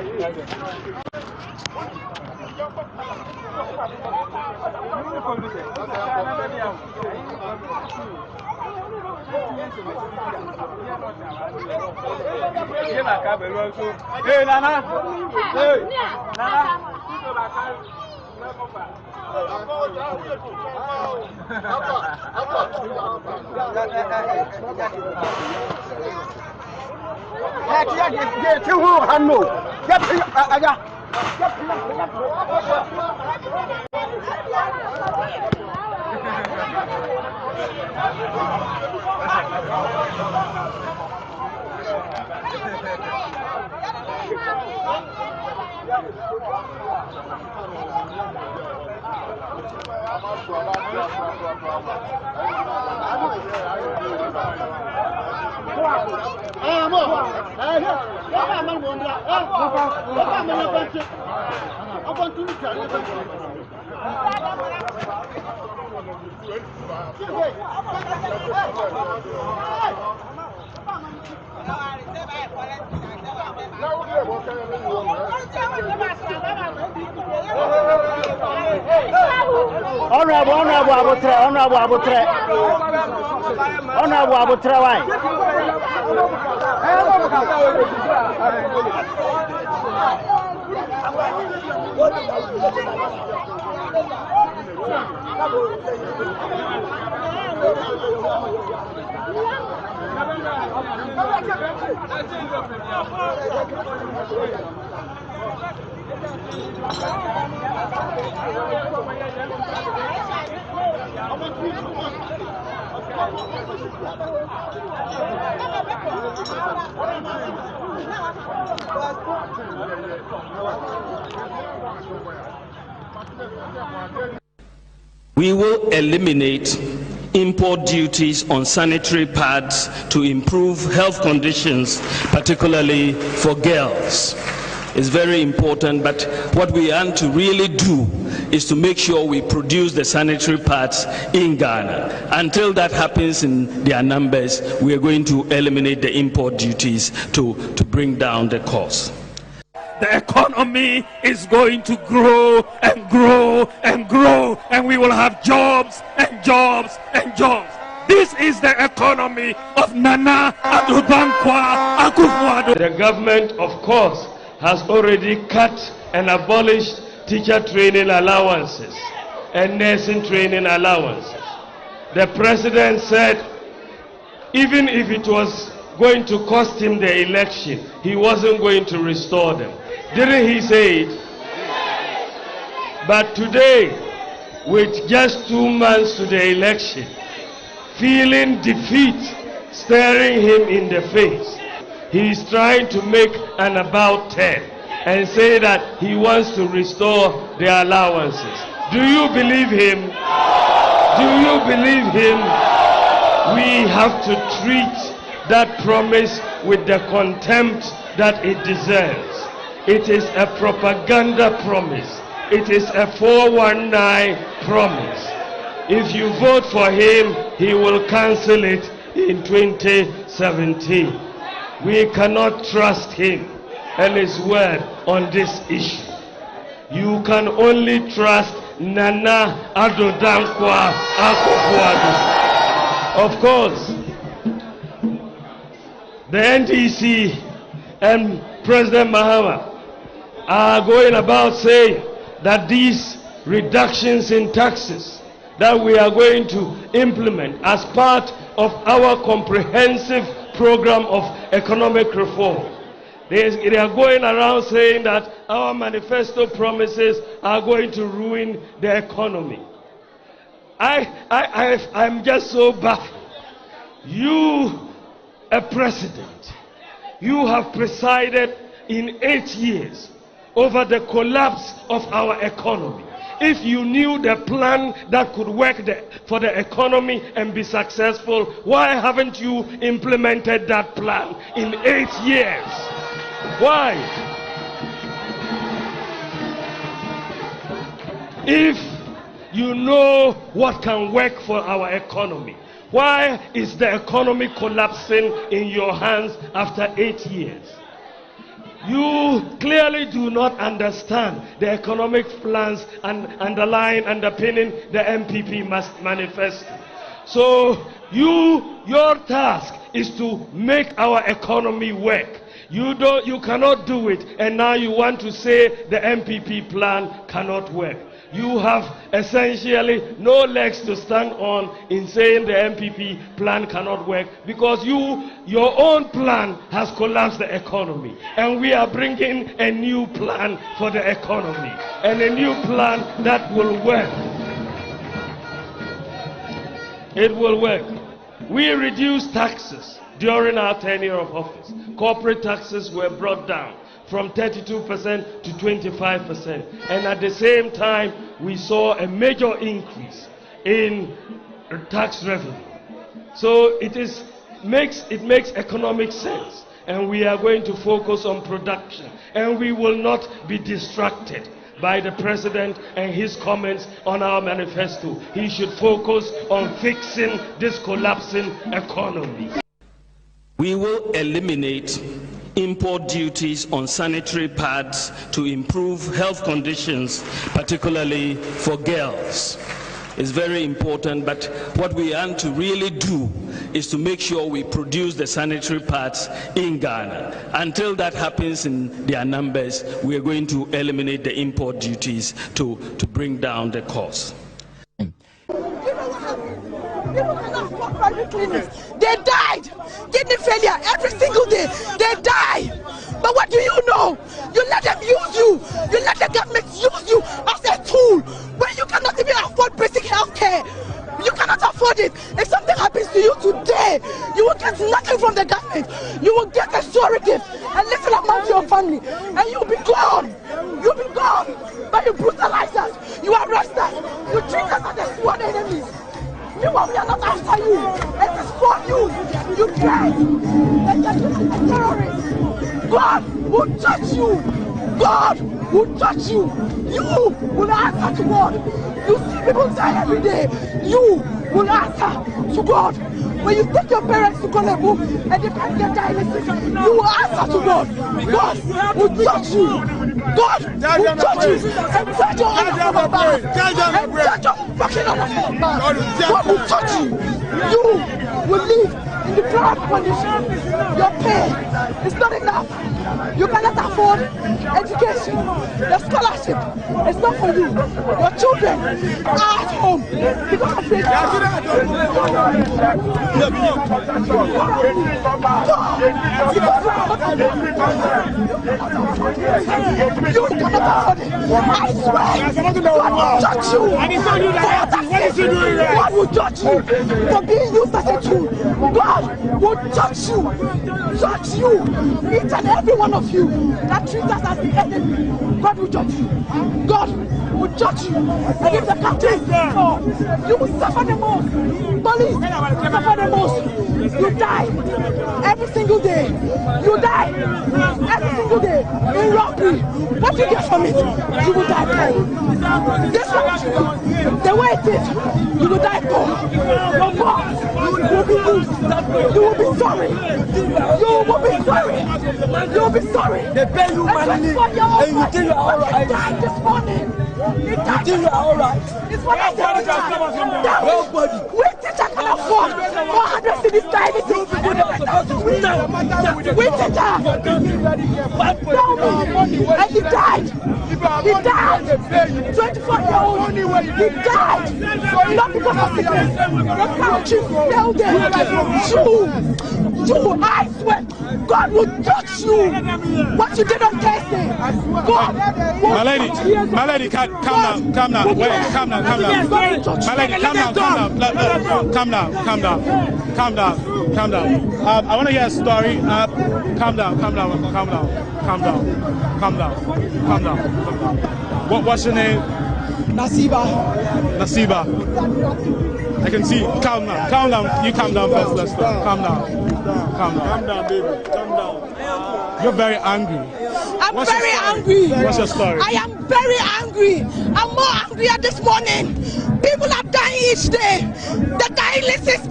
Hey, Nana. Hey, Nana. We will eliminate import duties on sanitary pads to improve health conditions, particularly for girls. It's very important, but what we want to really do is to make sure we produce the sanitary pads in Ghana. Until that happens in their numbers, we are going to eliminate the import duties to bring down the cost. The economy is going to grow and grow and grow, and we will have jobs and jobs and jobs. This is the economy of Nana Addo Dankwa Akufo-Addo. The government, of course, has already cut and abolished teacher training allowances and nursing training allowances. The president said even if it was going to cost him the election, he wasn't going to restore them. Didn't he say it? But today, with just 2 months to the election, feeling defeat staring him in the face, he is trying to make an about 10 and say that he wants to restore the allowances. Do you believe him? Do you believe him? We have to treat that promise with the contempt that it deserves. It is a propaganda promise. It is a 419 promise. If you vote for him, he will cancel it in 2017. We cannot trust him and his word on this issue. You can only trust Nana Addo Dankwa Akufo-Addo. Of course, the NDC and President Mahama are going about saying that these reductions in taxes that we are going to implement as part of our comprehensive program of economic reform, they are going around saying that our manifesto promises are going to ruin the economy. I'm just so baffled. You, a president, you have presided in 8 years over the collapse of our economy. If you knew the plan that could work for the economy and be successful, why haven't you implemented that plan in 8 years? Why? If you know what can work for our economy, why is the economy collapsing in your hands after 8 years? You clearly do not understand the economic plans and underpinning the MPP manifesto. So your task is to make our economy work. You cannot do it, and now you want to say the MPP plan cannot work. You have essentially no legs to stand on in saying the MPP plan cannot work, because your own plan has collapsed the economy, and we are bringing a new plan for the economy, and a new plan that will work. It will work. We reduced taxes during our tenure of office. Corporate taxes were brought down from 32% to 25%, and at the same time we saw a major increase in tax revenue. So it makes economic sense, and we are going to focus on production, and we will not be distracted by the president and his comments on our manifesto. He should focus on fixing this collapsing economy. We will eliminate import duties on sanitary pads to improve health conditions, particularly for girls. It's very important, but what we want to really do is to make sure we produce the sanitary pads in Ghana. Until that happens in their numbers, we are going to eliminate the import duties to bring down the cost. People cannot afford private clinics. They died. Kidney failure every single day. They die. But what do you know? You let them use you. You let the government use you as a tool when you cannot even afford basic health care. You cannot afford it. If something happens to you today, you will get nothing from the government. You will get a sorry gift, a little amount to your family, and you'll be gone. You'll be gone. But you brutalize us. You arrest us. You treat us as the sworn enemies. Meanwhile, we are not after you. It is for you. You pray. And you're a terrorist. God will judge you. God will judge you. You will answer to God. You see people die every day. You will answer to God. When you take your parents to Korle-Bu and they can't get dialysis, you will answer to God. God will judge you. God will judge you. And judge your honor from above. And judge your fucking honor from above. God will judge you. You will live in the proud condition. Your pay is not enough. You cannot afford education. The scholarship is not for you. Your children are at home because of this. You cannot afford it. I swear, God will judge you. God will judge you for being used as a tool. God will judge you. Judge you. Each and every one of you that treats us as the enemy. God will judge you. God will judge you. And if the country falls, you will suffer the most. Police suffer the most. You die every single day. You die every single day in robbery. What do you get from it? You will die poor. This country, the way it is, you will die poor. Your boss will be loose. You will be sorry. You will be sorry. You will be sorry. They pay you money and you think you are all right. He died this morning. He died this morning. It's what I said. Nobody. We teacher can afford 400 cities dialysis. We teacher. And he died. He died. 24-year-old. He died. Not because of sickness. The country failed him. You, I swear, God will judge you. What you did on Thursday. God will My lady, calm down. Wait, calm down. My lady, calm down. I want to hear a story. Calm down. What's your name? Nasiba. I can see. Calm down. You calm down first. Let's start. Calm down, baby. Calm down. You're very angry. I'm very angry. What's your story? I am very angry. I'm more angrier this morning. People are dying each day. The dialysis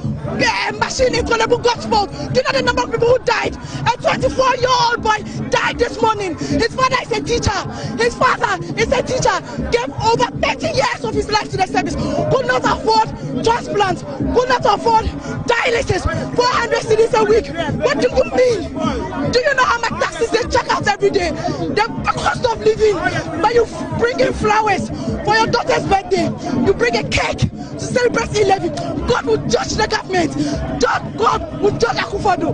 machine in Korle-Bu got fault. Do you know the number of people who died? A 24-year-old boy died this morning. His father is a teacher. His father is a teacher. Gave over 30 years of his life to the service. Could not afford transplants. Could not afford dialysis. 400 cedis a week. What do you mean? Do you know how much taxes they check out every day? The cost of living. But you bring in flowers for your daughter's birthday. You bring a cake to celebrate 11. God will judge the government. God will judge Akufo-Addo.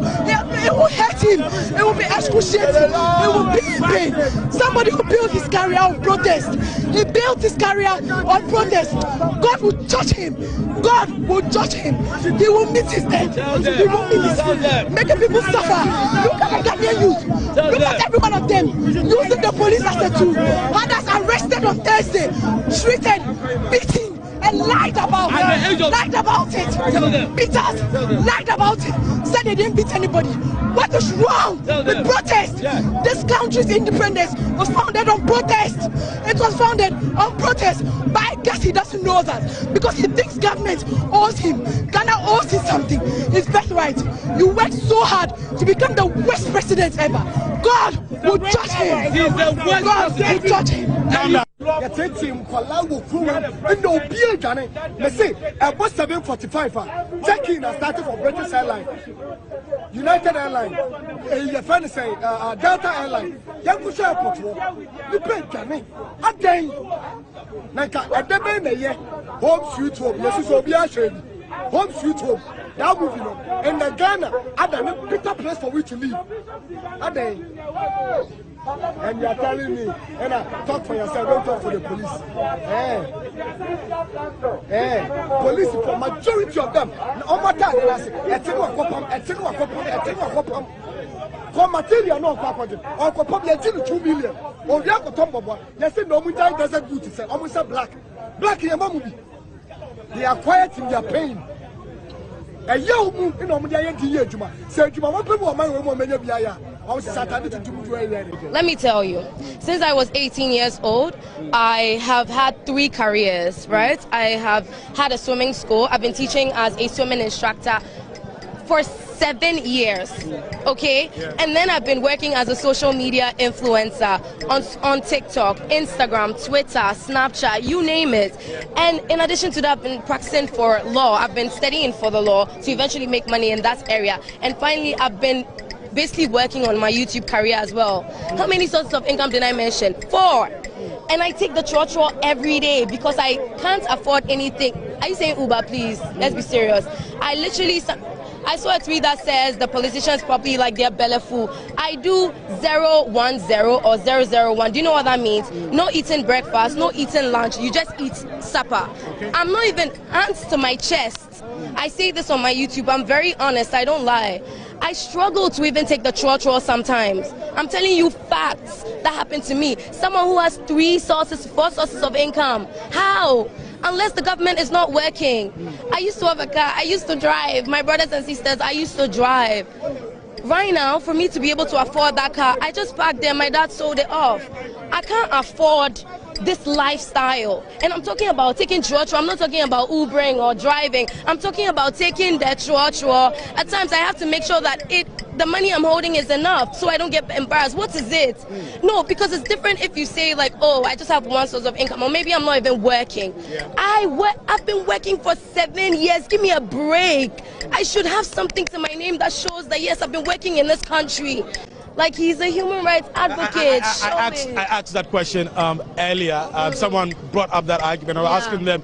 It will hurt him. It will be excruciating. It will be in pain. Somebody who built his career on protest. He built his career on protest. God will judge him. God will judge him. He will meet his end. He will meet his end. Making people suffer. Look at the Ghanaian youth. Look at every one of them using the police as a tool. Others arrested on Thursday, treated, beaten, and lied about it. Lied about it. Beat us. Lied about it. Said they didn't beat anybody. What is wrong with protest? This country's independence was founded on protest. It was founded on protest. But I guess he doesn't know that because he thinks government owes him. Ghana owes him something. His birthright. You worked so hard to become the worst president ever. God will judge him. God will judge him. Team Korle-Bu and no beer Johnny. Let's say at 7:45. Check-in has started for British Airlines, United Airlines, your friend say Delta Airlines. Young Airport. You pay Johnny. A day. Naka at the day, home sweet home. Yes, it's obvious. Home sweet home. That movie, and the Ghana, I don't know better place for we to live. A day. And you are telling me, and I talk for yourself, don't talk for the police. Police, for majority of them, no matter I say, for material, no property, or for public 2 million, or the other top of one. Yes, no, we doesn't do to say, almost a black in a movie. They are quiet in their pain. A young moon in Omudia Juma, say, Juma, what people are my woman, Let me tell you, since I was 18 years old, I have had 3 careers, right? I have had a swimming school. I've been teaching as a swimming instructor for 7 years, okay? And then I've been working as a social media influencer on TikTok, Instagram, Twitter, Snapchat, you name it. And in addition to that, I've been practicing for law. I've been studying for the law to eventually make money in that area. And finally, I've been basically working on my YouTube career as well. How many sources of income did I mention? 4. And I take the trotro every day because I can't afford anything. Are you saying Uber, please? Let's be serious. I saw a tweet that says the politicians probably like their belly full. I do 010 or 001. Do you know what that means? No eating breakfast, no eating lunch. You just eat supper. I'm not even hands to my chest. I say this on my YouTube. I'm very honest. I don't lie. I struggle to even take the trotro sometimes. I'm telling you facts that happen to me. Someone who has 3 sources, 4 sources of income. How? Unless the government is not working. I used to have a car. I used to drive. My brothers and sisters, I used to drive. Right now, for me to be able to afford that car, I just parked there. My dad sold it off. I can't afford this lifestyle. And I'm talking about taking trotro. I'm not talking about Ubering or driving. I'm talking about taking the trotro. At times, I have to make sure that the money I'm holding is enough so I don't get embarrassed. What is it? No, because it's different if you say like, oh, I just have 1 source of income, or maybe I'm not even working. I've been working for 7 years. Give me a break. I should have something to my name that shows that yes, I've been working in this country. Like, he's a human rights advocate. I asked that question earlier. Someone brought up that argument. I was asking them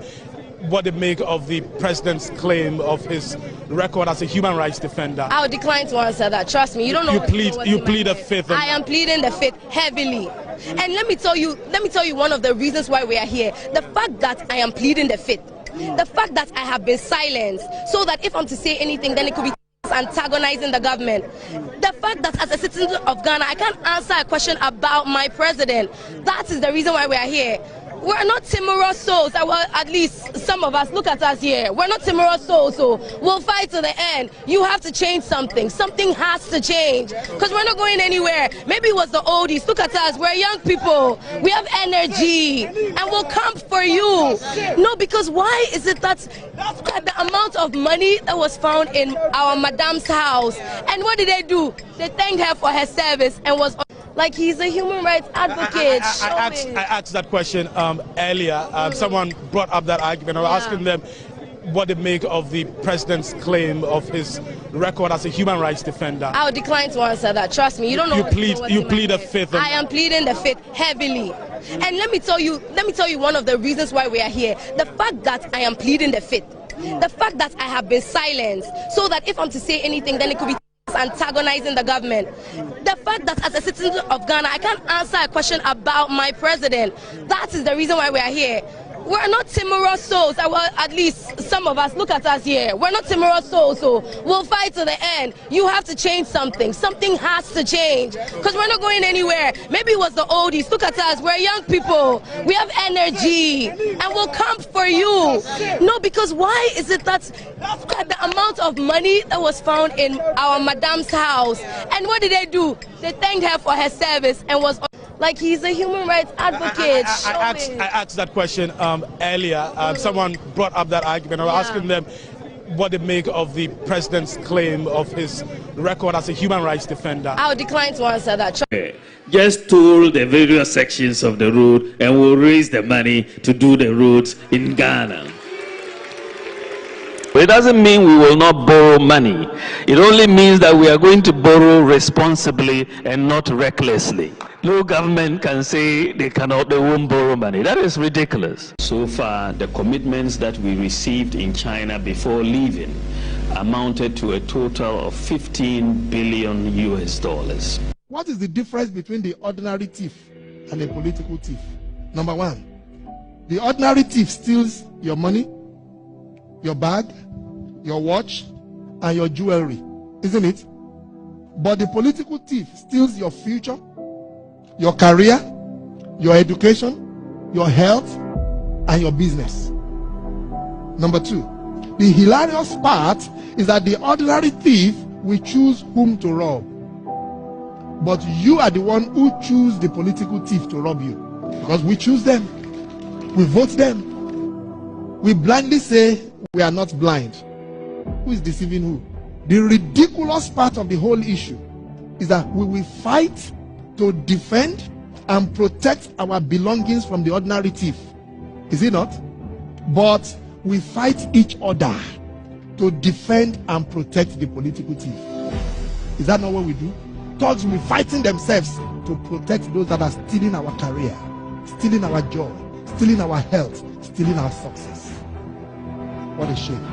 what they make of the president's claim of his record as a human rights defender. I would decline to answer that. Trust me, you don't know. You plead the 5th. I am pleading the 5th heavily. And let me tell you one of the reasons why we are here. The fact that I am pleading the 5th. The fact that I have been silenced, so that if I'm to say anything, then it could be antagonizing the government. The fact that as a citizen of Ghana, I can't answer a question about my president. That is the reason why we are here. We're not timorous souls. Well, at least some of us. Look at us here. We're not timorous souls, so we'll fight to the end. You have to change something. Something has to change because we're not going anywhere. Maybe it was the oldies. Look at us. We're young people. We have energy, and we'll come for you. No, because why is it that the amount of money that was found in our madam's house, and what did they do? They thanked her for her service and was like, he's a human rights advocate. I asked that question earlier. Someone brought up that argument. I was asking them what they make of the president's claim of his record as a human rights defender. I'll decline to answer that. Trust me, you don't know. You plead the fifth. I am pleading the fifth heavily. And let me tell you one of the reasons why we are here. The fact that I am pleading the fifth. The fact that I have been silenced, so that if I'm to say anything, then it could be antagonizing the government. The fact that as a citizen of Ghana, I can't answer a question about my president. That is the reason why we are here. We're not timorous souls. Well, at least some of us. Look at us here. We're not timorous souls, so we'll fight to the end. You have to change something. Something has to change because we're not going anywhere. Maybe it was the oldies. Look at us. We're young people. We have energy, and we'll come for you. No, because why is it that the amount of money that was found in our madam's house, and what did they do? They thanked her for her service and was like, he's a human rights advocate. I asked that question earlier. Someone brought up that argument. I was asking them what they make of the president's claim of his record as a human rights defender. I'll decline to answer that. Just toll the various sections of the road and we'll raise the money to do the roads in Ghana. But it doesn't mean we will not borrow money. It only means that we are going to borrow responsibly and not recklessly. No government can say they won't borrow money. That is ridiculous. So far, the commitments that we received in China before leaving amounted to a total of $15 billion US. What is the difference between the ordinary thief and a political thief? Number one, the ordinary thief steals your money, your bag, your watch, and your jewelry, isn't it? But the political thief steals your future, your career, your education, your health, and your business. Number two, the hilarious part is that the ordinary thief will choose whom to rob. But you are the one who choose the political thief to rob you. Because we choose them. We vote them. We blindly say we are not blind. Who is deceiving who? The ridiculous part of the whole issue is that we will fight to defend and protect our belongings from the ordinary thief. Is it not? But we fight each other to defend and protect the political thief. Is that not what we do? Thugs will be fighting themselves to protect those that are stealing our career, stealing our joy, stealing our health, stealing our success. What a shame.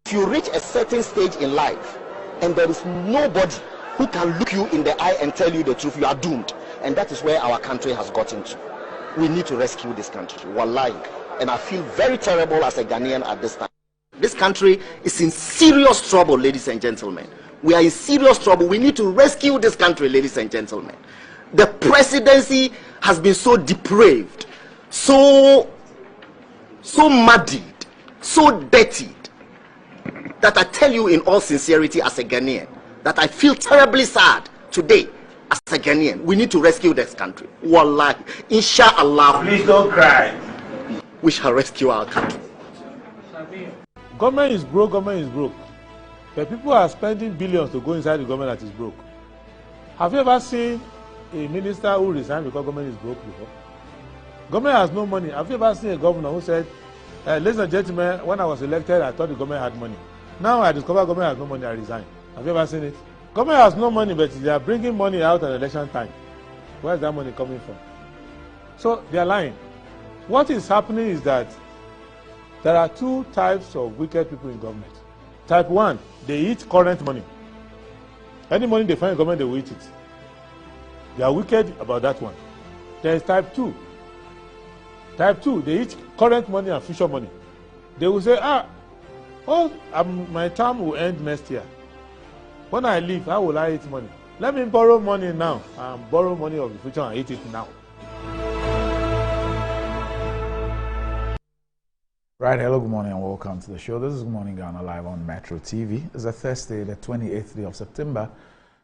If you reach a certain stage in life and there is nobody who can look you in the eye and tell you the truth, you are doomed. And that is where our country has gotten to. We need to rescue this country. Wallahi. And I feel very terrible as a Ghanaian at this time. This country is in serious trouble, ladies and gentlemen. We are in serious trouble. We need to rescue this country, ladies and gentlemen. The presidency has been so depraved, so muddied, so dirty, that I tell you in all sincerity as a Ghanaian, that I feel terribly sad today as a Ghanaian. We need to rescue this country. Wallahi, inshallah. Please don't cry. We shall rescue our country. Government is broke, government is broke. But people are spending billions to go inside the government that is broke. Have you ever seen a minister who resigned because government is broke before? Government has no money. Have you ever seen a governor who said, ladies and gentlemen, when I was elected, I thought the government had money. Now I discover government has no money, I resign. Have you ever seen it? Government has no money, but they are bringing money out at election time. Where is that money coming from? So they are lying. What is happening is that there are two types of wicked people in government. Type 1, they eat current money. Any money they find in government, they will eat it. They are wicked about that one. There is type 2. Type 2, they eat current money and future money. They will say, my term will end next year. When I leave, how will I eat money? Let me borrow money now and borrow money of the future and eat it now. Right, hello, good morning and welcome to the show. This is Good Morning Ghana live on Metro TV. It's a Thursday, the 28th day of September,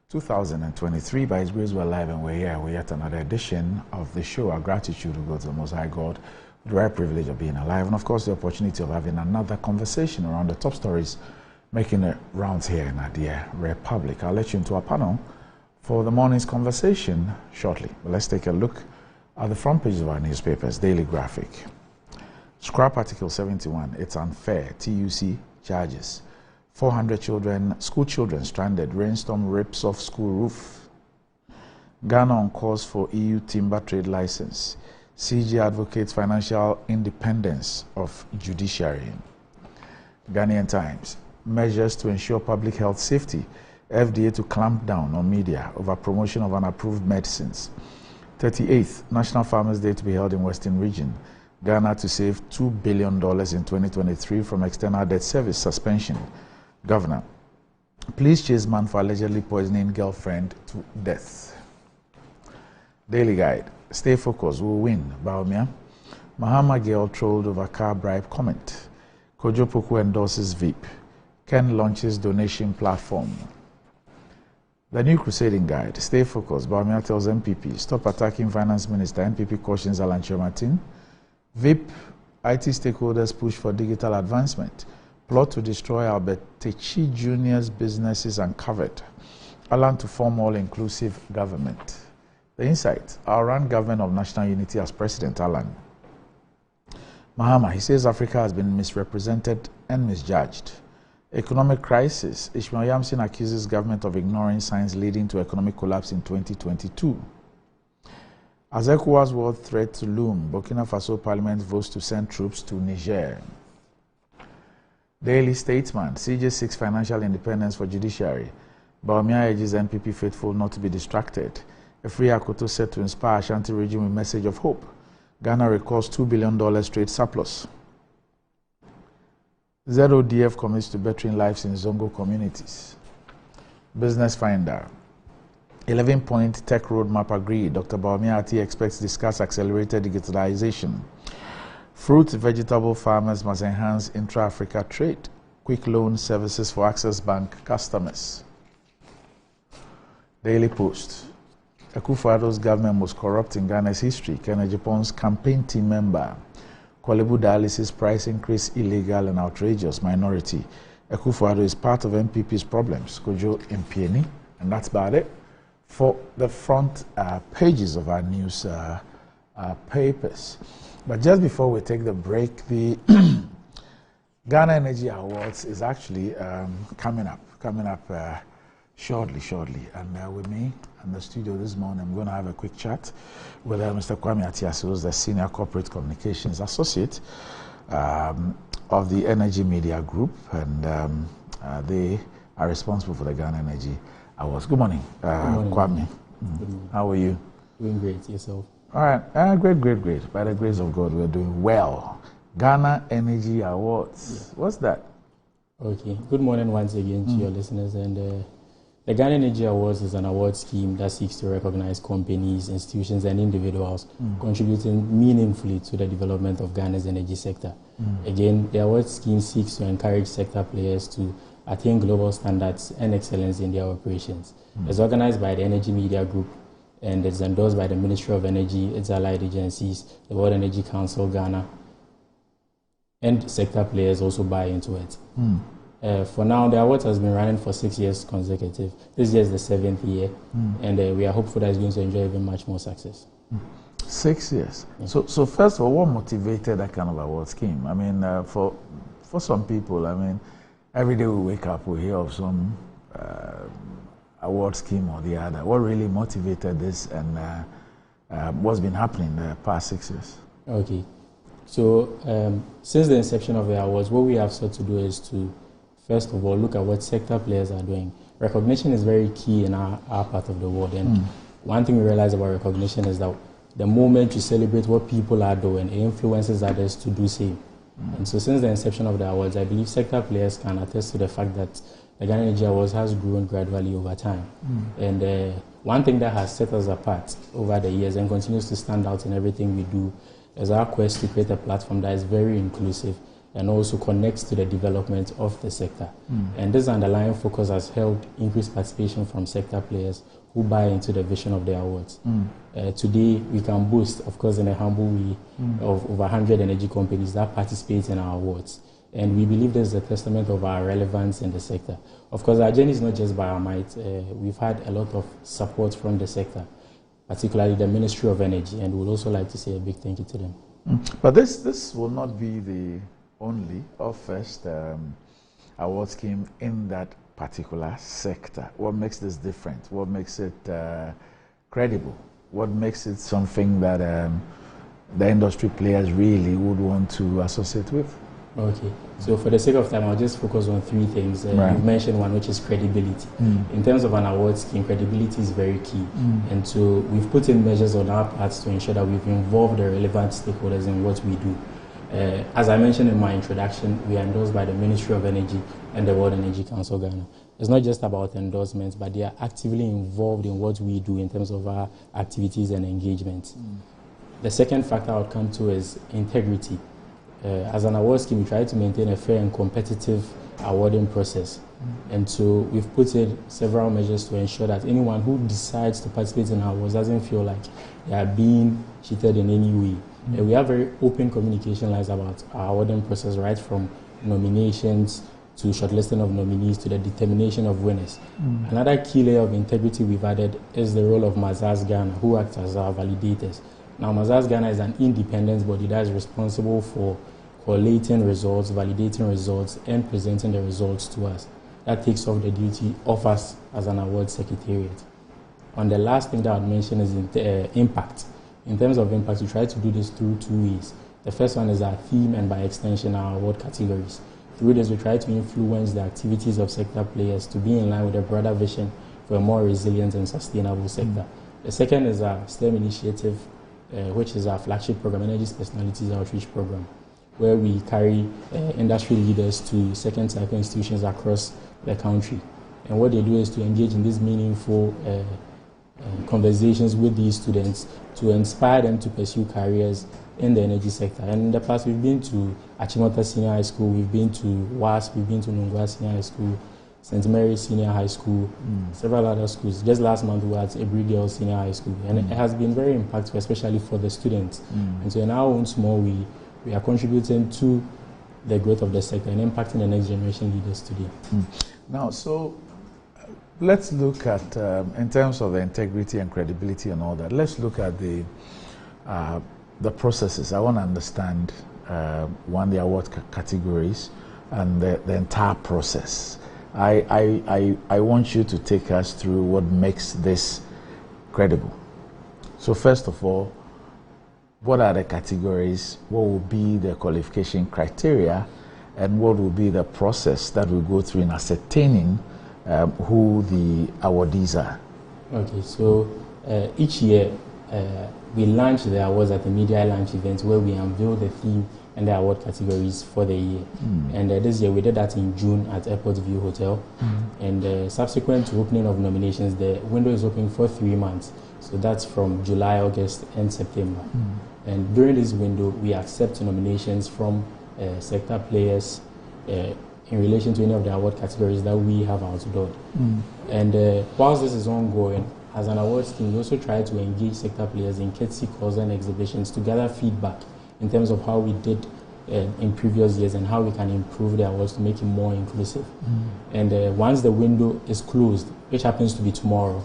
2023. By His grace, we're live and we're here with yet another edition of the show. Our gratitude will go to the Most High God for the rare privilege of being alive and, of course, the opportunity of having another conversation around the top stories making the rounds here in our dear Republic. I'll let you into our panel for the morning's conversation shortly. But let's take a look at the front page of our newspapers, Daily Graphic. Scrap Article 71, it's unfair, TUC charges. 400 children, school children stranded, rainstorm rips off school roof. Ghana on course for EU timber trade license. CG advocates financial independence of judiciary. Ghanaian Times, measures to ensure public health safety. FDA to clamp down on media over promotion of unapproved medicines. 38th, National Farmers Day to be held in Western Region. Ghana to save $2 billion in 2023 from external debt service suspension. Governor, police chase man for allegedly poisoning girlfriend to death. Daily Guide, stay focused, we'll win. Baumia. Mahama girl trolled over car bribe comment. Kojo Poku endorses VIP. Ken launches donation platform. The New Crusading Guide, stay focused. Baumia tells MPP, stop attacking Finance Minister. MPP cautions Alan Martin. VIP, IT stakeholders push for digital advancement. Plot to destroy Albert Techi Jr.'s businesses uncovered. Alan to form all-inclusive government. The Insight, I'll run government of national unity as President Alan. Mahama, he says Africa has been misrepresented and misjudged. Economic crisis, Ishmael Yamsin accuses government of ignoring signs leading to economic collapse in 2022. As ECOWAS world threat to loom, Burkina Faso parliament votes to send troops to Niger. Daily Statesman, CJ seeks financial independence for judiciary. Baumia urges NPP faithful not to be distracted. Efri Akoto said to inspire Ashanti region with message of hope. Ghana records $2 billion trade surplus. ZODF commits to bettering lives in Zongo communities. Business Finder, 11-point tech roadmap agreed. Dr. Baumia Ati expects to discuss accelerated digitalization. Fruit vegetable farmers must enhance intra-Africa trade. Quick loan services for Access Bank customers. Daily Post, Akufo-Addo's government most corrupt in Ghana's history. Kennedy Pon's campaign team member. Korle-Bu dialysis price increase illegal and outrageous. Minority. Akufo-Addo is part of MPP's problems. Kojo Mpieni, and that's about it for the front pages of our news papers. But just before we take the break, the Ghana Energy Awards is actually coming up shortly. And with me in the studio this morning, I'm going to have a quick chat with Mr. Kwame Atiasi, who's the Senior Corporate Communications Associate of the Energy Media Group, and they are responsible for the Ghana Energy Awards. Good morning, Kwame. Good morning. How are you? Doing great. Yourself? All right. Great. By the grace of God, we're doing well. Ghana Energy Awards. Yeah. What's that? Okay. Good morning once again to your listeners. And the Ghana Energy Awards is an award scheme that seeks to recognize companies, institutions, and individuals contributing meaningfully to the development of Ghana's energy sector. Again, the award scheme seeks to encourage sector players to attain global standards and excellence in their operations. It's organized by the Energy Media Group, and it's endorsed by the Ministry of Energy, its allied agencies, the World Energy Council Ghana, and sector players also buy into it. For now, the award has been running for 6 years consecutive. This year is the 7th year, and we are hopeful that it's going to enjoy even much more success. 6 years. Yeah. So first of all, what motivated that kind of award scheme? I mean, for some people, I mean, every day we wake up, we hear of some award scheme or the other. What really motivated this, and what's been happening the past 6 years? Okay. So since the inception of the awards, what we have sought to do is to, first of all, look at what sector players are doing. Recognition is very key in our part of the world. And one thing we realize about recognition is that the moment you celebrate what people are doing, it influences others to do same. And so since the inception of the awards, I believe sector players can attest to the fact that the Ghana Energy Awards has grown gradually over time. And one thing that has set us apart over the years and continues to stand out in everything we do is our quest to create a platform that is very inclusive and also connects to the development of the sector. And this underlying focus has helped increase participation from sector players who buy into the vision of the awards. Today, we can boast, of course, in a humble way, of over 100 energy companies that participate in our awards. And we believe this is a testament of our relevance in the sector. Of course, our journey is not just by our might. We've had a lot of support from the sector, particularly the Ministry of Energy, and we'd also like to say a big thank you to them. But this will not be the only or first award scheme in that particular sector. What makes this different? What makes it credible? What makes it something that the industry players really would want to associate with? Okay, so for the sake of time, I'll just focus on three things. Right. You've mentioned one, which is credibility. In terms of an award scheme, credibility is very key. And so we've put in measures on our parts to ensure that we've involved the relevant stakeholders in what we do. As I mentioned in my introduction, we are endorsed by the Ministry of Energy and the World Energy Council Ghana. It's not just about endorsements, but they are actively involved in what we do in terms of our activities and engagements. The second factor I would come to is integrity. As an award scheme, we try to maintain a fair and competitive awarding process. And so we've put in several measures to ensure that anyone who decides to participate in our awards doesn't feel like they are being cheated in any way. We have very open communication lines about our awarding process, right from nominations to shortlisting of nominees to the determination of winners. Another key layer of integrity we've added is the role of Mazars Ghana, who acts as our validators. Now, Mazars Ghana is an independent body that is responsible for collating results, validating results, and presenting the results to us. That takes off the duty of us as an award secretariat. And the last thing that I would mention is impact. In terms of impact, we try to do this through two ways. The first one is our theme and by extension our award categories. Through this, we try to influence the activities of sector players to be in line with a broader vision for a more resilient and sustainable sector. The second is our STEM initiative, which is our flagship program, Energy Personalities Outreach Program, where we carry industry leaders to second cycle institutions across the country. And what they do is to engage in these meaningful conversations with these students to inspire them to pursue careers in the energy sector. And in the past, we've been to Achimota Senior High School, we've been to WASP, we've been to Nungwa Senior High School, St. Mary's Senior High School, several other schools. Just last month, we were at Ebri Girls Senior High School. And it has been very impactful, especially for the students. And so in our own small way, we are contributing to the growth of the sector and impacting the next generation leaders today. Now, so let's look at, in terms of the integrity and credibility and all that, let's look at the processes. I want to understand, one, the award categories and the entire process. I want you to take us through what makes this credible. So first of all, what are the categories? What will be the qualification criteria? And what will be the process that we go through in ascertaining who the awardees are? Okay, so each year we launch the awards at the media launch event where we unveil the theme and the award categories for the year. And this year we did that in June at Airport View Hotel. And subsequent to opening of nominations, the window is open for 3 months. So that's from July, August, and September. And during this window, we accept nominations from sector players in relation to any of the award categories that we have outdoored. And whilst this is ongoing, as an awards team, we also try to engage sector players in courtesy calls and exhibitions to gather feedback in terms of how we did in previous years and how we can improve the awards to make it more inclusive. And once the window is closed, which happens to be tomorrow,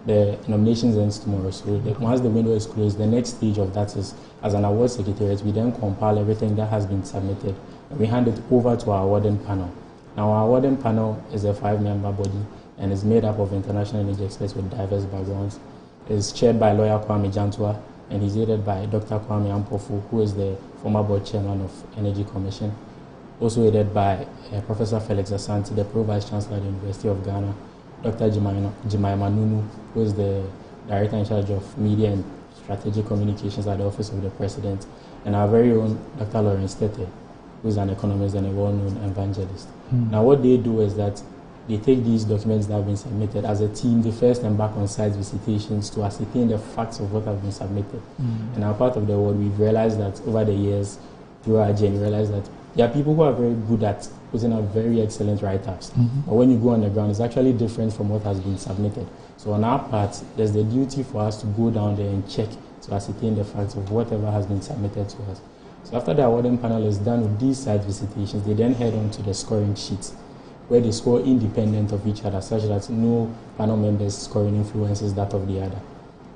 the nominations ends tomorrow. So once the window is closed, the next stage of that is, as an award secretariat, we then compile everything that has been submitted and we hand it over to our awarding panel. Now, our awarding panel is a 5-member body and is made up of international energy experts with diverse backgrounds. It's chaired by lawyer Kwame Jantua, and he's aided by Dr. Kwame Ampofu, who is the former board chairman of Energy Commission. Also aided by Professor Felix Asante, the Pro Vice Chancellor at the University of Ghana, Dr. Jemima Nunu, who is the Director in charge of Media and Strategic Communications at the Office of the President, and our very own Dr. Lawrence Tete, who is an economist and a well-known evangelist. Now, what they do is that they take these documents that have been submitted as a team. They first embark on site visitations to ascertain the facts of what have been submitted. And as part of the award, we've realized that over the years, through our journey, realize that there are people who are very good at putting out very excellent write-ups. But when you go on the ground, it's actually different from what has been submitted. So on our part, there's the duty for us to go down there and check to ascertain the facts of whatever has been submitted to us. So after the awarding panel is done with these site visitations, they then head on to the scoring sheets, where they score independent of each other, such that no panel member's scoring influences that of the other.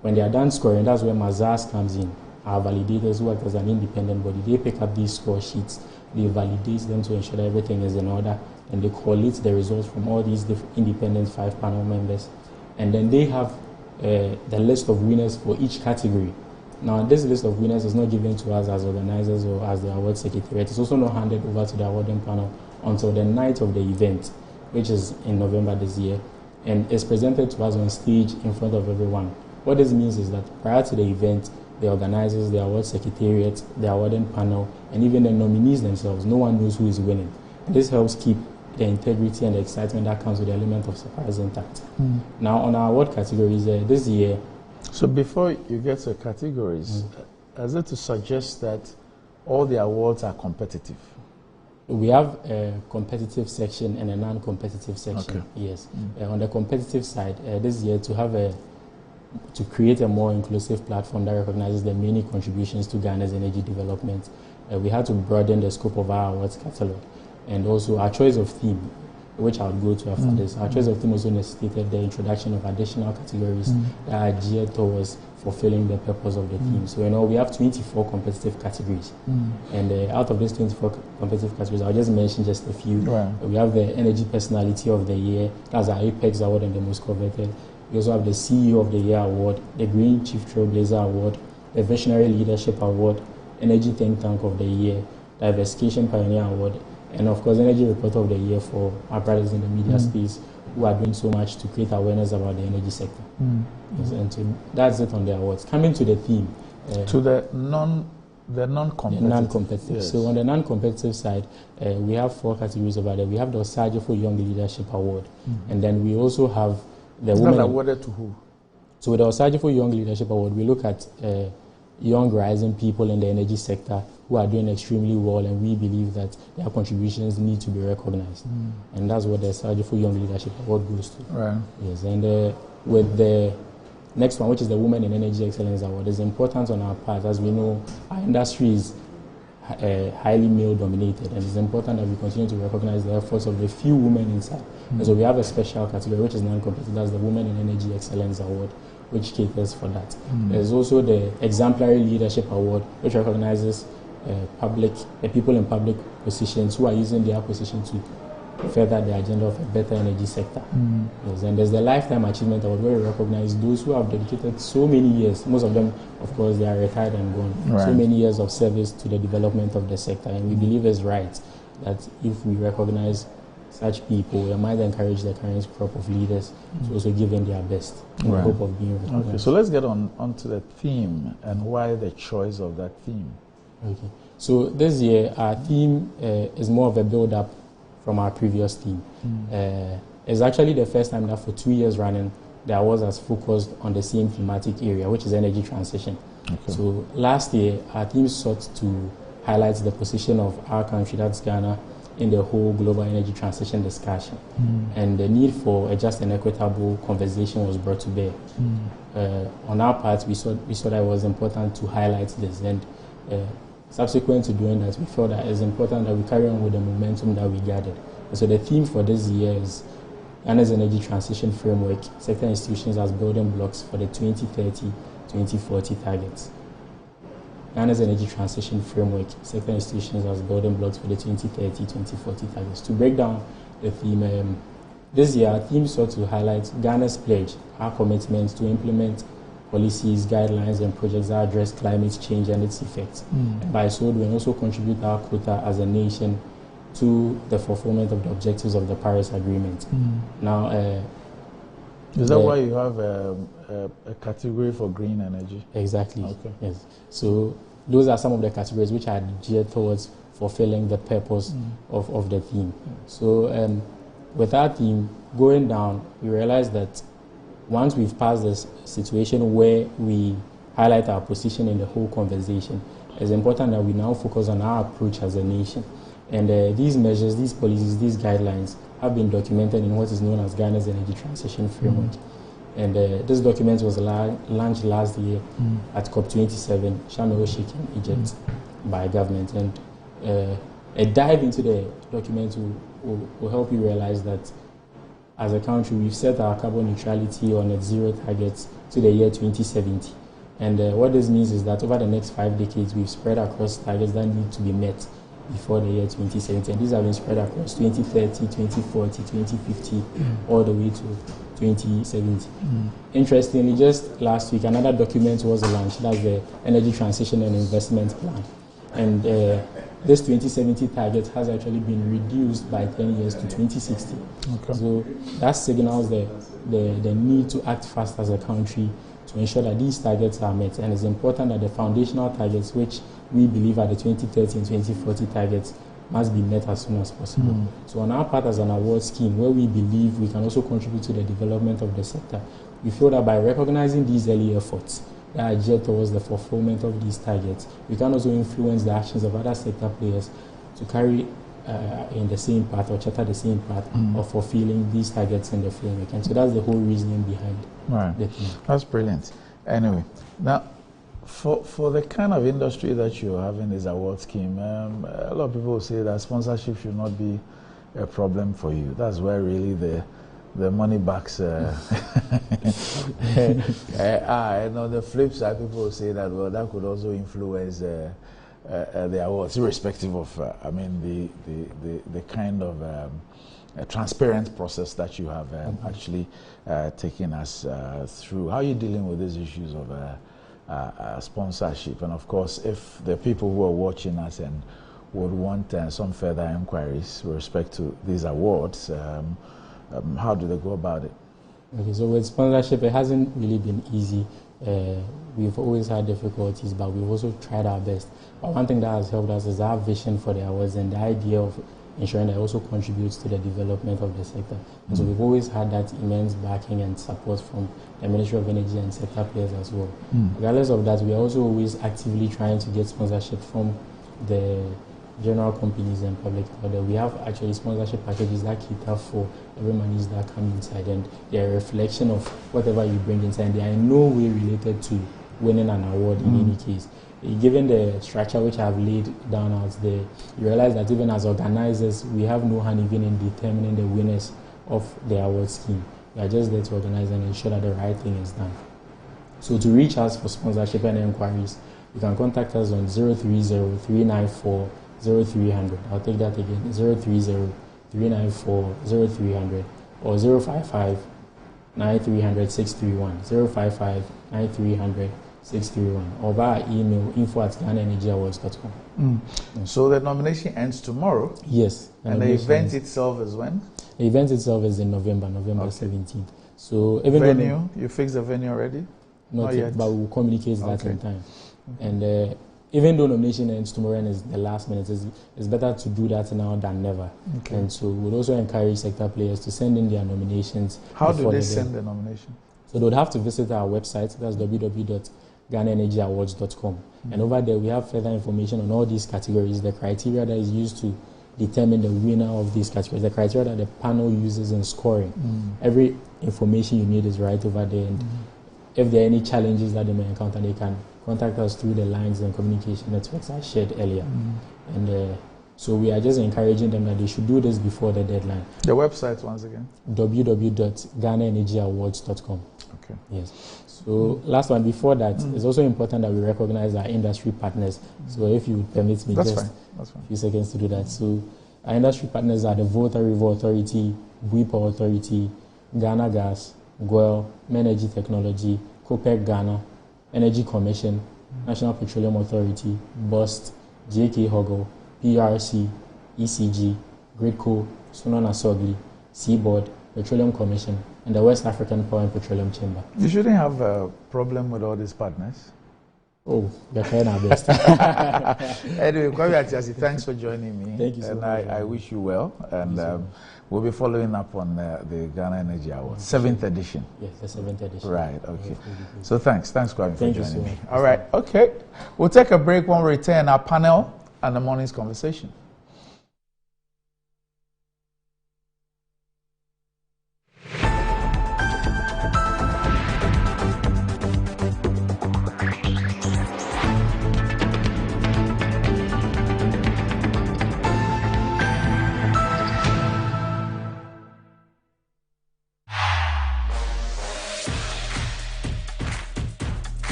When they are done scoring, that's where Mazars comes in. Our validators who act as an independent body, they pick up these score sheets, they validate them to ensure that everything is in order, and they collate the results from all these independent 5 panel members. And then they have the list of winners for each category. Now, this list of winners is not given to us as organizers or as the award secretariat. It's also not handed over to the awarding panel until the night of the event, which is in November this year, and is presented to us on stage in front of everyone. What this means is that prior to the event, the organizers, the award secretariat, the awarding panel, and even the nominees themselves, no one knows who is winning. And this helps keep the integrity and the excitement that comes with the element of surprise intact. Now, on our award categories this year... So before you get to categories, is it to suggest that all the awards are competitive? We have a competitive section and a non-competitive section, yes. On the competitive side, this year to create a more inclusive platform that recognizes the many contributions to Ghana's energy development, we had to broaden the scope of our awards catalog. And also our choice of theme, which I'll go to after this. Our choice of theme also necessitated the introduction of additional categories that are geared towards fulfilling the purpose of the theme. So, we have 24 competitive categories. And out of these 24 competitive categories, I'll just mention just a few. We have the Energy Personality of the Year, that's our Apex Award and the most coveted. We also have the CEO of the Year Award, the Green Chief Trailblazer Award, the Visionary Leadership Award, Energy Think Tank of the Year, Diversification Pioneer Award, and of course, Energy Reporter of the Year for our brothers in the media space who are doing so much to create awareness about the energy sector. Yes, and so that's it on the awards. Coming to the theme. To the non-competitive. Non-competitive. Yes. So on the non-competitive side, we have 4 categories over there. We have the Osajifo Young Leadership Award, and then we also have the women. Awarded to who? So with the Osajifo Young Leadership Award, we look at young rising people in the energy sector who are doing extremely well, and we believe that their contributions need to be recognized. And that's what the Osajifo Young Leadership Award goes to. Right. Yes, and with the next one, which is the Women in Energy Excellence Award, is important on our part. As we know, our industry is highly male-dominated, and it's important that we continue to recognize the efforts of the few women inside. And so we have a special category, which is non-competitive, that's the Women in Energy Excellence Award, which caters for that. There's also the Exemplary Leadership Award, which recognizes people in public positions who are using their position to further the agenda of a better energy sector. Yes, and there's the Lifetime Achievement Award, where we recognize those who have dedicated so many years, most of them, of course, they are retired and gone, so many years of service to the development of the sector. And we believe it's right that if we recognize such people, we might encourage the current crop of leaders to also give them their best in the hope of being recognized. Okay, so let's get on to the theme and why the choice of that theme. Okay, so this year our theme is more of a build-up from our previous theme. It's actually the first time that for 2 years running, the awards has focused on the same thematic area, which is energy transition. So last year, our theme sought to highlight the position of our country, that's Ghana, in the whole global energy transition discussion. And the need for a just and equitable conversation was brought to bear. On our part, we saw that it was important to highlight this, and subsequent to doing that, we felt that it's important that we carry on with the momentum that we gathered. And so the theme for this year is Ghana's Energy Transition Framework, Sector Institutions as Building Blocks for the 2030-2040 targets. Ghana's Energy Transition Framework, Sector Institutions as Building Blocks for the 2030-2040 targets. To break down the theme, this year our theme sought to highlight Ghana's pledge, our commitment to implement policies, guidelines, and projects that address climate change and its effects. And by so doing, also contribute our quota as a nation to the fulfillment of the objectives of the Paris Agreement. Now, is that why you have a category for green energy? Exactly. Okay. Yes. So those are some of the categories which are geared towards fulfilling the purpose of the theme. So with our theme going down, we realize that once we've passed this situation where we highlight our position in the whole conversation, it's important that we now focus on our approach as a nation. And these measures, these policies, these guidelines have been documented in what is known as Ghana's Energy Transition Framework. And this document was launched last year at COP27, Sharm el-Sheikh in Egypt, by government. And a dive into the document will help you realize that as a country, we've set our carbon neutrality on net zero targets to the year 2070. And what this means is that over the next 5 decades, we've spread across targets that need to be met before the year 2070. And these have been spread across 2030, 2040, 2050, all the way to 2070. Interestingly, just last week, another document was launched. That's the Energy Transition and Investment Plan. And this 2070 target has actually been reduced by 10 years to 2060. Okay. So that signals the need to act fast as a country to ensure that these targets are met. And it's important that the foundational targets, which we believe are the 2030 and 2040 targets, must be met as soon as possible. So on our part as an award scheme, where we believe we can also contribute to the development of the sector, we feel that by recognizing these early efforts that are geared towards the fulfillment of these targets, we can also influence the actions of other sector players to carry in the same path or charter the same path of fulfilling these targets in the framework. And so that's the whole reasoning behind the thing. That's brilliant. Anyway, now, for the kind of industry that you have in this award scheme, a lot of people say that sponsorship should not be a problem for you. That's where really the money backs. And on the flip side, people say that, well, that could also influence the awards, irrespective of, the kind of a transparent process that you have actually taken us through. How are you dealing with these issues of sponsorship? And of course, if the people who are watching us and would want some further inquiries with respect to these awards, how do they go about it? Okay, so with sponsorship, it hasn't really been easy. We've always had difficulties, but we've also tried our best. But one thing that has helped us is our vision for the awards and the idea of ensuring that it also contributes to the development of the sector. And so we've always had that immense backing and support from the Ministry of Energy and sector players as well. Regardless of that, we are also always actively trying to get sponsorship from the general companies and public order. We have actually sponsorship packages that cater for every monies that come inside, and they're a reflection of whatever you bring inside. They are in no way related to winning an award in any case. Given the structure which I've laid down out there, you realize that even as organizers, we have no hand even in determining the winners of the award scheme. We are just there to organize and ensure that the right thing is done. So to reach us for sponsorship and inquiries, you can contact us on 030-394-0300. I'll take that again, 030-394-0300 or 055-9300-631, 055-9300-631, or via email info@GhanaEnergyAwards.com. So the nomination ends tomorrow? Yes. And the event itself is when? The event itself is in November 17th. So even venue, you fixed the venue already? Not yet, but we'll communicate that in time. And even though nomination ends tomorrow and is the last minute, it's better to do that now than never. And so we'll also encourage sector players to send in their nominations. How do they send the nomination? So they would have to visit our website, that's www.GhanaEnergyAwards.com. And over there we have further information on all these categories, the criteria that is used to determine the winner of these categories, the criteria that the panel uses in scoring. Every information you need is right over there. And if there are any challenges that they may encounter, they can contact us through the lines and communication networks I shared earlier. And so we are just encouraging them that they should do this before the deadline. The website once again? www.GhanaEnergyAwards.com. Okay. Yes. So last one, before that, it's also important that we recognize our industry partners. So if you would permit me That's just fine. a few seconds to do that. So our industry partners are the Volta River Authority, Buipa Authority, Ghana Gas, GOEL, Menergy Technology, COPEC Ghana, Energy Commission, National Petroleum Authority, BOST, JK Hoggle, PRC, ECG, Gridco, Sunan Asogli, Seaboard, Petroleum Commission, and the West African Power and Petroleum Chamber. You shouldn't have a problem with all these partners. Oh, we're trying our best. Anyway, Kwame Atiasi, thanks for joining me. Thank you so much. I wish you well. And we'll be following up on the Ghana Energy Awards, 7th edition. Yes, the 7th edition. Right, okay. So thanks, Kwame, for joining me. Much. All right, okay. We'll take a break when we return our panel and the morning's conversation.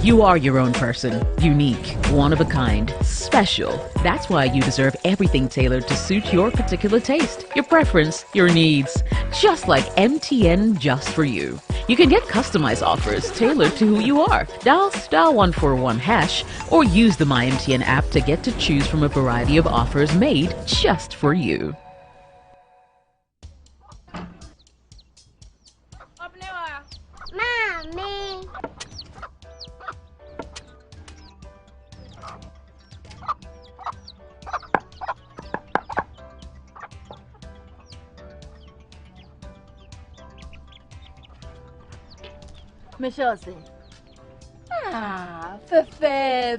You are your own person, unique, one of a kind, special. That's why you deserve everything tailored to suit your particular taste, your preference, your needs. Just like MTN Just For You. You can get customized offers tailored to who you are. Dial *141# or use the MyMTN app to get to choose from a variety of offers made just for you. Mommy. Michelle say, fe.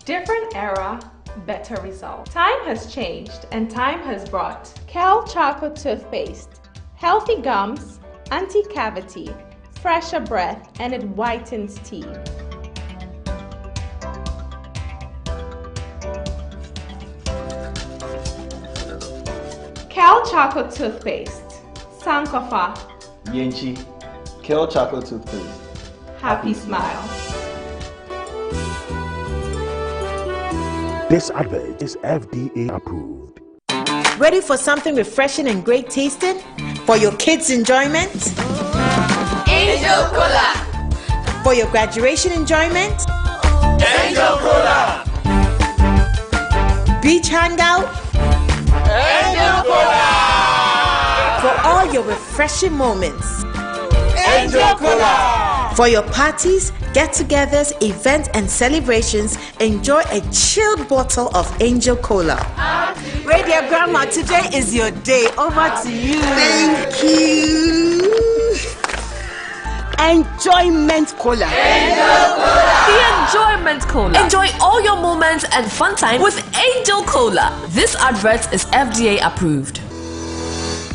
Different era, better result. Time has changed and time has brought Kel Choco Toothpaste. Healthy gums, anti-cavity, fresher breath, and it whitens teeth. Kel Choco Toothpaste. Sankofa. Yenchi. Kel Choco Toothpaste. Happy smile. This advert is FDA approved. Ready for something refreshing and great tasting? For your kids' enjoyment? Angel Cola. For your graduation enjoyment? Angel Cola. Beach hangout? Angel Cola. For all your refreshing moments? Angel Cola. For your parties, get-togethers, events, and celebrations, enjoy a chilled bottle of Angel Cola. Radio Grandma, today is your day. Over to you. Thank you. Enjoyment Cola. Angel Cola. The Enjoyment Cola. Enjoy all your moments and fun time with Angel Cola. This advert is FDA approved.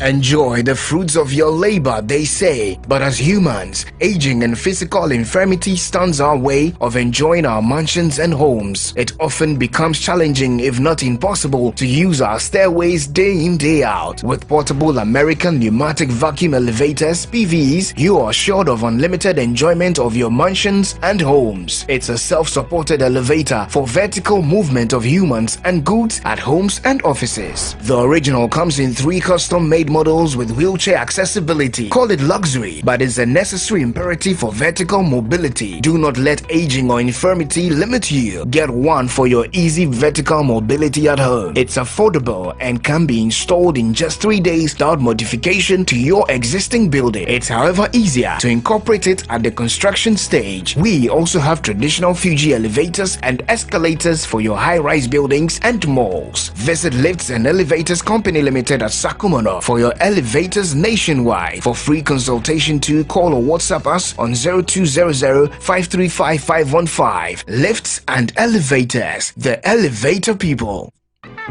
Enjoy the fruits of your labor, they say. But as humans, aging and physical infirmity stands our way of enjoying our mansions and homes. It often becomes challenging, if not impossible, to use our stairways day in, day out. With portable American pneumatic vacuum elevators, PVs, you are assured of unlimited enjoyment of your mansions and homes. It's a self-supported elevator for vertical movement of humans and goods at homes and offices. The original comes in 3 custom-made models with wheelchair accessibility. Call it luxury, but it's a necessary imperative for vertical mobility. Do not let aging or infirmity limit you. Get one for your easy vertical mobility at home. It's affordable and can be installed in just 3 days without modification to your existing building. It's however easier to incorporate it at the construction stage. We also have traditional Fuji elevators and escalators for your high-rise buildings and malls. Visit Lifts and Elevators Company Limited at Sakumono for your elevators nationwide. For free consultation to call or WhatsApp us on 0200-535-515. Lifts and Elevators, the elevator people.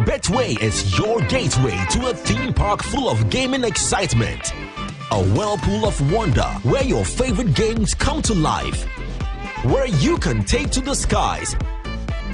Betway is your gateway to a theme park full of gaming excitement. A whirlpool of wonder where your favorite games come to life. Where you can take to the skies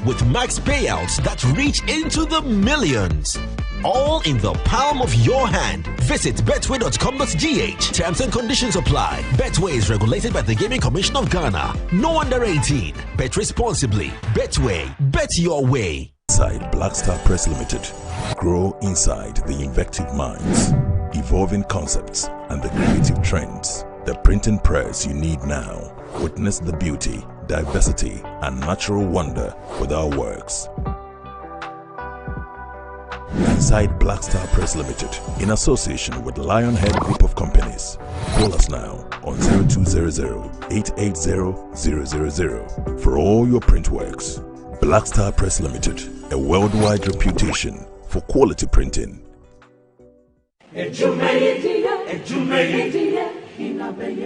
with max payouts that reach into the millions. All in the palm of your hand. Visit betway.com.gh. Terms and conditions apply. Betway is regulated by the Gaming Commission of Ghana. No under 18. Bet responsibly. Betway. Bet your way. Inside Black Star Press Limited. Grow inside the invective minds, evolving concepts, and the creative trends the printing press you need now. Witness the beauty, diversity, and natural wonder with our works. Inside Black Star Press Limited, in association with Lionhead Group of Companies. Call us now on 0200-880-000 for all your print works. Black Star Press Limited, a worldwide reputation for quality printing.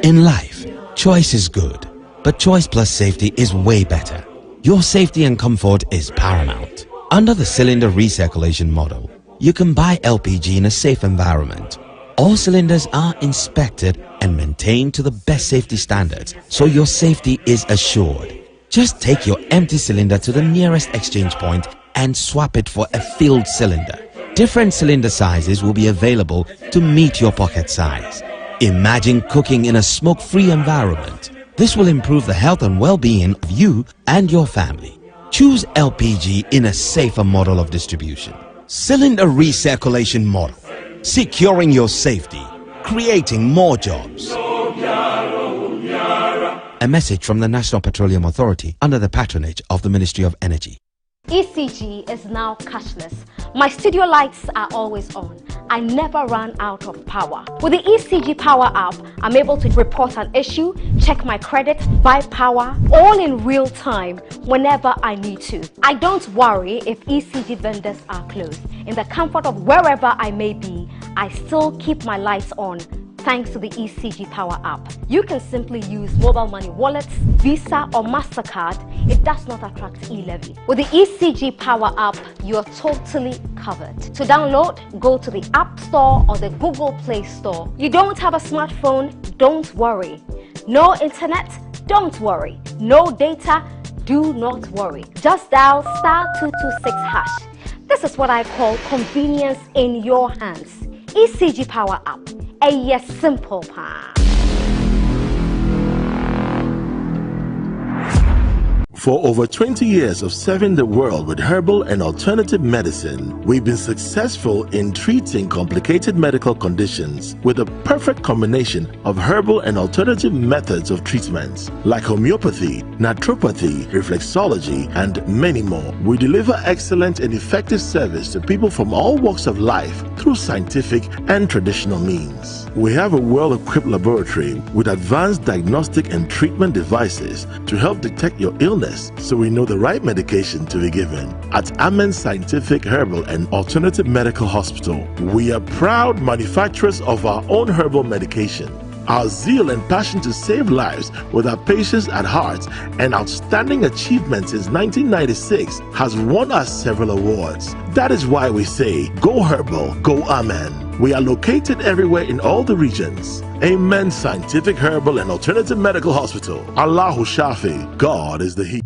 In life, choice is good, but choice plus safety is way better. Your safety and comfort is paramount. Under the cylinder recirculation model, you can buy LPG in a safe environment. All cylinders are inspected and maintained to the best safety standards, so your safety is assured. Just take your empty cylinder to the nearest exchange point and swap it for a filled cylinder. Different cylinder sizes will be available to meet your pocket size. Imagine cooking in a smoke-free environment. This will improve the health and well-being of you and your family. Choose LPG in a safer model of distribution. Cylinder recirculation model, securing your safety, creating more jobs. A message from the National Petroleum Authority under the patronage of the Ministry of Energy. ECG is now cashless. My studio lights are always on. I never run out of power. With the ECG Power app, I'm able to report an issue, check my credit, buy power, all in real time whenever I need to. I don't worry if ECG vendors are closed. In the comfort of wherever I may be, I still keep my lights on thanks to the ECG Power app. You can simply use mobile money wallets, Visa or MasterCard. It does not attract e-levy. With the ECG Power app, you're totally covered. To download, go to the App Store or the Google Play Store. You don't have a smartphone? Don't worry. No internet? Don't worry. No data? Do not worry. Just dial *226#. This is what I call convenience in your hands. ECG Power app. A yes, simple pa. For over 20 years of serving the world with herbal and alternative medicine, we've been successful in treating complicated medical conditions with a perfect combination of herbal and alternative methods of treatments like homeopathy, naturopathy, reflexology, and many more. We deliver excellent and effective service to people from all walks of life through scientific and traditional means. We have a well-equipped laboratory with advanced diagnostic and treatment devices to help detect your illness, so we know the right medication to be given. At Amen Scientific Herbal and Alternative Medical Hospital, we are proud manufacturers of our own herbal medication. Our zeal and passion to save lives with our patients at heart and outstanding achievements since 1996 has won us several awards. That is why we say, go herbal, go Amen. We are located everywhere in all the regions. Amen Scientific Herbal and Alternative Medical Hospital. Allahu Shafi, God is the He.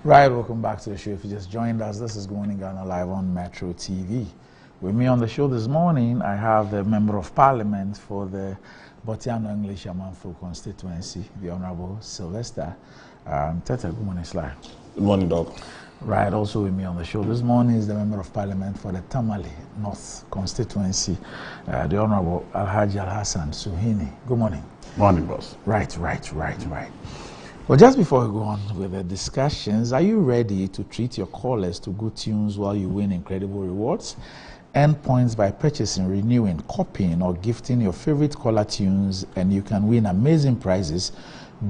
Right, welcome back to the show. If you just joined us, this is Good Morning Ghana live on Metro TV. With me on the show this morning, I have the Member of Parliament for the Botiano English Amanfo constituency, the Honorable Sylvester Tete. Good morning, Sly. Good morning, Doc. Right, also with me on the show this morning is the Member of Parliament for the Tamale North constituency, the Honorable Alhaji Al-Hassan Suhini. Good morning. Morning, boss. Right. Well, just before we go on with the discussions, are you ready to treat your callers to good tunes while you win incredible rewards? Earn points by purchasing, renewing, copying, or gifting your favorite caller tunes, and you can win amazing prizes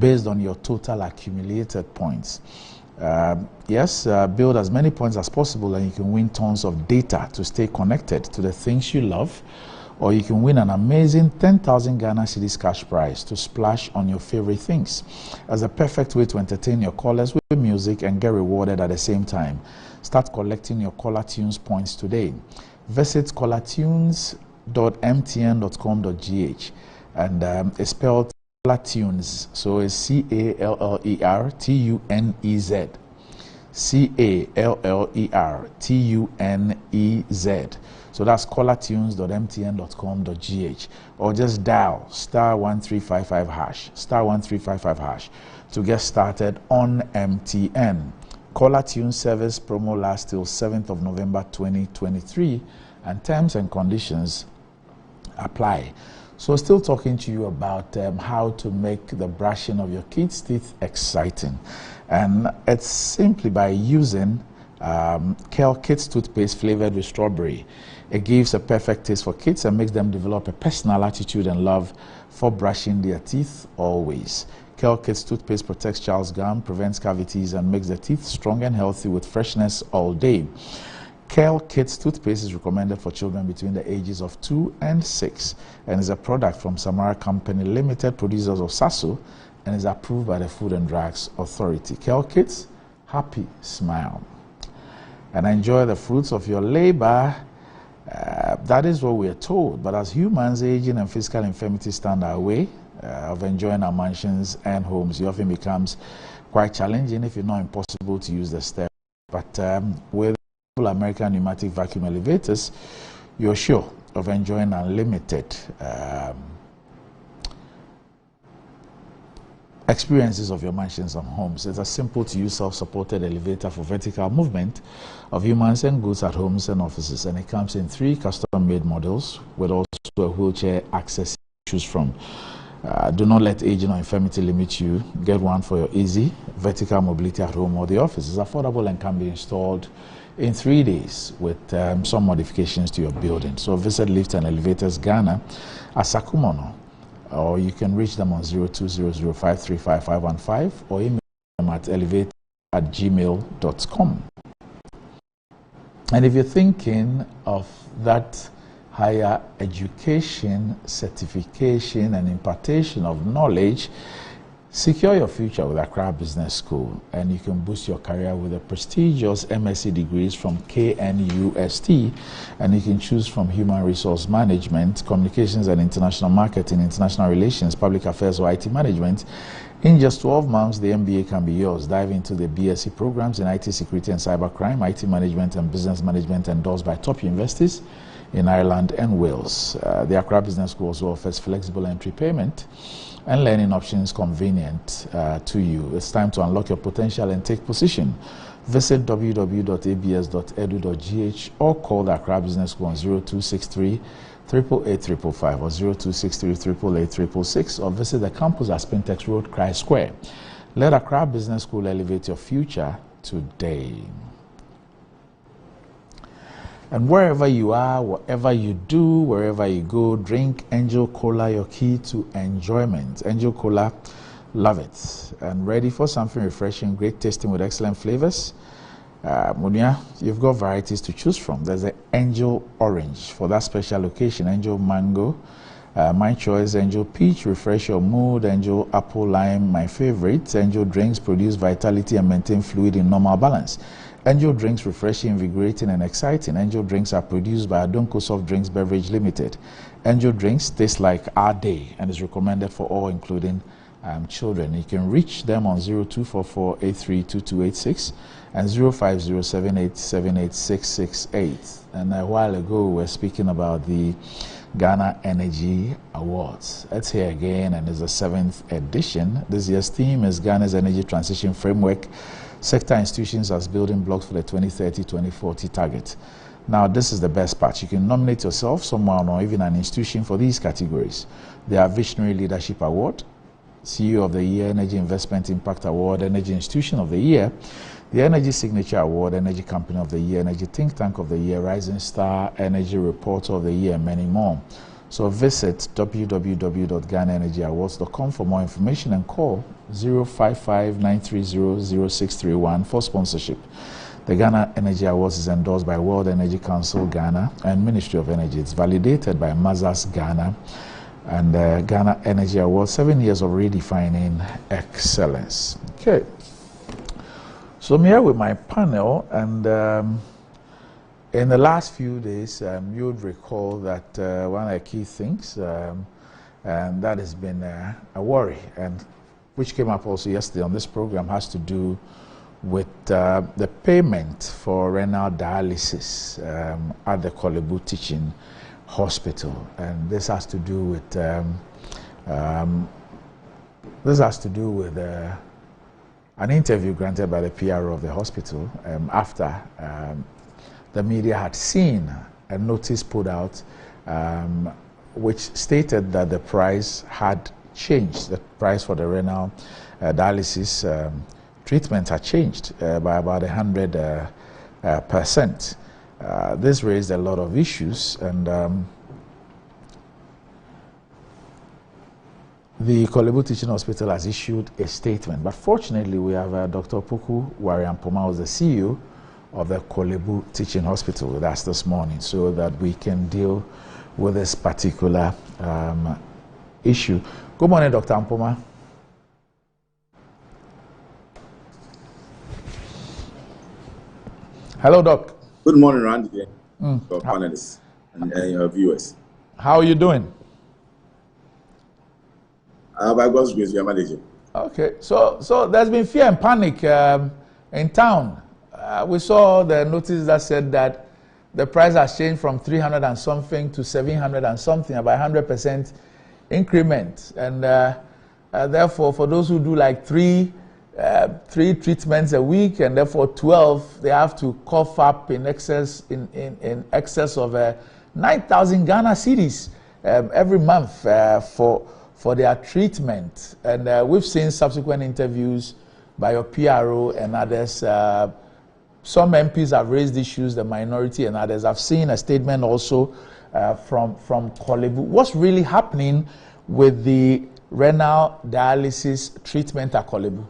based on your total accumulated points. Build as many points as possible and you can win tons of data to stay connected to the things you love, or you can win an amazing 10,000 Ghana cedis cash prize to splash on your favorite things as a perfect way to entertain your callers with music and get rewarded at the same time. Start collecting your caller tunes points today. Visit callertunes.mtn.com.gh, and it's spelled Caller Tunes, so it's CALLERTUNEZ. CALLERTUNEZ. So that's callertunes.mtn.com.gh, or just dial *1355 hash, *1355 hash to get started on MTN. Caller Tunes service promo lasts till 7th of November 2023, and terms and conditions apply. So still talking to you about how to make the brushing of your kids' teeth exciting. And it's simply by using Kale Kids toothpaste flavored with strawberry. It gives a perfect taste for kids and makes them develop a personal attitude and love for brushing their teeth always. Kale Kids toothpaste protects child's gum, prevents cavities, and makes the teeth strong and healthy with freshness all day. Kale Kids toothpaste is recommended for children between the ages of 2 and 6 and is a product from Samara Company Limited, producers of Sasso, and is approved by the Food and Drugs Authority. Kale Kids, happy smile. And enjoy the fruits of your labor. That is what we are told. But as humans, aging and physical infirmity stand our way of enjoying our mansions and homes. It often becomes quite challenging, if not impossible, to use the step. But with American pneumatic vacuum elevators, you're sure of enjoying unlimited experiences of your mansions and homes. It's a simple to use self-supported elevator for vertical movement of humans and goods at homes and offices, and it comes in 3 custom-made models with also a wheelchair access to choose from. Do not let aging or infirmity limit you. Get one for your easy vertical mobility at home or the office. It's affordable and can be installed in 3 days with some modifications to your building. So visit Lift and Elevators Ghana at Sakumono, or you can reach them on 0200535515 or email them at elevator@gmail.com. And if you're thinking of that higher education, certification, and impartation of knowledge, secure your future with Accra Business School, and you can boost your career with the prestigious MSc degrees from KNUST, and you can choose from Human Resource Management, Communications and International Marketing, International Relations, Public Affairs, or IT Management. In just 12 months, the MBA can be yours. Dive into the BSc programs in IT Security and Cybercrime, IT Management and Business Management endorsed by top universities in Ireland and Wales. The Accra Business School also offers flexible entry payment and learning options convenient to you. It's time to unlock your potential and take position. Visit www.abs.edu.gh or call the Accra Business School on 0263 888 or 0263 888 or visit the campus at Spintex Road, Christ Square. Let Accra Business School elevate your future today. And wherever you are, whatever you do, wherever you go, drink Angel Cola, your key to enjoyment. Angel Cola, love it. And ready for something refreshing, great tasting with excellent flavors? Munia, you've got varieties to choose from. There's the Angel Orange for that special occasion, Angel Mango, my choice, Angel Peach, refresh your mood, Angel Apple Lime, my favorite. Angel Drinks produce vitality and maintain fluid in normal balance. Angel Drinks, refreshing, invigorating, and exciting. Angel Drinks are produced by Adonko Soft Drinks Beverage Limited. Angel Drinks taste like our day and is recommended for all, including children. You can reach them on 0244832286 and 0507878668. And a while ago, we were speaking about the Ghana Energy Awards. It's here again, and it's the 7th edition. This year's theme is Ghana's Energy Transition Framework, Sector Institutions as Building Blocks for the 2030-2040 target. Now, this is the best part. You can nominate yourself, someone, or even an institution for these categories. There are Visionary Leadership Award, CEO of the Year, Energy Investment Impact Award, Energy Institution of the Year, the Energy Signature Award, Energy Company of the Year, Energy Think Tank of the Year, Rising Star, Energy Reporter of the Year, and many more. So visit www.GhanaEnergyAwards.com for more information and call 055-930-0631 for sponsorship. The Ghana Energy Awards is endorsed by World Energy Council Ghana and Ministry of Energy. It's validated by Mazars Ghana and Ghana Energy Awards, 7 years of redefining excellence. Okay. So I'm here with my panel, and in the last few days, you would recall that one of the key things, and that has been a worry, and which came up also yesterday on this program, has to do with the payment for renal dialysis at the Korle-Bu Teaching Hospital, and this has to do with an interview granted by the PRO of the hospital after the media had seen a notice put out which stated that the price had changed. The price for the renal dialysis treatment had changed by about 100%. This raised a lot of issues, and the Korle-Bu Teaching Hospital has issued a statement. But fortunately, we have Dr. Opoku Wariampoma, who's the CEO of the Korle-Bu Teaching Hospital, with us this morning, so that we can deal with this particular issue. Good morning, Dr. Ampoma. Hello, Doc. Good morning, Randy, your panelists and your viewers. How are you doing? By God's grace, we are managing. Okay, so there's been fear and panic in town. We saw the notice that said that the price has changed from 300 and something to 700 and something, about 100% increment. And therefore, for those who do like three treatments a week, and therefore 12, they have to cough up in excess of 9,000 Ghana cedis every month for their treatment. And we've seen subsequent interviews by your PRO and others. Some MPs have raised issues, the minority and others. I've seen a statement also from Korle-Bu. What's really happening with the renal dialysis treatment at Korle-Bu?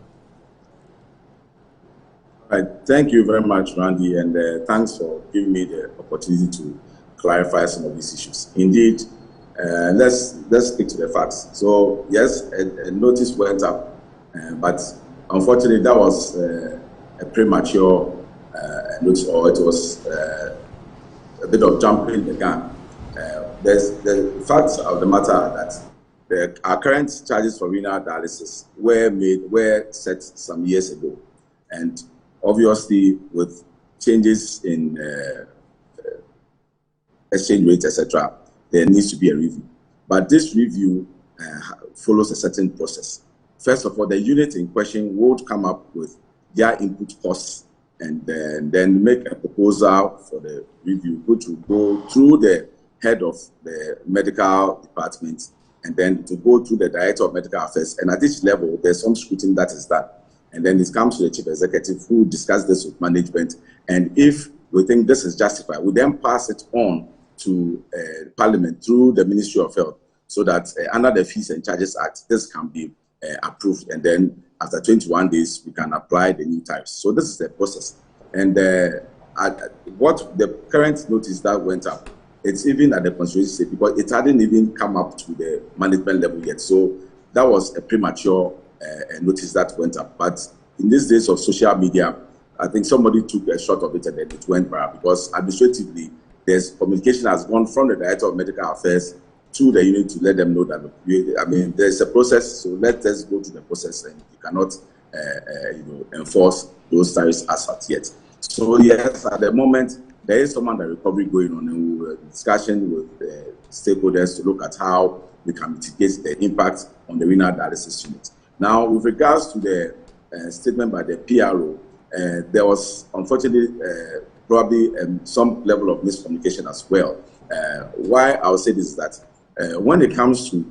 Right. Thank you very much, Randy, and thanks for giving me the opportunity to clarify some of these issues. Indeed, let's stick to the facts. So yes, a notice went up, but unfortunately that was a premature notice, or it was a bit of jumping the gun. The facts of the matter are that our current charges for renal dialysis were set some years ago, and obviously with changes in exchange rates, etc., there needs to be a review. But this review follows a certain process. First of all, the unit in question would come up with their input costs and then make a proposal for the review, which will go through the head of the medical department and then to go through the director of medical affairs. And at each level, there's some scrutiny that is done. And then it comes to the chief executive, who discusses this with management. And if we think this is justified, we then pass it on to Parliament through the Ministry of Health, so that under the Fees and Charges Act, this can be approved. And then after 21 days, we can apply the new tariffs. So this is the process. And what the current notice that went up, it's even at the constituency stage, because it hadn't even come up to the management level yet. So that was a premature notice that went up. But in these days of social media, I think somebody took a shot of it and then it went viral, because administratively, there's communication has gone from the Director of Medical Affairs to the unit to let them know that, there's a process, so let us go through the process, and you cannot enforce those tariffs as at yet. So yes, at the moment, there is some under recovery going on, and we're discussing with stakeholders to look at how we can mitigate the impact on the renal dialysis unit. Now, with regards to the statement by the PRO, there was unfortunately probably some level of miscommunication as well. Why I would say this is that when it comes to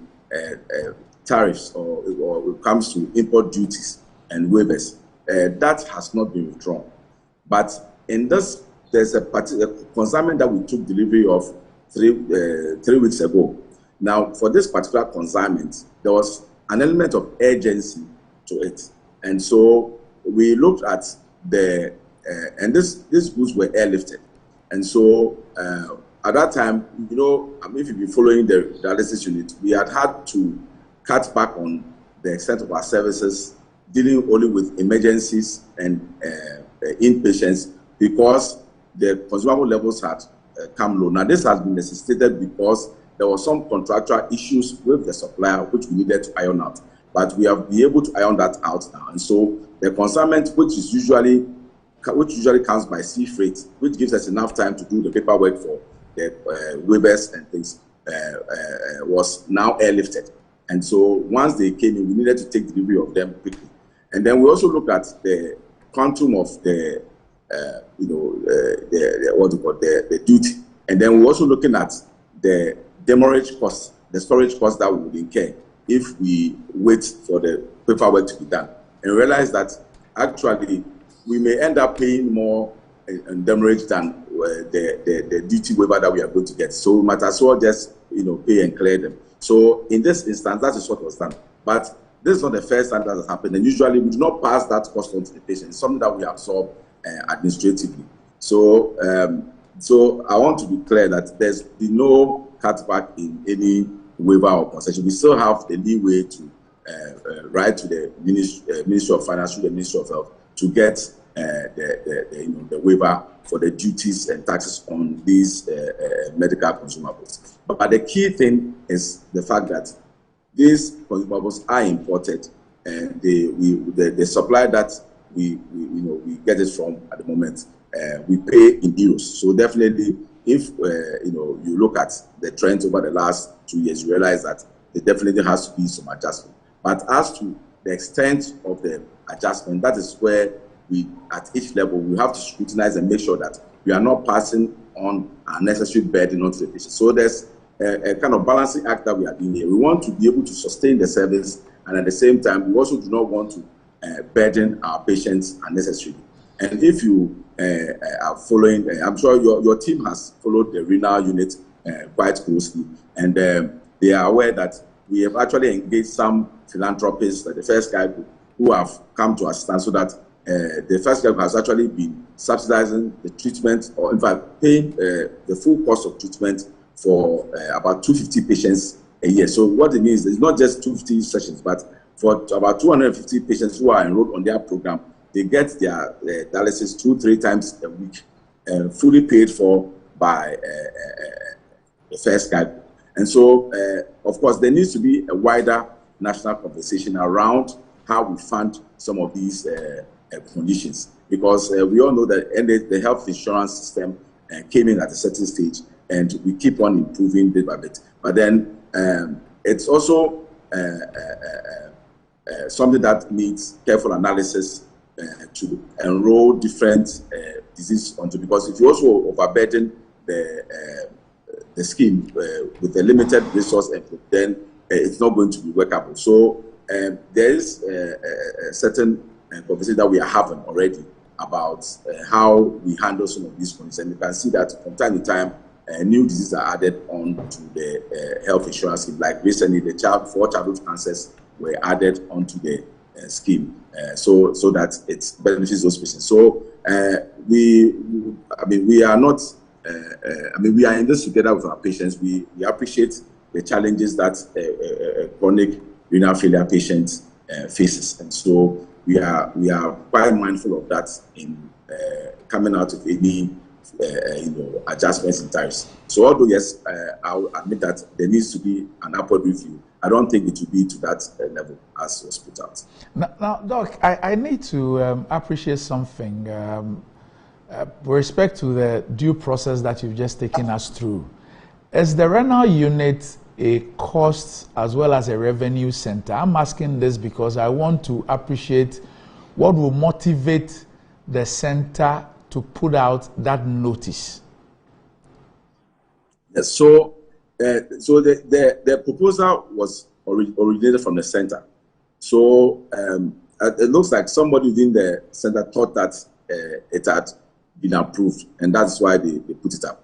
tariffs or it comes to import duties and waivers, that has not been withdrawn. But in this, there's a particular consignment that we took delivery of 3 weeks ago. Now, for this particular consignment, there was an element of urgency to it. And so we looked at and these goods were airlifted. And so at that time, if you've been following the dialysis unit, we had to cut back on the extent of our services, dealing only with emergencies and inpatients, because the consumable levels had come low. Now, this has been necessitated because there were some contractual issues with the supplier which we needed to iron out. But we have been able to iron that out now. And so the consignment, which usually comes by sea freight, which gives us enough time to do the paperwork for the waivers and things, was now airlifted. And so once they came in, we needed to take delivery of them quickly. And then we also looked at the quantum of the duty. And then we're also looking at the demurrage cost, the storage cost that we would incur if we wait for the paperwork to be done. And realize that actually we may end up paying more in demurrage than the duty waiver that we are going to get. So we might as well just pay and clear them. So in this instance, that is what was done. But this is not the first time that has happened. And usually we do not pass that cost on to the patient. It's something that we absorb administratively. So I want to be clear that there's been no cutback in any waiver or concession. We still have the leeway to write to the Ministry of Finance, through the Ministry of Health, to get the waiver for the duties and taxes on these medical consumables. But the key thing is the fact that these consumables are imported, and the supply that we get it from at the moment, we pay in euros. So definitely, if you look at the trends over the last 2 years, you realize that there definitely has to be some adjustment. But as to the extent of the adjustment, that is where we, at each level, we have to scrutinize and make sure that we are not passing on unnecessary burden onto the patient. So there's a kind of balancing act that we are doing here. We want to be able to sustain the service, and at the same time, we also do not want to burden our patients unnecessarily. And if you are following, I'm sure your team has followed the Renal unit quite closely, and they are aware that we have actually engaged some philanthropists, like the First Guy, who have come to assistance, so that the First Guy has actually been subsidizing the treatment, or in fact paying the full cost of treatment for about 250 patients a year. So what it means is not just 250 sessions, but for about 250 patients who are enrolled on their program, they get their dialysis 2-3 times a week, fully paid for by the First Guy. And so, of course, there needs to be a wider national conversation around how we fund some of these conditions, because we all know that the health insurance system came in at a certain stage, and we keep on improving bit by bit. But then it's also something that needs careful analysis to enroll different diseases onto, because if you also overburden the scheme with a limited resource input, then it's not going to be workable. So there is a certain conversation that we are having already about how we handle some of these conditions. And you can see that from time to time, new diseases are added on to the health insurance scheme. Like recently, the 4 childhood cancers were added onto the scheme, so that it benefits those patients. So we are not. We are in this together with our patients. We appreciate the challenges that chronic renal failure patients faces, and so we are quite mindful of that in coming out of any adjustments in tariffs. So although yes, I'll admit that there needs to be an upward review, I don't think it will be to that level as was put out. Now Doc, I need to appreciate something with respect to the due process that you've just taken us through. Is the Renal unit a cost as well as a revenue center? I'm asking this because I want to appreciate what will motivate the center to put out that notice. Yes, so So the proposal was originated from the center. So it looks like somebody within the center thought that it had been approved, and that's why they put it up.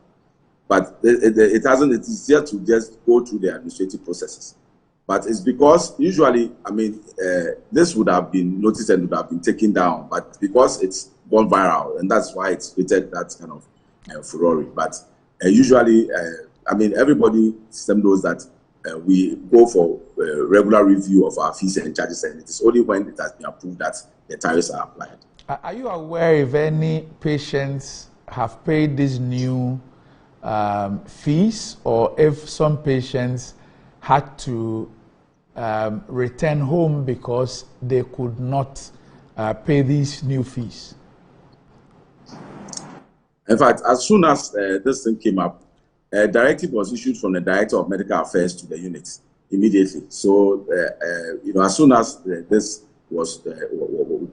But it hasn't. It is yet to just go through the administrative processes. But it's because usually, I mean, this would have been noticed and would have been taken down, but because it's gone viral, and that's why it's created that kind of furore. But usually, I mean, everybody system knows that we go for regular review of our fees and charges, and it is only when it has been approved that the tariffs are applied. Are you aware if any patients have paid these new fees, or if some patients had to return home because they could not pay these new fees? In fact, as soon as this thing came up, a directive was issued from the Director of Medical Affairs to the unit immediately. So, as soon as this was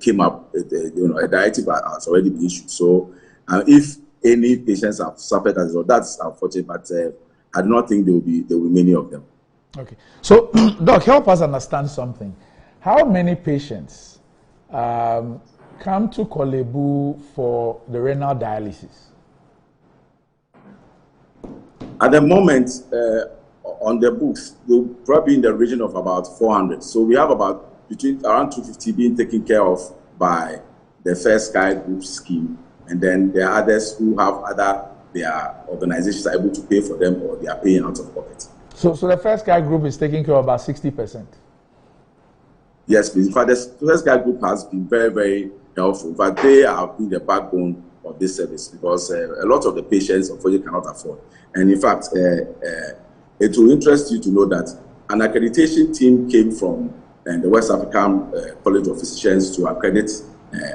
came up, a directive has already been issued. So, if any patients have suffered as well, that's unfortunate, but I do not think there will be many of them. Okay. So, Doc, help us understand something. How many patients come to Korle-Bu for the renal dialysis? At the moment, on the books, they'll probably in the region of about 400. So we have about around 250 being taken care of by the First Sky Group scheme, and then there are others who have their organizations are able to pay for them, or they are paying out of pocket. So the First Sky Group is taking care of about 60%. Yes, please. In fact, the First Sky Group has been very, very helpful. In fact, they have been the backbone of this service, because a lot of the patients unfortunately cannot afford. And in fact, it will interest you to know that an accreditation team came from the West African College of Physicians to accredit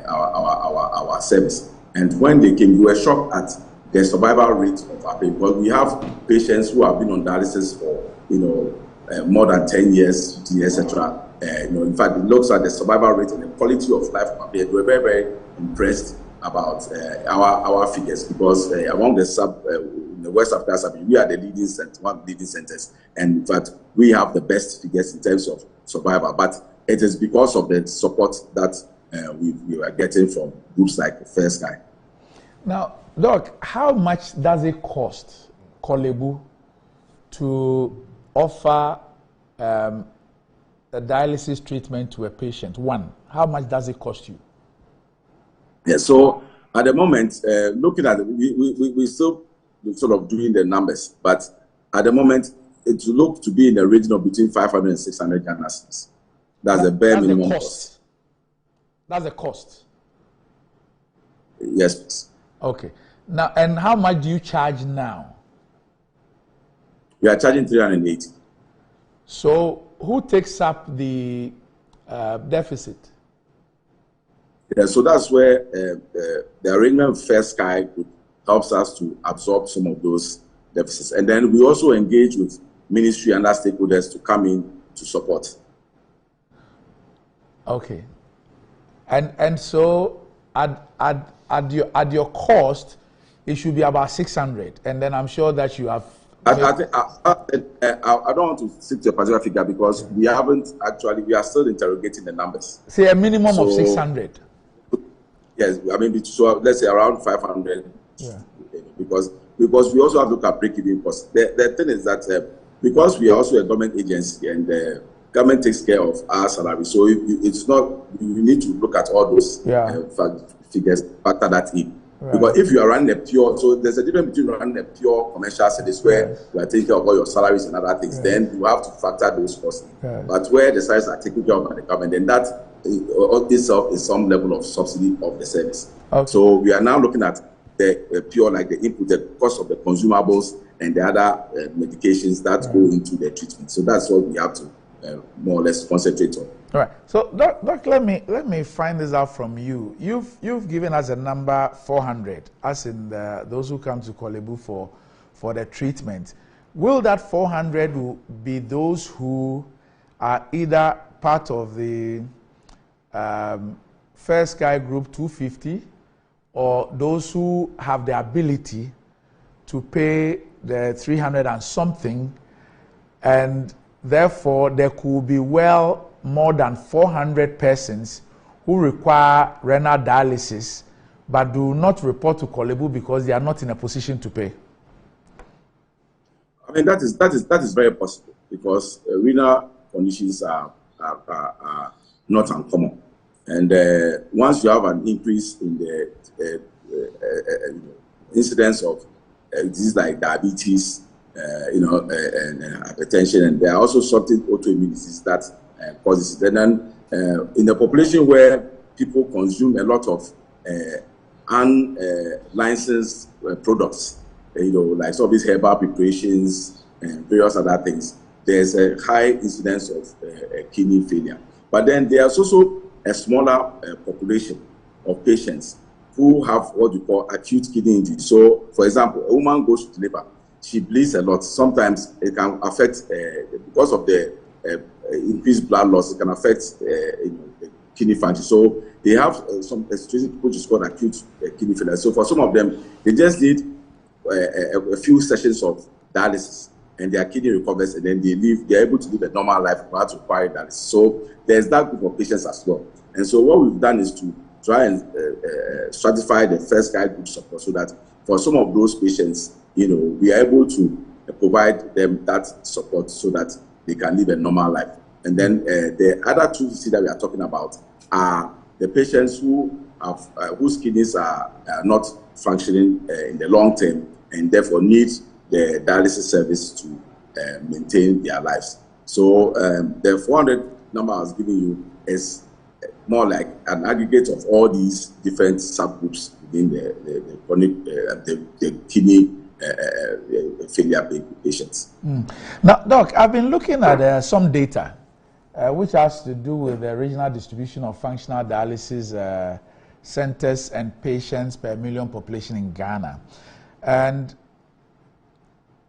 our service. And when they came, we were shocked at the survival rate of our patients. Because we have patients who have been on dialysis for more than 10 years, 15 years, etc. In fact, it looks at the survival rate and the quality of life of our patients. We're very, very impressed about our figures, because among the West Africa sub, we are the leading center, one of the leading centers, and in fact we have the best figures in terms of survival. But it is because of the support that we are getting from groups like First Sky. Now, Doc, how much does it cost Korle-Bu to offer a dialysis treatment to a patient? One, how much does it cost you? Yeah, so at the moment, looking at it, we still sort of doing the numbers, but at the moment, it will look to be in the region of between 500 and 600 Ghana cedis. That's the bare minimum cost. That's the cost? Yes, please. Okay. Now, and how much do you charge now? We are charging 380. So, who takes up the deficit? Yeah, so that's where the arrangement with First Sky Group helps us to absorb some of those deficits. And then we also engage with ministry and other stakeholders to come in to support. Okay. And so at your cost, it should be about 600. And then I'm sure that you have... I don't want to stick to a particular figure, because we are still interrogating the numbers. Say a minimum of 600. Yes, I mean, so let's say around 500. Yeah. Because we also have to look at break-even costs. The thing is that because we are also a government agency, and the government takes care of our salary, so it's not, you need to look at all those figures, factor that in. Right. Because if you are running a pure, so there's a difference between running a pure commercial service where you are taking care of all your salaries and other things, then you have to factor those costs. But where the salaries are taken care of by the government, then that itself is some level of subsidy of the service. Okay. So we are now looking at the pure, like the input, the cost of the consumables and the other medications that go into the treatment. So that's what we have to more or less concentrate on. All right. So, Doc, let me find this out from you. You've given us a number 400, as in those who come to Korle-Bu for the treatment. Will that 400 be those who are either part of the First Sky Group 250, or those who have the ability to pay the 300 and something And therefore, there could be well more than 400 persons who require renal dialysis but do not report to Korle-Bu because they are not in a position to pay. I mean, that is very possible because renal conditions are not uncommon. And once you have an increase in the incidence of diseases like diabetes, and hypertension, and there are also certain autoimmune diseases that causes it. And then in the population where people consume a lot of unlicensed products, like some of these herbal preparations and various other things, there's a high incidence of kidney failure. But then there's also a smaller population of patients who have what we call acute kidney injury. So, for example, a woman goes to labor, she bleeds a lot. Sometimes it can affect, because of the increased blood loss, it can affect the kidney function. So they have some situation which is called acute kidney failure. So for some of them, they just need a few sessions of dialysis, and their kidney recovers, and then they're able to live a normal life without requiring dialysis. So there's that group of patients as well. And so what we've done is to try and stratify the first guide group support so that for some of those patients, we are able to provide them that support so that they can live a normal life. And then the other two that we are talking about are the patients who have whose kidneys are not functioning in the long term and therefore need the dialysis service to maintain their lives. So the 400 number I was giving you is more like an aggregate of all these different subgroups within the chronic the kidney failure patients. Now, Doc, I've been looking at some data which has to do with the regional distribution of functional dialysis centers and patients per million population in Ghana. And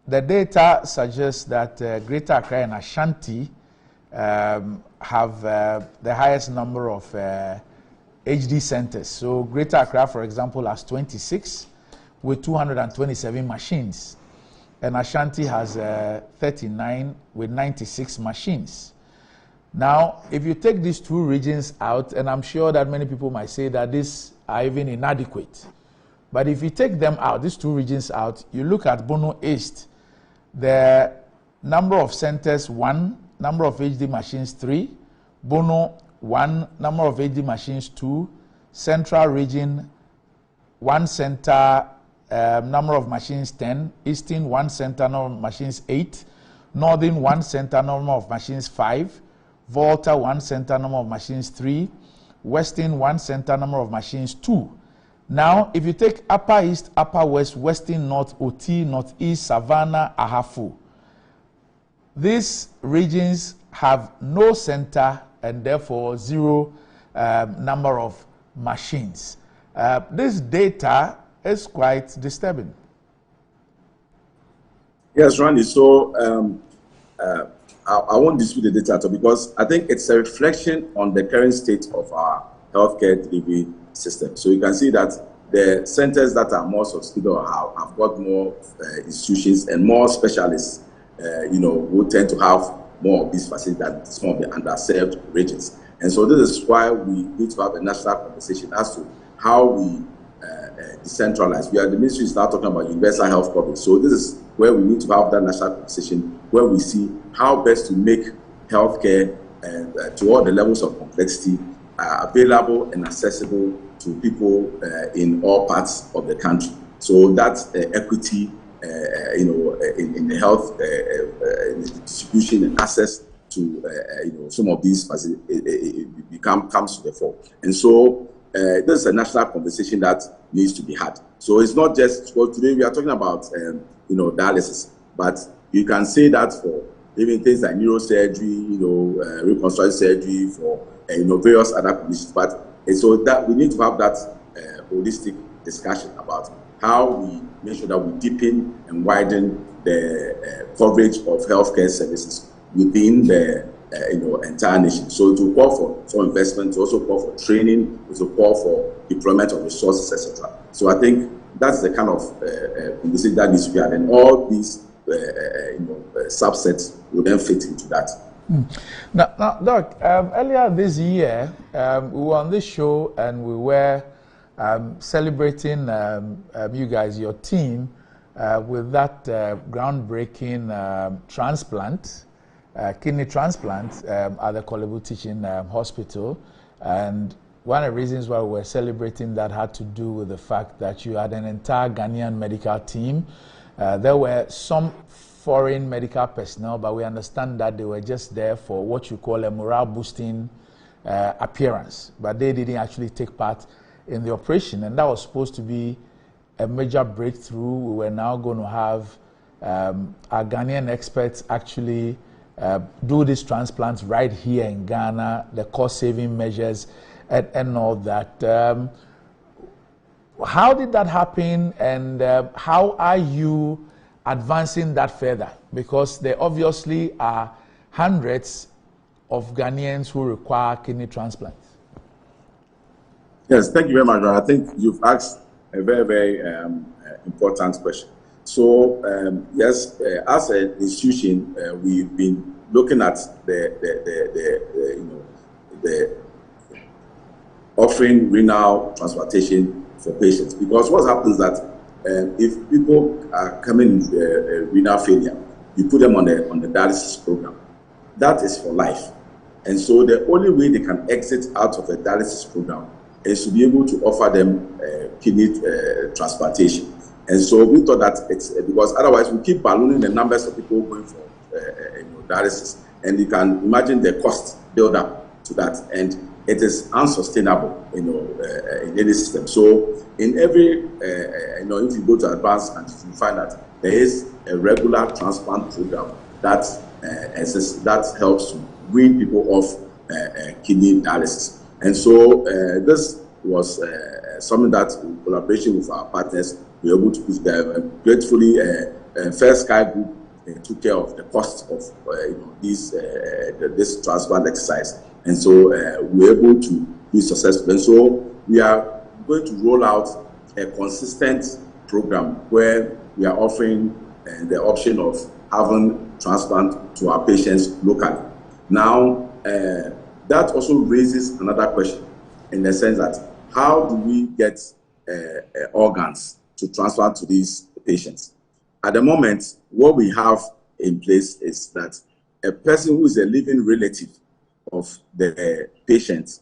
the data suggests that Greater Accra and Ashanti have the highest number of HD centers. So Greater Accra, for example, has 26 with 227 machines. And Ashanti has 39 with 96 machines. Now, if you take these two regions out, and I'm sure that many people might say that these are even inadequate, but if you take them out, these two regions out, you look at Bono East, the number of centers 1, number of HD machines 3, Bono 1, number of HD machines 2, Central Region 1 center, number of machines 10, Eastern 1 center, number of machines 8, Northern 1 center, number of machines 5, Volta 1 center, number of machines 3, Western 1 center, number of machines 2. Now, if you take Upper East, Upper West, Western North, OT, Northeast, Savannah, Ahafu, these regions have no center and therefore zero number of machines. This data is quite disturbing. Yes, Randy. So I won't dispute the data because I think it's a reflection on the current state of our healthcare delivery system. So you can see that the centers that are more sustainable have got more institutions and more specialists, who tend to have more of these facilities than some of the underserved regions. And so this is why we need to have a national conversation as to how we decentralize. We are the ministry is now talking about universal health coverage. So this is where we need to have that national conversation where we see how best to make healthcare to all the levels of complexity available and accessible to people in all parts of the country. So that equity, in the health distribution and access to some of these facilities comes to the fore. And so this is a national conversation that needs to be had. So it's not just, well, today we are talking about dialysis, but you can say that for even things like neurosurgery, reconstructive surgery, for various other conditions. But so that we need to have that holistic discussion about how we make sure that we deepen and widen the coverage of healthcare services within the entire nation. So to call for investment, to also call for training, to call for deployment of resources, etc. So I think that's the kind of conversation that needs to be had, and all these subsets will then fit into that. Now, Doc, earlier this year, we were on this show and we were celebrating you guys, your team, with that groundbreaking transplant, kidney transplant at the Korle-Bu Teaching Hospital. And one of the reasons why we were celebrating that had to do with the fact that you had an entire Ghanaian medical team. There were some foreign medical personnel, but we understand that they were just there for what you call a morale boosting appearance, but they didn't actually take part in the operation, and that was supposed to be a major breakthrough. We were now going to have our Ghanaian experts actually do these transplants right here in Ghana, the cost-saving measures and all that. How did that happen, and how are you advancing that further? Because there obviously are hundreds of Ghanaians who require kidney transplants. Yes, thank you very much. I think you've asked a very, very important question. So, yes, as an institution, we've been looking at the offering renal transplantation for patients, because what happens is that if people are coming with renal failure, you put them on the dialysis program. That is for life, and so the only way they can exit out of a dialysis program is to be able to offer them kidney transplantation. And so we thought that it's because otherwise we keep ballooning the numbers of people going for dialysis, and you can imagine the cost build up to that, and it is unsustainable, in any system. So in every, if you go to advanced countries, you find that there is a regular transplant program that that helps to wean people off kidney dialysis. And so this was something that, in collaboration with our partners, we were able to put together. Gratefully, First Sky Group took care of the cost of this transplant exercise, and so we were able to be successful. And so we are going to roll out a consistent program where we are offering the option of having transplant to our patients locally. Now, that also raises another question, in the sense that how do we get organs to transfer to these patients? At the moment, what we have in place is that a person who is a living relative of the patient,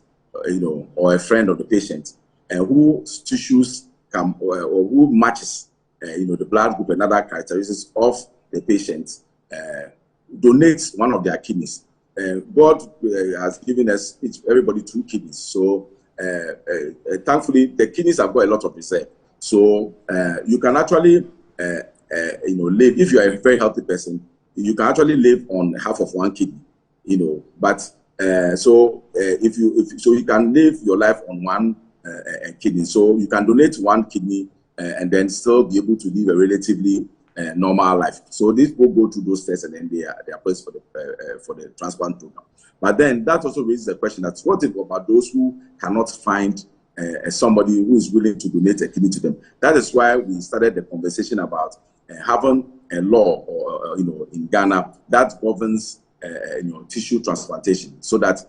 or a friend of the patient, and whose tissues come or who matches, the blood group and other characteristics of the patient, donates one of their kidneys. God has given us everybody 2 kidneys. So thankfully, the kidneys have got a lot of reserve. So you can actually, live, if you are a very healthy person, you can actually live on half of 1 kidney, But so you can live your life on 1 kidney. So you can donate 1 kidney and then still be able to live a relatively normal life. So these people go through those tests and then they are placed for the transplant program. But then that also raises the question that what about those who cannot find somebody who is willing to donate a kidney to them? That is why we started the conversation about having a law, in Ghana that governs tissue transplantation, so that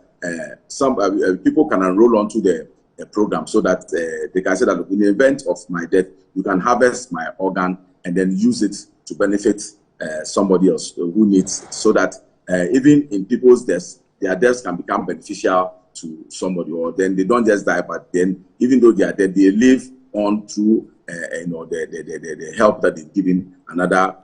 some people can enroll onto the program, so that they can say that in the event of my death, you can harvest my organ and then use it to benefit somebody else who needs it, so that even in people's deaths, their deaths can become beneficial to somebody, or then they don't just die, but then even though they are dead, they live on through the help that they've given another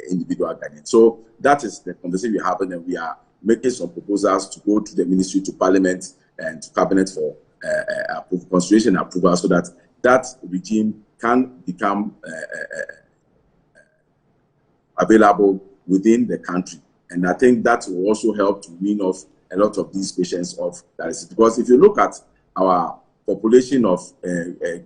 individual Ghanaian. So that is the conversation we're having, and we are making some proposals to go to the ministry, to Parliament, and to Cabinet for consideration and approval, so that that regime can become available within the country. And I think that will also help to wean off a lot of these patients of dialysis. Because if you look at our population of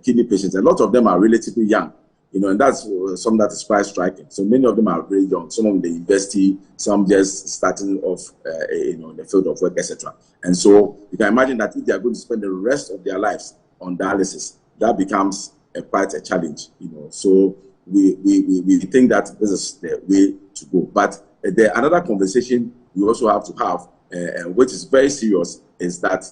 kidney patients, a lot of them are relatively young, and that's something that is quite striking. So many of them are very young, some in the university, some just starting off, in the field of work, etc. And so you can imagine that if they are going to spend the rest of their lives on dialysis, that becomes quite a challenge, So we think that this is the way to go. But Another conversation we also have to have, which is very serious, is that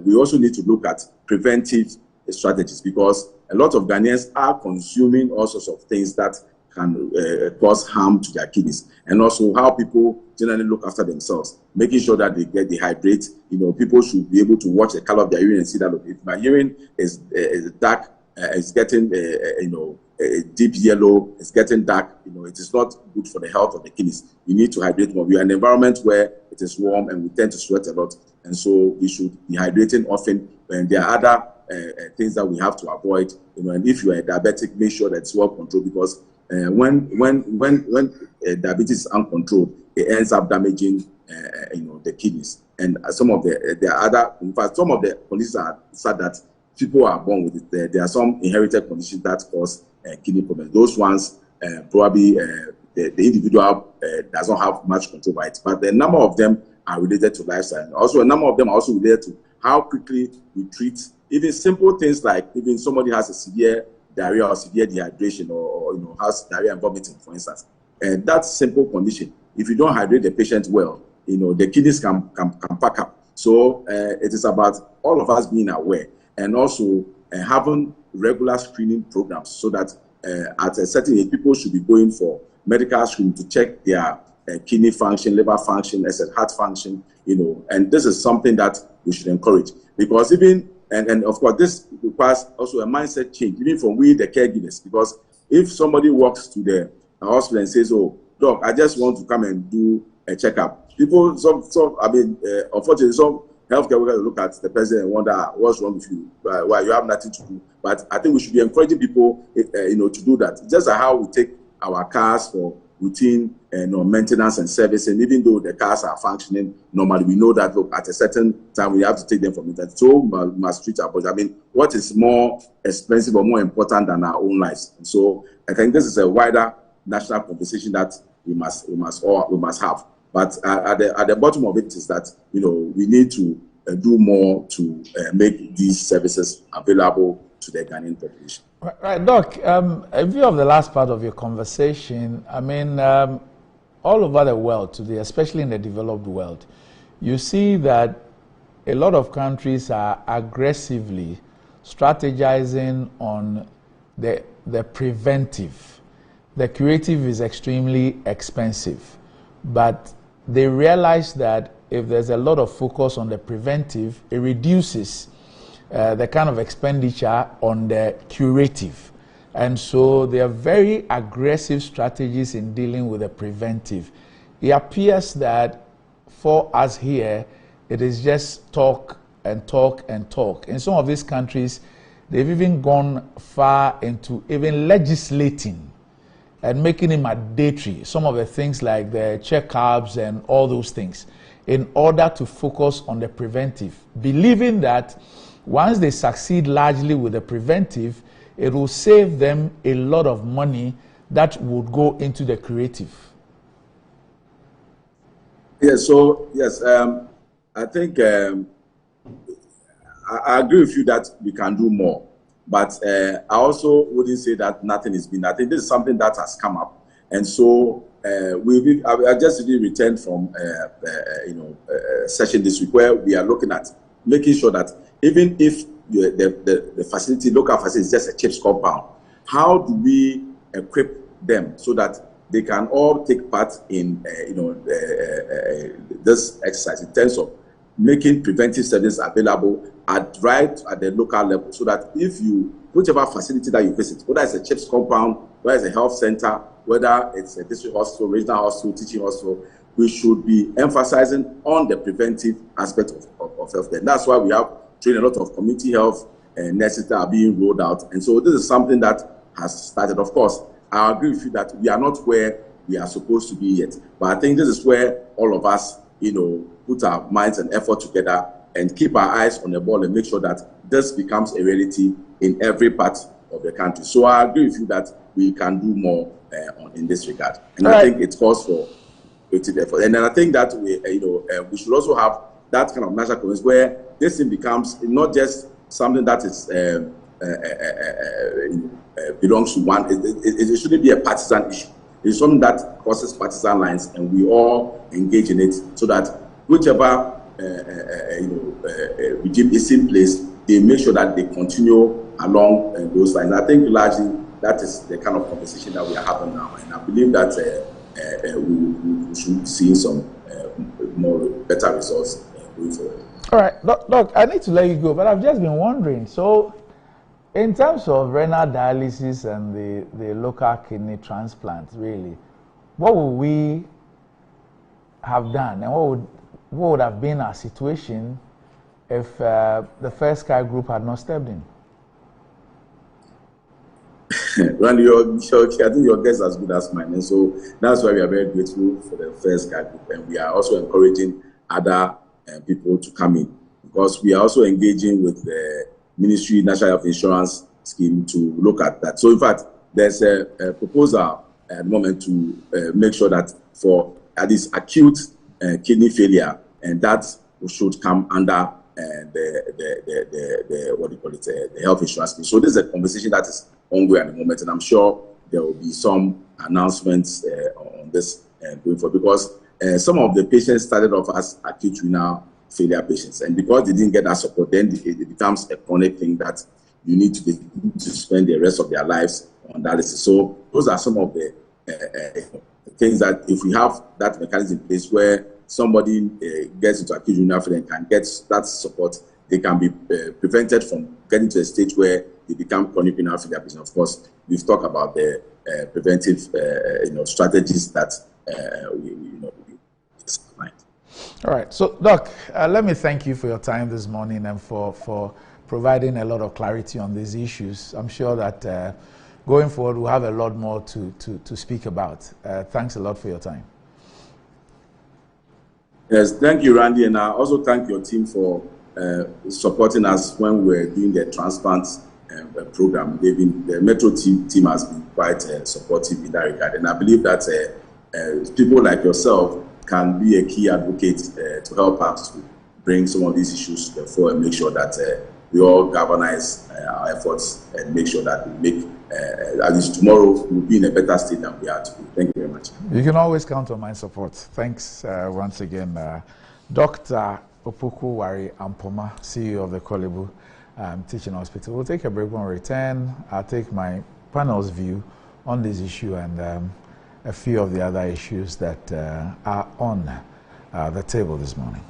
we also need to look at preventive strategies, because a lot of Ghanaians are consuming all sorts of things that can cause harm to their kidneys, and also how people generally look after themselves, making sure that they hydrate. People should be able to watch the color of their urine and see that, look, if my urine is dark, it's getting deep yellow, it's getting dark, it is not good for the health of the kidneys. You need to hydrate more. We are in an environment where it is warm and we tend to sweat a lot, and so we should be hydrating often. And there are other things that we have to avoid, and if you are a diabetic, make sure that it's well controlled, because when diabetes is uncontrolled, it ends up damaging the kidneys. And some of some of the conditions are sad that people are born with it. There are some inherited conditions that cause kidney problems. Those ones probably the individual does not have much control by it, but the number of them are related to lifestyle. Also, a number of them are also related to how quickly we treat even simple things, like even somebody has a severe diarrhea or severe dehydration, or has diarrhea and vomiting, for instance. And that simple condition, if you don't hydrate the patient well, the kidneys can pack up. So it is about all of us being aware, and also having regular screening programs, so that at a certain age, people should be going for medical screening to check their kidney function, liver function, heart function, and this is something that we should encourage, because even, and of course, this requires also a mindset change, even from we, the caregivers, because if somebody walks to the hospital and says, "Oh, doc, I just want to come and do a checkup," people, unfortunately, some healthcare workers look at the person and wonder, what's wrong with you? Why you have nothing to do? But I think we should be encouraging people, to do that. Just like how we take our cars for routine maintenance and service, and even though the cars are functioning normally, we know that, look, at a certain time we have to take them from it. So must treat our bodies. What is more expensive or more important than our own lives? And so I think this is a wider national conversation that we must have. But at the bottom of it is that we need to do more to make these services available to the Ghanaian population. Right, Doc, in view of the last part of your conversation, all over the world today, especially in the developed world, you see that a lot of countries are aggressively strategizing on the preventive. The curative is extremely expensive, but they realize that if there's a lot of focus on the preventive, it reduces the kind of expenditure on the curative. And so there are very aggressive strategies in dealing with the preventive. It appears that for us here, it is just talk and talk and talk. In some of these countries, they've even gone far into even legislating and making it mandatory, some of the things like the checkups and all those things, in order to focus on the preventive, believing that once they succeed largely with the preventive, it will save them a lot of money that would go into the curative. Yes, I think I agree with you that we can do more, but I also wouldn't say that nothing is being. I think this is something that has come up, and so I just really returned from a session this week where we are looking at making sure that even if the facility, local facility, is just a CHIPS compound, how do we equip them so that they can all take part in this exercise in terms of making preventive services available right at the local level, so that if whichever facility that you visit, whether it's a CHIPS compound, whether it's a health center, whether it's a district hospital, regional hospital, teaching hospital, we should be emphasizing on the preventive aspect of healthcare. And that's why we have trained a lot of community health nurses that are being rolled out. And so this is something that has started. Of course, I agree with you that we are not where we are supposed to be yet. But I think this is where all of us, put our minds and effort together and keep our eyes on the ball and make sure that this becomes a reality in every part of the country. So I agree with you that we can do more in this regard. And I think it calls for creative effort. And then I think that we should also have that kind of national conference where this thing becomes not just something that is belongs to one. It shouldn't be a partisan issue. It's something that crosses partisan lines, and we all engage in it so that whichever regime is in place, they make sure that they continue along those lines. I think largely that is the kind of conversation that we are having now, and I believe that we should see some more better results going forward. All right, Doc, I need to let you go, but I've just been wondering. So, in terms of renal dialysis and the local kidney transplant, really, what would we have done, and what would have been our situation if the First Sky Group had not stepped in? Randy, I think your guess is as good as mine, and so that's why we are very grateful for the First Sky Group, and we are also encouraging other people to come in, because we are also engaging with the Ministry National Health Insurance Scheme to look at that. So in fact, there's a proposal at the moment to make sure that for at least acute kidney failure, and that should come under the what do you call it, the health insurance scheme. So this is a conversation that is ongoing at the moment, and I'm sure there will be some announcements on this going forward, because some of the patients started off as acute renal failure patients, and because they didn't get that support, then it becomes a chronic thing that you need to spend the rest of their lives on dialysis. So those are some of the things that if we have that mechanism in place where somebody gets into acute renal failure and can get that support, they can be prevented from getting to a stage where they become chronic renal failure patients. Of course, we've talked about the preventive strategies that we All right. So, Doc, let me thank you for your time this morning and for providing a lot of clarity on these issues. I'm sure that going forward, we'll have a lot more to speak about. Thanks a lot for your time. Yes, thank you, Randy. And I also thank your team for supporting us when we were doing the transplant program. The Metro team has been quite supportive in that regard. And I believe that people like yourself can be a key advocate to help us to bring some of these issues to the fore and make sure that we all galvanize our efforts and make sure that we make, at least tomorrow, we'll be in a better state than we are today. Thank you very much. You can always count on my support. Thanks once again. Dr. Opoku Wari Ampoma, CEO of the Korle-Bu Teaching Hospital. We'll take a break. When we return, I'll take my panel's view on this issue and a few of the other issues that are on the table this morning.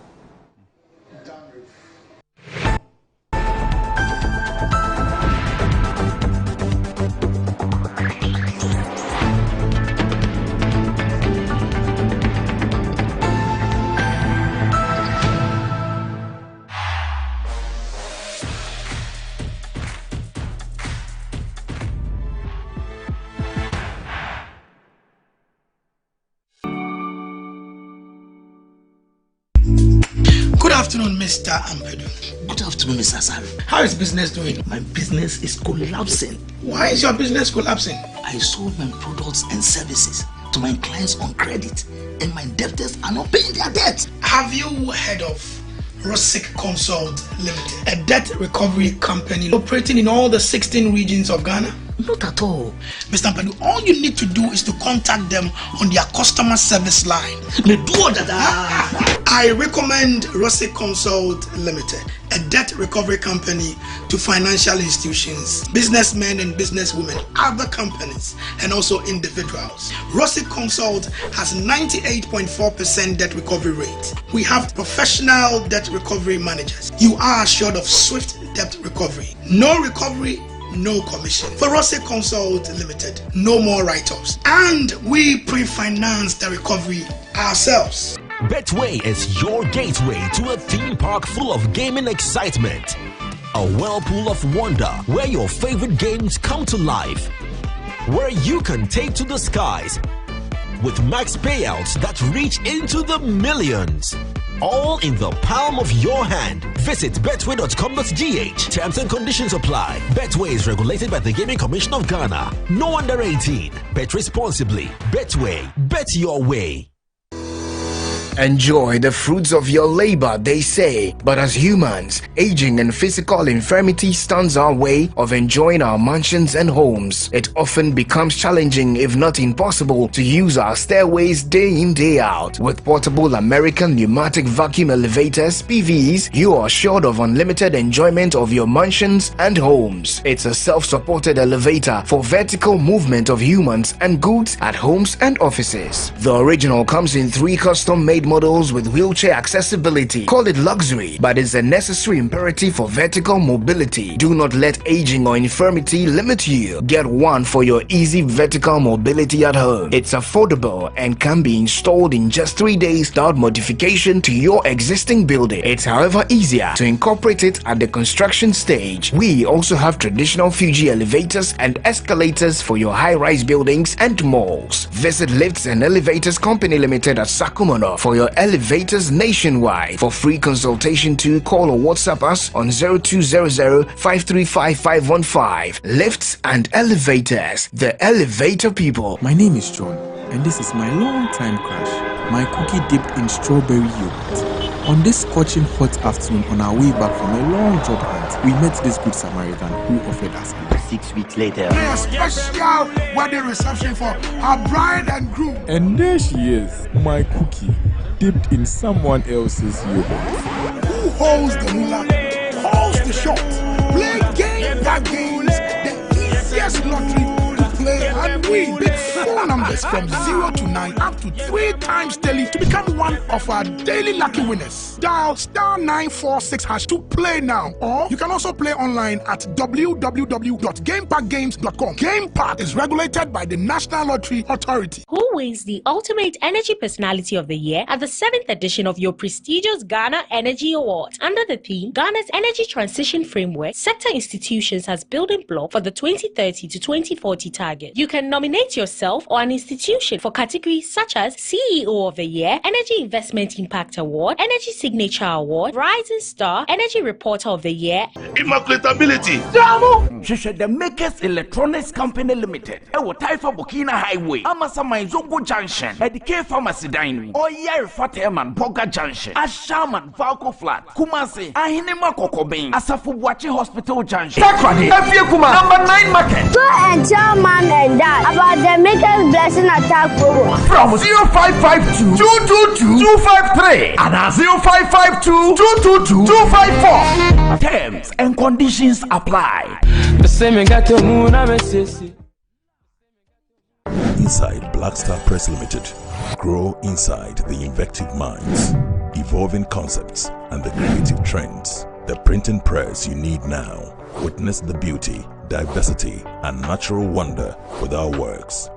Good afternoon, Mr. Ampedu. Good afternoon, Mr. Asari. How is business doing? My business is collapsing. Why is your business collapsing? I sold my products and services to my clients on credit, and my debtors are not paying their debt. Have you heard of Rosic Consult Limited, a debt recovery company operating in all the 16 regions of Ghana? Not at all. Mr. Ampedu, all you need to do is to contact them on their customer service line. I recommend Rosic Consult Limited, a debt recovery company to financial institutions, businessmen and businesswomen, other companies, and also individuals. Rosic Consult has 98.4% debt recovery rate. We have professional debt recovery managers. You are assured of swift debt recovery. No recovery, no commission. For Rosic Consult Limited, no more write-offs. And we pre-finance the recovery ourselves. Betway is your gateway to a theme park full of gaming excitement. A whirlpool of wonder where your favorite games come to life. Where you can take to the skies with max payouts that reach into the millions. All in the palm of your hand. Visit betway.com.gh. Terms and conditions apply. Betway is regulated by the Gaming Commission of Ghana. No under 18. Bet responsibly. Betway. Bet your way. Enjoy the fruits of your labor, they say. But as humans, aging and physical infirmity stands our way of enjoying our mansions and homes. It often becomes challenging, if not impossible, to use our stairways day in, day out. With portable American pneumatic vacuum elevators, PVs, you are assured of unlimited enjoyment of your mansions and homes. It's a self-supported elevator for vertical movement of humans and goods at homes and offices. The original comes in 3 custom-made models with wheelchair accessibility. Call it luxury, but it's a necessary imperative for vertical mobility. Do not let aging or infirmity limit you. Get one for your easy vertical mobility at home. It's affordable and can be installed in just 3 days without modification to your existing building. It's however easier to incorporate it at the construction stage. We also have traditional Fuji elevators and escalators for your high-rise buildings and malls. Visit Lifts and Elevators Company Limited at Sakumono for your elevators nationwide. For free consultation to call or WhatsApp us on 0200-535-515. Lifts and Elevators, the elevator people. My name is John, and this is my long-time crush, my cookie dipped in strawberry yogurt. On this scorching hot afternoon on our way back from a long job hunt, we met this good Samaritan who offered us help. 6 weeks later, a special wedding reception for our bride and groom. And there she is, my cookie, dipped in someone else's yogurt. Who holds the moolah, holds the shot. Play game by games, the easiest lottery to play and win. Pick 4 numbers from 0 to 9 up to 3 times daily to become one of our daily lucky winners. Dial *946# to play now, or you can also play online at www.gamepackgames.com. Game Park is regulated by the National Lottery Authority. Who wins the Ultimate Energy Personality of the Year at the 7th edition of your prestigious Ghana Energy Award? Under the theme, Ghana's Energy Transition Framework, sector institutions as building block for the 2030 to 2040 target. You can nominate yourself or an institution for categories such as CEO of the Year, Energy Investment Impact Award, Energy Signature Award, Rising Star, Energy Reporter of the Year. Immaculate ability. The Makers Electronics Company Limited. Ewo Taifa Burkina Highway. Amasama Zongo Junction. Edike Pharmacy Dining. Oyer Fateman Boga Junction. Ashaman Valco Flat. Kumasi. Ahinema Kokobin. Asafu Buachi Hospital Junction. Sakradi. Kuma. Number 9 Market. So and tell mom and dad about the Makers Blessing Attack program. From 0552 222 253 and 0552 222 254. Terms and conditions apply. Inside Black Star Press Limited, grow inside the invective minds, evolving concepts and the creative trends. The printing press you need now. Witness the beauty, diversity and natural wonder with our works.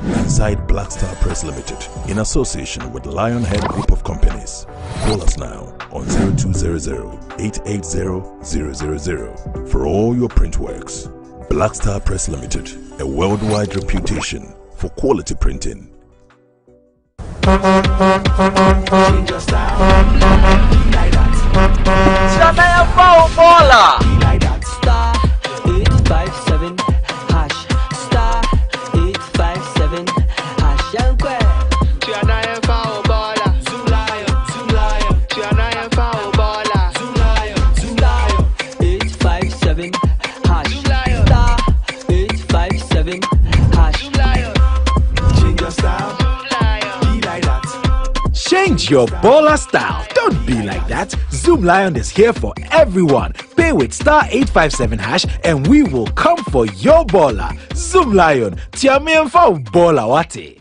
Inside Black Star Press Limited, in association with Lionhead Group of Companies. Call us now on 0200-880-000 for all your print works. Black Star Press Limited, a worldwide reputation for quality printing. Change your style. Like that. Star 857 hash. Star 857 hash. Young Kwe. Chianaya foul baller. Zoom lion. Zoom lion. Chianaya foul baller. Zoom lion. Zoom lion. 857 hash. Zoom lion. Star 857 hash. Zoom lion. Change your style. Change your baller style. Don't be like that. Zoom Lion is here for everyone. Pay with star 857 hash and we will come for your baller. Zoom Lion. Tiamian for baller wate.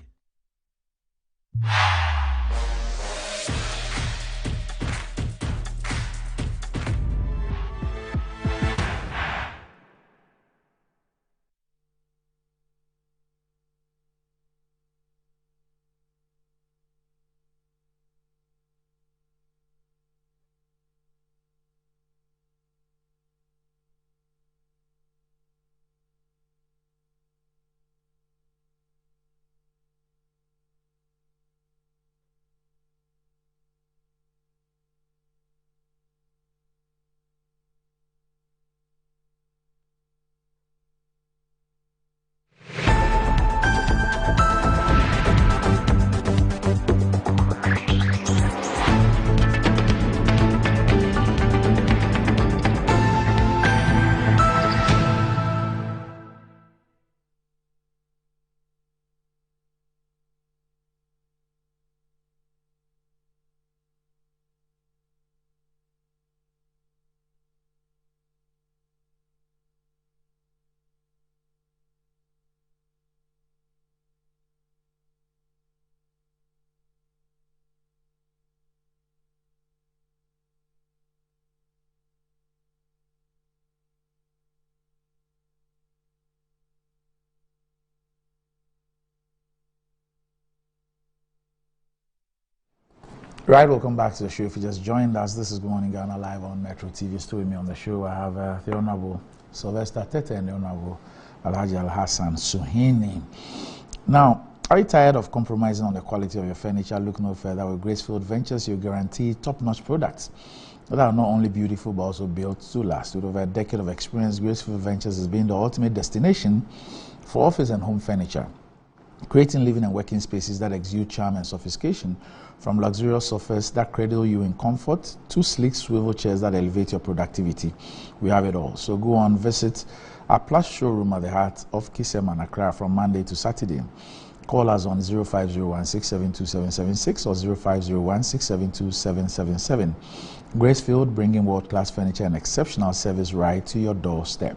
Right, welcome back to the show. If you just joined us, this is Good Morning Ghana live on Metro TV. Still with me on the show, I have the Honorable Sylvester Tete and the Honorable Alhaji Al-Hassan Suhini. Now, are you tired of compromising on the quality of your furniture? Look no further. With Gracefield Ventures, you guarantee top-notch products that are not only beautiful but also built to last. With over a decade of experience, Gracefield Ventures has been the ultimate destination for office and home furniture, creating living and working spaces that exude charm and sophistication, from luxurious sofas that cradle you in comfort to sleek swivel chairs that elevate your productivity. We have it all. So go on, visit our plush showroom at the heart of Kisem and Accra from Monday to Saturday. Call us on 0501-672-776 or 0501-672-777. Gracefield, bringing world-class furniture and exceptional service right to your doorstep.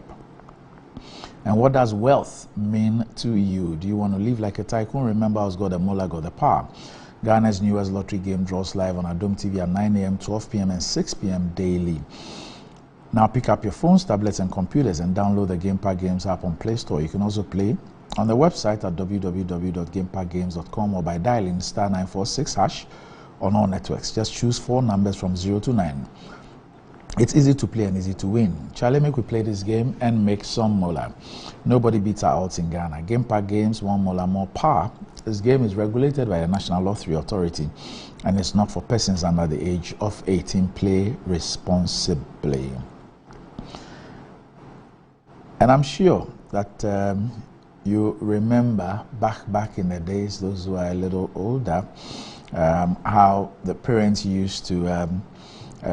And what does wealth mean to you? Do you want to live like a tycoon? Remember, us got the Mola, got the power. Ghana's newest lottery game draws live on Adom TV at 9 a.m., 12 p.m. and 6 p.m. daily. Now pick up your phones, tablets and computers and download the Game Park Games app on Play Store. You can also play on the website at www.gameparkgames.com or by dialing *946# on all networks. Just choose 4 numbers from 0 to 9. It's easy to play and easy to win. Charlie, make we play this game and make some mola. Nobody beats our odds in Ghana. Game Park Games, 1 mola, more power. This game is regulated by the National Lottery Authority and it's not for persons under the age of 18. Play responsibly. And I'm sure that you remember back in the days, those who are a little older, how the parents used to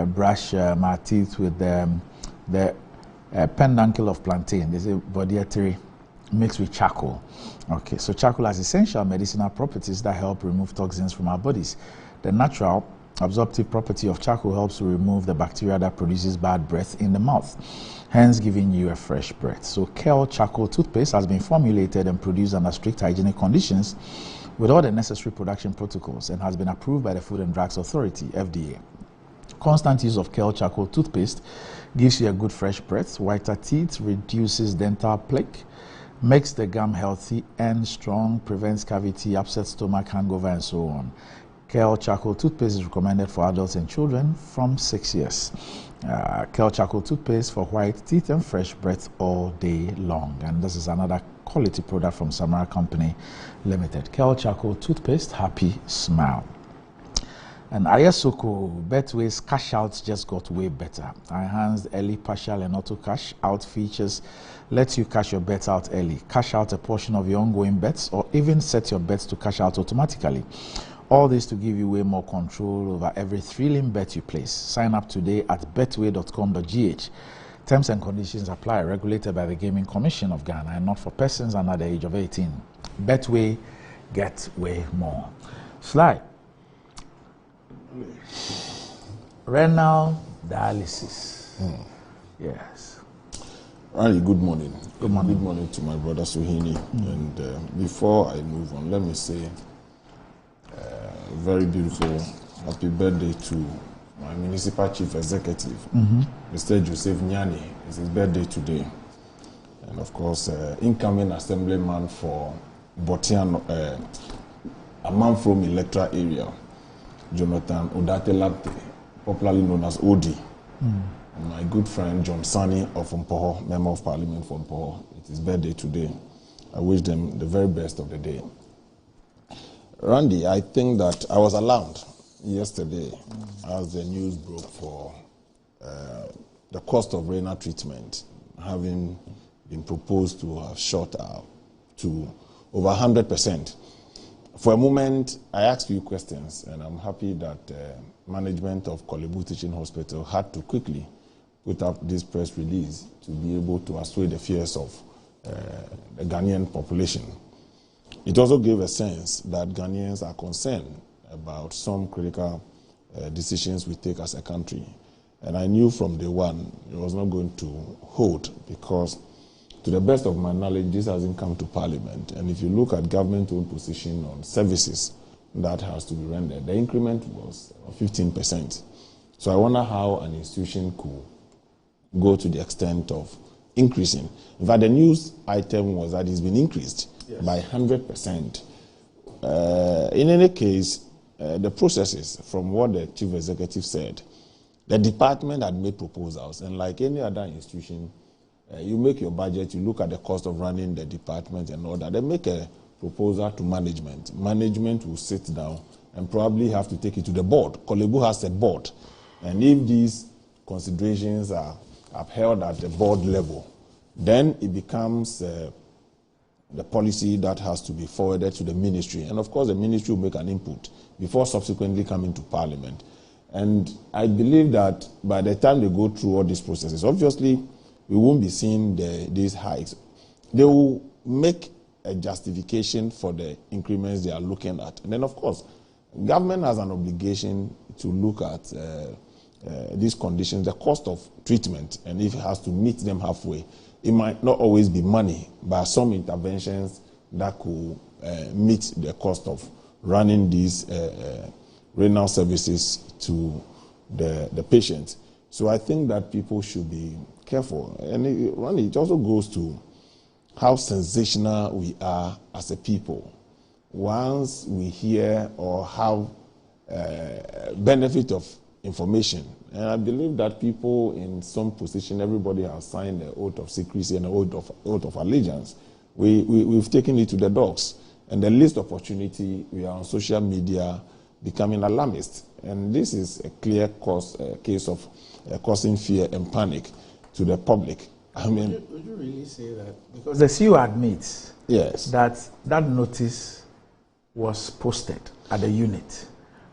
brush my teeth with the penduncle of plantain. They say bodiatry mixed with charcoal. Okay, so charcoal has essential medicinal properties that help remove toxins from our bodies. The natural absorptive property of charcoal helps to remove the bacteria that produces bad breath in the mouth, hence giving you a fresh breath. So Korle charcoal toothpaste has been formulated and produced under strict hygienic conditions with all the necessary production protocols and has been approved by the Food and Drugs Authority, FDA. Constant use of Korle charcoal toothpaste gives you a good fresh breath, whiter teeth, reduces dental plaque, makes the gum healthy and strong, prevents cavity, upset stomach, hangover, and so on. Korle charcoal toothpaste is recommended for adults and children from 6 years. Korle charcoal toothpaste for white teeth and fresh breath all day long. And this is another quality product from Samara Company Limited. Korle charcoal toothpaste, happy smile. And Ayesoko, Betway's cash outs just got way better. Enhanced early, partial, and auto cash out features lets you cash your bets out early, cash out a portion of your ongoing bets, or even set your bets to cash out automatically. All this to give you way more control over every thrilling bet you place. Sign up today at betway.com.gh. Terms and conditions apply. Regulated by the Gaming Commission of Ghana and not for persons under the age of 18. Betway, get way more. Slide. Renal dialysis. Yes. Right, good morning. Good morning. Good morning to my brother Suhini. And before I move on, let me say very beautiful happy birthday to my municipal chief executive, Mr. Joseph Nyani. It's his birthday today. And of course, incoming assemblyman for Botian, a man from electoral area, Jonathan Odate-Lapte, popularly known as Odi. And my good friend John Sani of Mpoho, Member of Parliament for Mpoho. It's his birthday today. I wish them the very best of the day. Randy, I think that I was alarmed yesterday as the news broke for the cost of renal treatment having been proposed to have shot up to over 100%. For a moment, I asked you questions, and I'm happy that management of Korle-Bu Teaching Hospital had to quickly put up this press release to be able to assuage the fears of the Ghanaian population. It also gave a sense that Ghanaians are concerned about some critical decisions we take as a country. And I knew from day one it was not going to hold because, to the best of my knowledge, this hasn't come to Parliament. And if you look at government-owned position on services that has to be rendered, the increment was 15%. So I wonder how an institution could go to the extent of increasing. In fact, the news item was that it's been increased by 100%. In any case, the processes, from what the chief executive said, the department had made proposals, and like any other institution, you make your budget, you look at the cost of running the department and all that. They make a proposal to management. Management will sit down and probably have to take it to the board. Korle-Bu has a board, and if these considerations are upheld at the board level, then it becomes the policy that has to be forwarded to the ministry. And of course, the ministry will make an input before subsequently coming to Parliament. And I believe that by the time they go through all these processes, obviously, we won't be seeing these hikes. They will make a justification for the increments they are looking at. And then, of course, government has an obligation to look at these conditions, the cost of treatment, and if it has to meet them halfway. It might not always be money, but some interventions that could meet the cost of running these renal services to the patients. So I think that people should be careful. And it also goes to how sensational we are as a people. Once we hear or have benefit of information, and I believe that people in some position, everybody has signed the oath of secrecy and the oath of allegiance. We've taken it to the dogs. And the least opportunity, we are on social media becoming alarmist. And this is a clear case of causing fear and panic to the public. I mean, would you really say that? Because the CEO admits that notice was posted at the unit.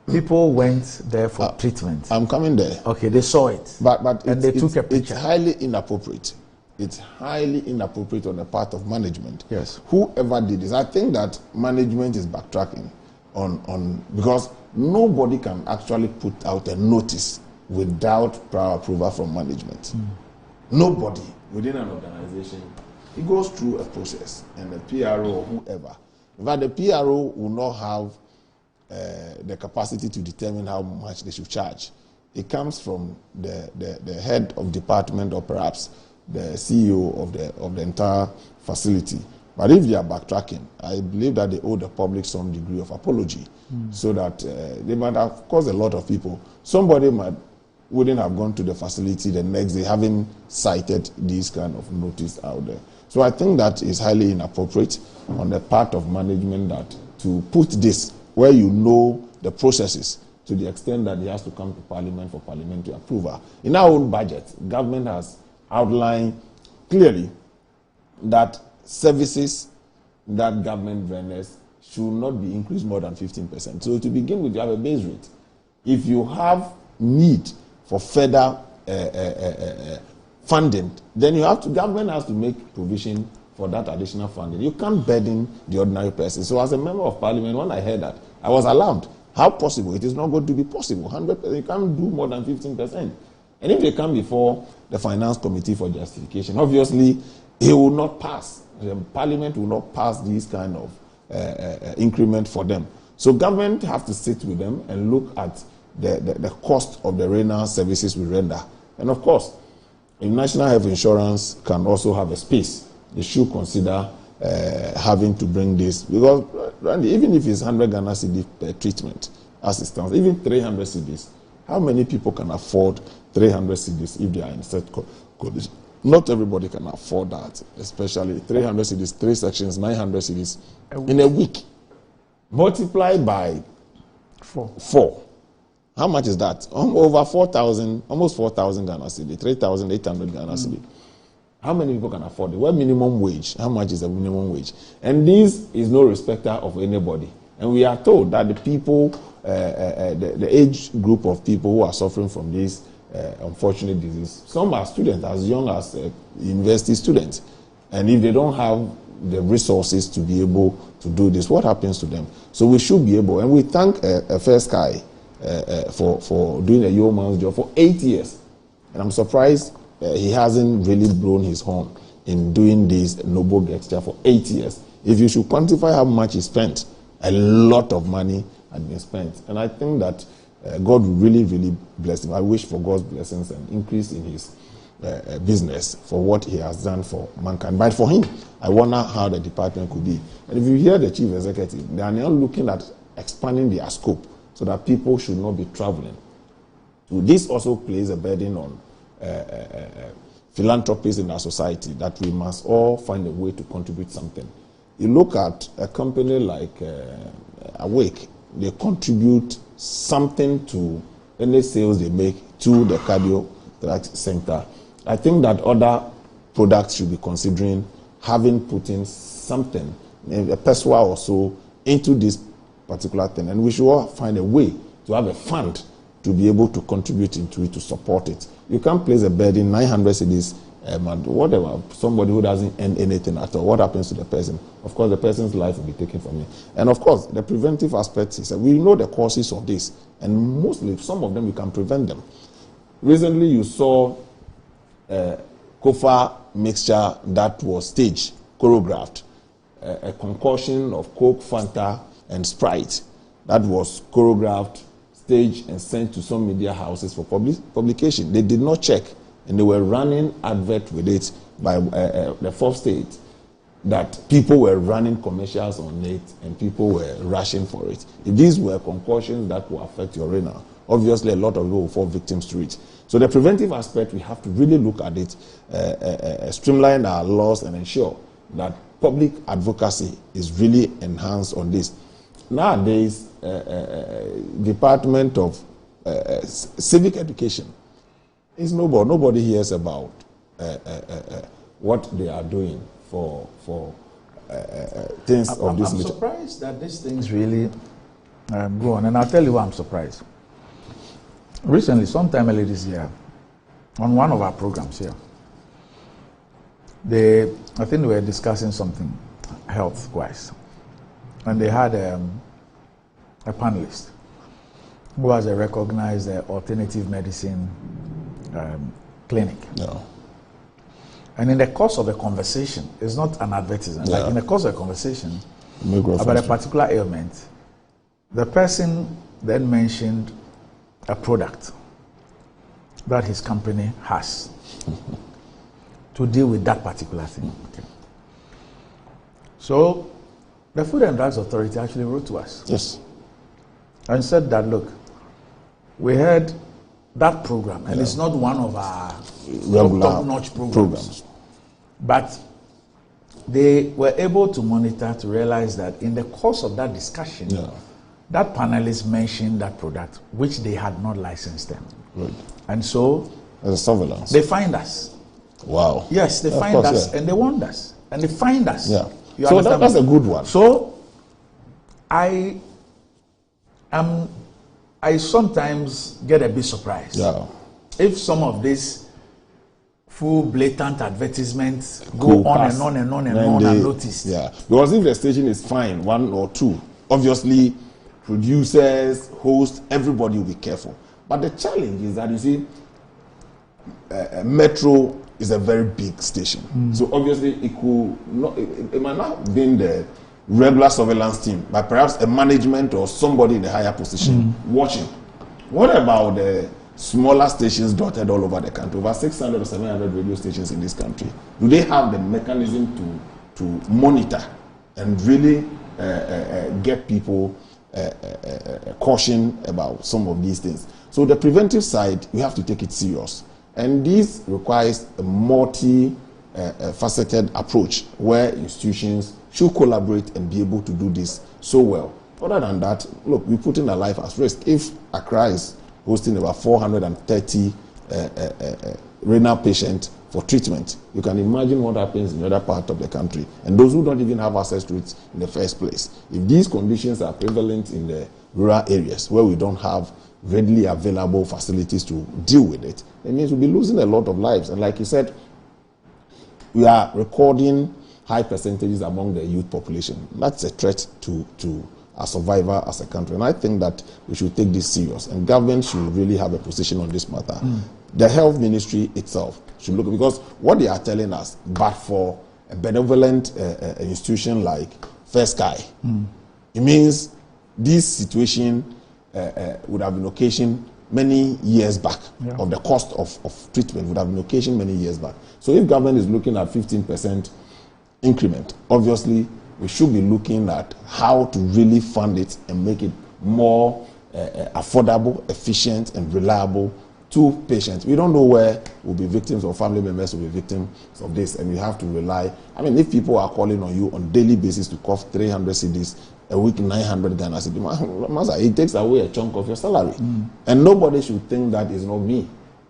People went there for treatment. I'm coming there. Okay, they saw it. But and they took a picture. It's highly inappropriate. It's highly inappropriate on the part of management. Yes. Whoever did this, I think that management is backtracking on because nobody can actually put out a notice without prior approval from management. Nobody within an organization. It goes through a process, and the PRO or whoever. In fact, the PRO will not have the capacity to determine how much they should charge. It comes from the head of department or perhaps the CEO of the entire facility. But if they are backtracking, I believe that they owe the public some degree of apology, so that they might have caused a lot of people. Somebody wouldn't have gone to the facility the next day having cited these kind of notice out there. So I think that is highly inappropriate on the part of management that to put this where you know the processes to the extent that it has to come to Parliament for parliamentary approval. In our own budget, government has outlined clearly that services that government renders should not be increased more than 15%. So to begin with, you have a base rate. If you have need for further funding, then government has to make provision for that additional funding. You can't burden the ordinary person. So as a member of Parliament, when I heard that, I was alarmed. How possible? It is not going to be possible. 100%, you can't do more than 15%. And if they come before the Finance Committee for justification, obviously, it will not pass. The Parliament will not pass these kind of increment for them. So government have to sit with them and look at the cost of the renal services we render. And of course, National Health Insurance can also have a space. They should consider having to bring this, because even if it's 100 Ghana cedi per treatment, as it stands, even 300 cedis, how many people can afford 300 cedis if they are in such condition? Not everybody can afford that, especially 300 cedis, 3 sections, 900 cedis in a week. Multiplied by 4. How much is that? Over 4,000, almost 4,000 Ghana cedi, 3,800 Ghana cedi. How many people can afford it? Well, minimum wage. How much is the minimum wage? And this is no respecter of anybody. And we are told that the people, the age group of people who are suffering from this unfortunate disease, some are students as young as university students. And if they don't have the resources to be able to do this, what happens to them? So we should be able, and we thank Fair Sky for doing a yeoman's job for 8 years. And I'm surprised he hasn't really blown his horn in doing this noble gesture for 8 years. If you should quantify how much he spent, a lot of money had been spent. And I think that God will really, really bless him. I wish for God's blessings and increase in his business for what he has done for mankind. But for him, I wonder how the department could be. And if you hear the chief executive, they are now looking at expanding their scope so that people should not be traveling. So this also plays a burden on philanthropists in our society, that we must all find a way to contribute something. You look at a company like Awake, they contribute something to any sales they make to the cardiothoracic center. I think that other products should be considering having put in something, a peswa or so, into this particular thing. And we should all find a way to have a fund to be able to contribute into it, to support it. You can't place a burden, 900 cedis, whatever, somebody who doesn't earn anything at all. What happens to the person? Of course, the person's life will be taken from you. And of course, the preventive aspect is that we know the causes of this, and mostly, some of them, you can prevent them. Recently, you saw Kofa mixture that was staged, choreographed, a concoction of Coke, Fanta, and Sprite that was choreographed, staged, and sent to some media houses for publication. They did not check, and they were running advert with it by the fourth state, that people were running commercials on it and people were rushing for it. If these were concoctions that will affect your renal, obviously a lot of people will fall victims to it. So the preventive aspect, we have to really look at it, streamline our laws and ensure that public advocacy is really enhanced on this. Nowadays, Department of Civic Education is nobody hears about what they are doing for things of this nature. I'm surprised that these things really go on, and I'll tell you why I'm surprised. Recently, sometime early this year, on one of our programs here, I think they were discussing something health-wise, and they had a panelist who was a recognized alternative medicine clinic. No. And in the course of a conversation, it's not an advertisement, like in the course of a conversation about a particular ailment, the person then mentioned a product that his company has to deal with that particular thing. Okay. So the Food and Drugs Authority actually wrote to us. Yes. And said that, look, we had that program, and it's not one of our top-notch programs. But they were able to monitor to realize that in the course of that discussion, that panelist mentioned that product, which they had not licensed them. Right. And so as a surveillance, they find us. Wow. Yes, they find us, and they want us, and they find us. Yeah. So that's a good one. So I sometimes get a bit surprised. Yeah. If some of these full blatant advertisements go on and on and on and on unnoticed. Yeah. Because if the station is fine, one or two, obviously producers, hosts, everybody will be careful. But the challenge is that, you see, Metro is a very big station. So obviously it might not have been the regular surveillance team, but perhaps a management or somebody in a higher position watching. What about the smaller stations dotted all over the country? Over 600 or 700 radio stations in this country. Do they have the mechanism to monitor and really get people caution about some of these things? So the preventive side, we have to take it serious. And this requires a multi-faceted approach where institutions should collaborate and be able to do this so well. Other than that, look, we're putting our life at risk. If Accra is hosting about 430 renal patients for treatment, you can imagine what happens in other parts of the country, and those who don't even have access to it in the first place. If these conditions are prevalent in the rural areas where we don't have readily available facilities to deal with it, it means we'll be losing a lot of lives. And like you said, we are recording high percentages among the youth population. That's a threat to our survival as a country. And I think that we should take this serious, and government should really have a position on this matter. The health ministry itself should look, because what they are telling us, but for a benevolent institution like First Sky, it means this situation would have been occasioned many years back, of the cost of treatment would have been occasioned many years back. So if government is looking at 15% increment, obviously we should be looking at how to really fund it and make it more affordable, efficient, and reliable to patients. We don't know where we'll be victims or family members will be victims of this, and we have to rely. I mean, if people are calling on you on daily basis to cough 300 cedis a week, 900 Ghana cedis, it takes away a chunk of your salary. And nobody should think that is not me.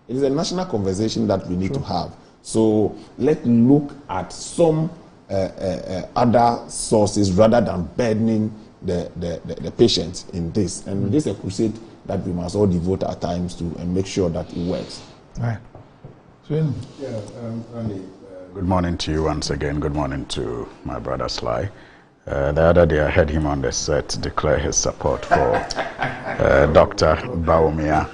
It is a national conversation that we need to have. So let's look at some other sources rather than burdening the patients in this. And this is a crusade that we must all devote our times to and make sure that it works. Right. Randy, good morning to you once again. Good morning to my brother Sly. The other day I heard him on the set declare his support for Dr. Baumia.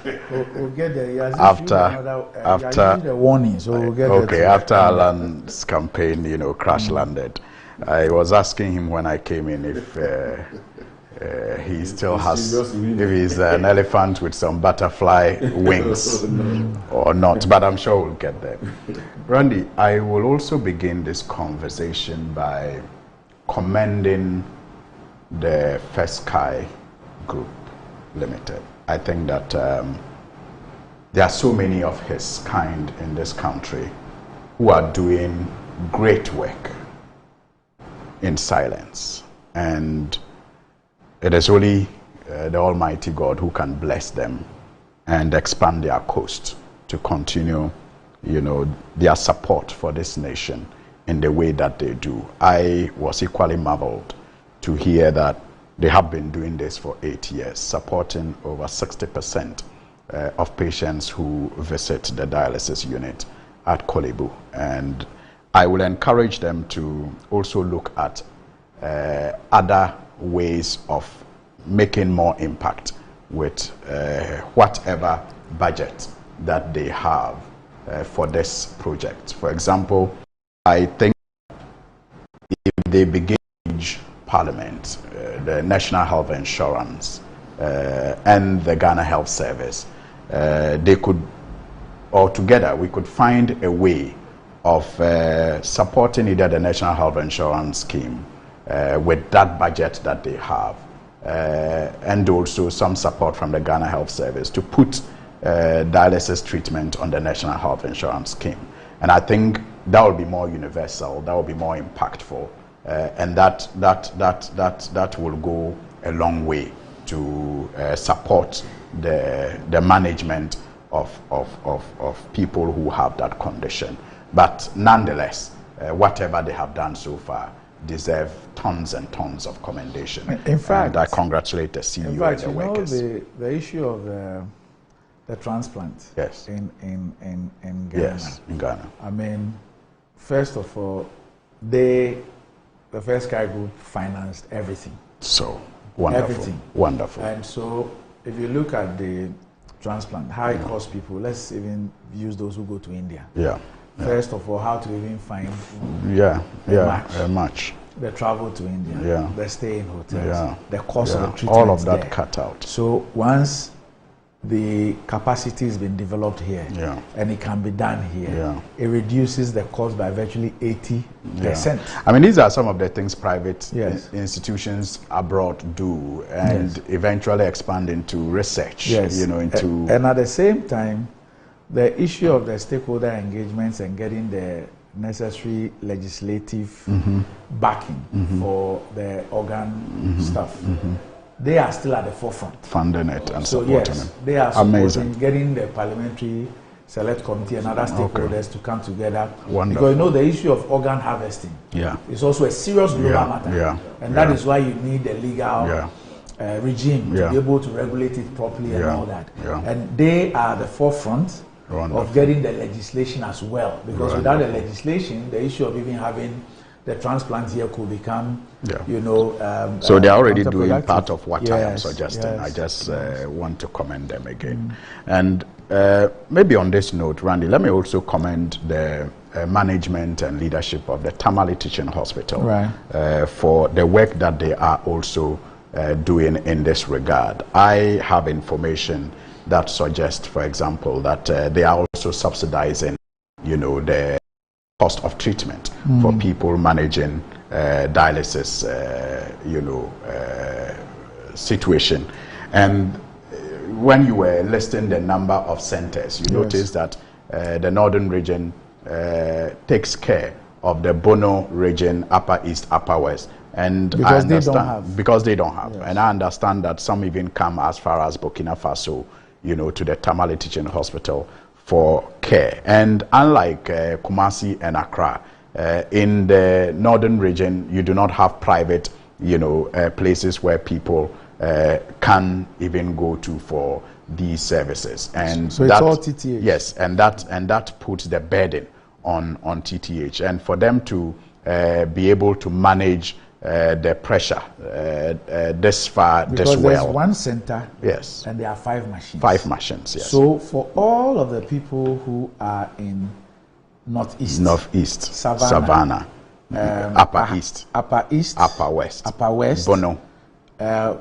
We'll get there. After the warning, so we'll get okay, after Alan's campaign, crash landed. I was asking him when I came in if he still has, if he's an elephant with some butterfly wings or not, but I'm sure we'll get there. Randy, I will also begin this conversation by commending the First Sky Group Limited. I think that there are so many of his kind in this country who are doing great work in silence, and it is only the Almighty God who can bless them and expand their coast to continue, their support for this nation in the way that they do. I was equally marveled to hear that they have been doing this for 8 years, supporting over 60% of patients who visit the dialysis unit at Korle-Bu. And I will encourage them to also look at other ways of making more impact with whatever budget that they have for this project. For example, I think if they begin Parliament, the National Health Insurance and the Ghana Health Service, they could, or together, we could find a way of supporting either the National Health Insurance Scheme with that budget that they have, and also some support from the Ghana Health Service to put dialysis treatment on the National Health Insurance Scheme. And I think that will be more universal, that will be more impactful, and that will go a long way to support the management of people who have that condition. But nonetheless, whatever they have done so far deserve tons and tons of commendation. In fact, and I congratulate the CEO and the workers. The issue of the transplant in Ghana. Yes, in Ghana. I mean, first of all, the First Sky Group financed everything. So wonderful. Everything. Wonderful. And so if you look at the transplant, how it costs people, let's even use those who go to India. Yeah. First of all, how to even find a match. The travel to India, the stay in hotels, the cost of the treatment. All of that cut out. So once the capacity has been developed here and it can be done here, it reduces the cost by virtually 80%. I mean, these are some of the things private institutions abroad do, and eventually expand into research, into... And at the same time, the issue of the stakeholder engagements and getting the necessary legislative backing for the organ stuff, they are still at the forefront. Funding it and supporting it. They are supporting getting the parliamentary select committee and other stakeholders to come together. Wonderful. Because the issue of organ harvesting is also a serious global matter. And that is why you need a legal regime to be able to regulate it properly and all that. And they are the forefront of getting the legislation as well, because without the legislation, the issue of even having the transplant here could become, so they are already doing part of what I am suggesting. I just want to commend them again. And maybe on this note, Randy, let me also commend the management and leadership of the Tamale Teaching Hospital for the work that they are also doing in this regard. I have information that suggests, for example, that they are also subsidizing, the cost of treatment for people managing dialysis, situation. And when you were listing the number of centers, you noticed that the northern region takes care of the Bono region, Upper East, Upper West. And because I understand, because they don't have. And I understand that some even come as far as Burkina Faso, to the Tamale Teaching Hospital for care. And unlike Kumasi and Accra, in the northern region, you do not have private, places where people can even go to for these services. And so it's all TTH. Yes, and that puts the burden on TTH. And for them to be able to manage the pressure this far, because this well. There's one center, yes, and there are 5 machines. 5 machines, yes. So for all of the people who are in Northeast, Savannah, Upper East, Upper West,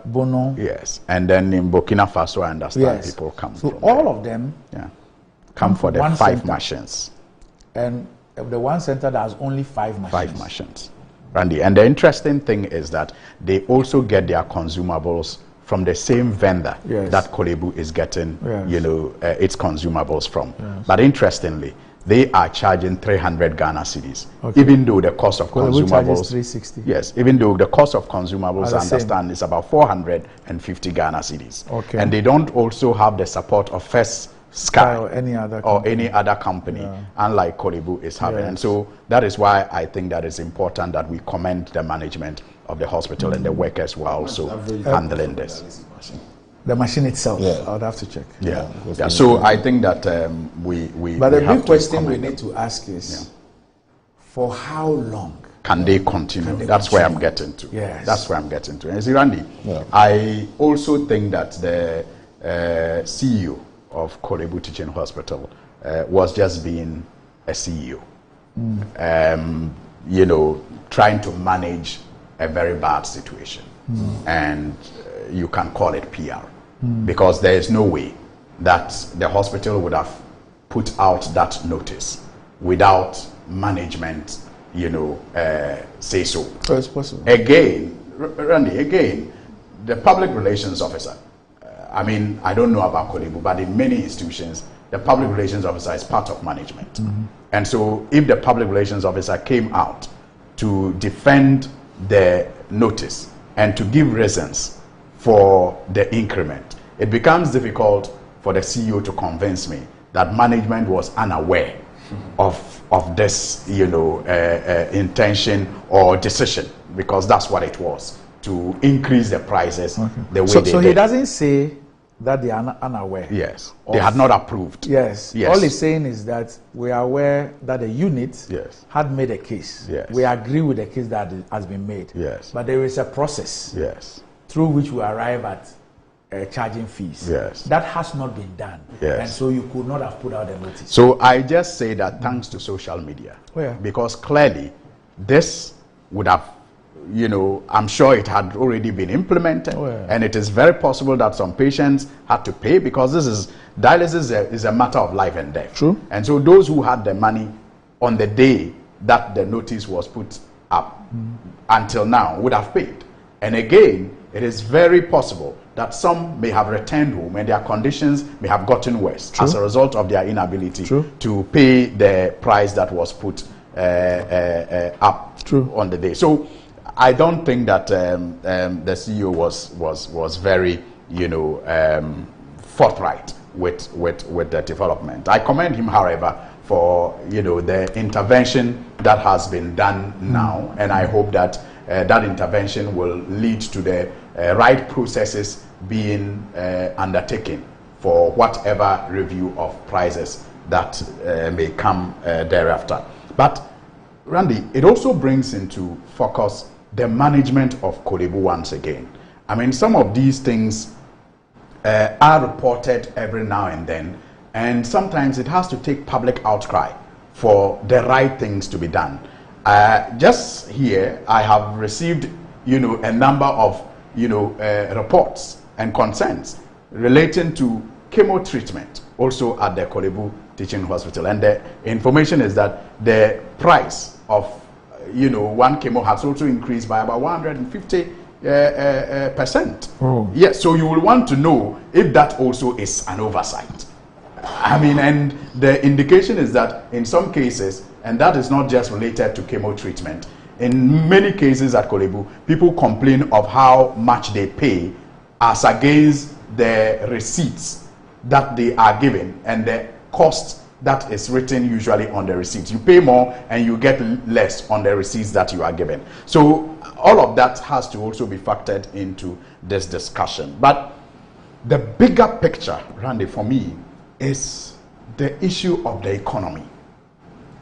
Bono, yes, and then in Burkina Faso, I understand people come. So from all there. of them, come for the 5 center. machines, and the one center that has only 5 machines. 5 machines. Randy, and the interesting thing is that they also get their consumables from the same vendor that Korle-Bu is getting, its consumables from. But interestingly, they are charging 300 Ghana cedis, even though the cost of consumables, 360. Yes, even though the cost of consumables, I understand, is about 450 Ghana cedis. And they don't also have the support of First Sky or any other company, unlike Korle-Bu is having. And so that is why I think that it's important that we commend the management of the hospital and the workers who are also handling this. The machine itself, I would have to check. So I think that we But the big question we need to ask is, for how long can they continue? That's where I'm getting to. That's where I'm getting to. And see, Randy, I also think that the CEO of Korle-Bu Teaching Hospital was just being a CEO, trying to manage a very bad situation, and you can call it PR, because there is no way that the hospital would have put out that notice without management, say so. So it's possible. Again, Randy, the public relations officer, I mean, I don't know about Korle-Bu, but in many institutions, the public relations officer is part of management. And so if the public relations officer came out to defend the notice and to give reasons for the increment, it becomes difficult for the CEO to convince me that management was unaware of this, intention or decision, because that's what it was, to increase the prices the way they did. So he doesn't say that they are unaware. Yes, they had not approved. Yes. All he's saying is that we are aware that the unit had made a case. We agree with the case that has been made. But there is a process through which we arrive at charging fees. That has not been done. And so you could not have put out a notice. So I just say that thanks to social media, because clearly this would have, I'm sure it had already been implemented, and it is very possible that some patients had to pay, because dialysis is a matter of life and death. And so those who had the money on the day that the notice was put up until now would have paid. And again, it is very possible that some may have returned home and their conditions may have gotten worse as a result of their inability to pay the price that was put up on the day. So I don't think that the CEO was very, forthright with the development. I commend him, however, for the intervention that has been done now, and I hope that that intervention will lead to the right processes being undertaken for whatever review of prices that may come thereafter. But Randy, it also brings into focus the management of Korle-Bu once again. I mean, some of these things are reported every now and then, and sometimes it has to take public outcry for the right things to be done. Just here, I have received, a number of, reports and concerns relating to chemo treatment also at the Korle-Bu Teaching Hospital. And the information is that the price of, one chemo has also increased by about 150 percent. Oh. Yes, so you will want to know if that also is an oversight. I mean, and the indication is that in some cases, and that is not just related to chemo treatment, in many cases at Korle-Bu, people complain of how much they pay as against the receipts that they are given and the cost that is written usually on the receipts. You pay more and you get less on the receipts that you are given. So all of that has to also be factored into this discussion. But the bigger picture, Randy, for me, is the issue of the economy.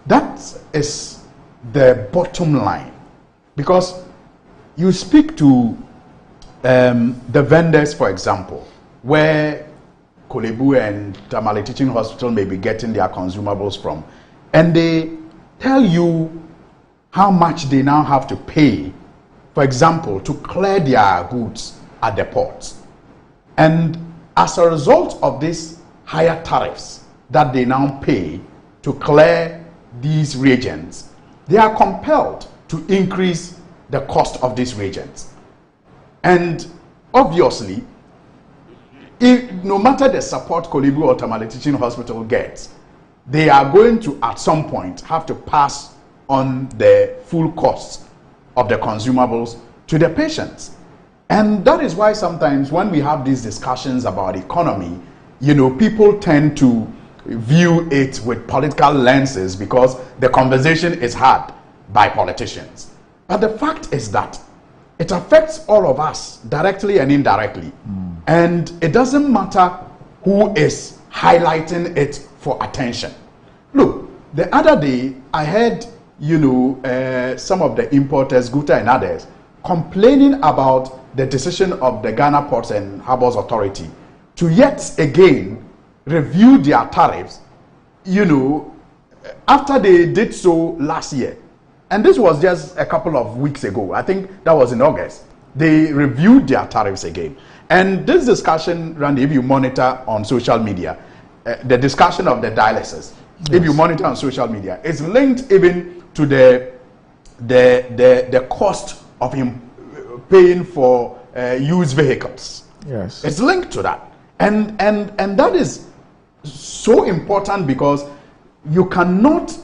That is the bottom line. Because you speak to the vendors, for example, where Korle-Bu and Tamale Teaching Hospital may be getting their consumables from, and they tell you how much they now have to pay, for example, to clear their goods at the ports. And as a result of these higher tariffs that they now pay to clear these reagents, they are compelled to increase the cost of these reagents. And obviously, no matter the support Korle-Bu or Tamale Teaching Hospital gets, they are going to at some point have to pass on the full cost of the consumables to the patients. And that is why sometimes when we have these discussions about economy, people tend to view it with political lenses because the conversation is had by politicians. But the fact is that it affects all of us directly and indirectly. And it doesn't matter who is highlighting it for attention. Look, the other day I heard, some of the importers, Guta and others, complaining about the decision of the Ghana Ports and Harbours Authority to yet again review their tariffs, after they did so last year. And this was just a couple of weeks ago. I think that was in August. They reviewed their tariffs again. And this discussion, Randy, if you monitor on social media, the discussion of the dialysis, if you monitor on social media, is linked even to the cost of paying for used vehicles. Yes. It's linked to that. And that is so important because you cannot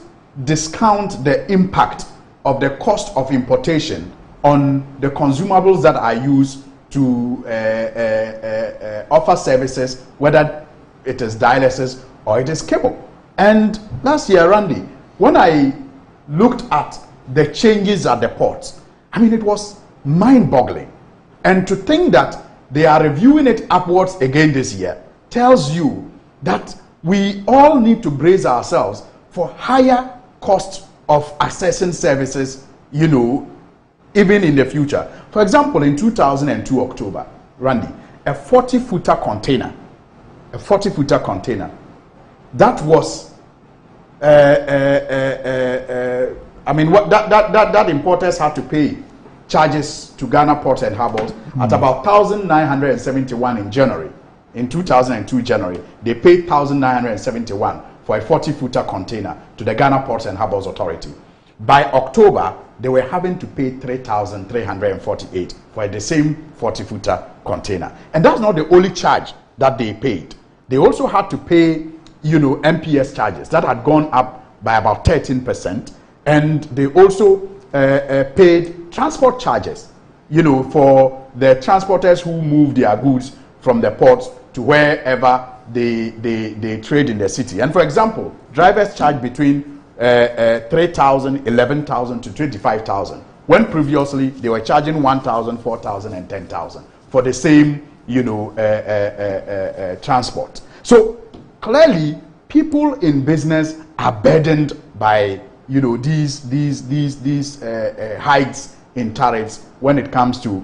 discount the impact of the cost of importation on the consumables that are used to offer services, whether it is dialysis or it is chemo. And last year, Randy, when I looked at the changes at the ports, it was mind-boggling. And to think that they are reviewing it upwards again this year tells you that we all need to brace ourselves for higher cost of accessing services, even in the future. For example, in 2002 October, Randy, a 40-footer container, that was, that importers had to pay charges to Ghana Ports and Harbours at about 1,971 in January. In 2002 January, they paid 1,971 for a 40-footer container to the Ghana Ports and Harbours Authority. By October, they were having to pay 3,348 for the same 40-footer container. And that's not the only charge that they paid. They also had to pay, MPS charges that had gone up by about 13%. And they also paid transport charges, for the transporters who move their goods from the ports to wherever they trade in the city. And for example, drivers charge between 3,000, 11,000 to 25,000, when previously they were charging 1,000, 4,000 and 10,000 for the same, transport. So clearly, people in business are burdened by, these hikes in tariffs when it comes to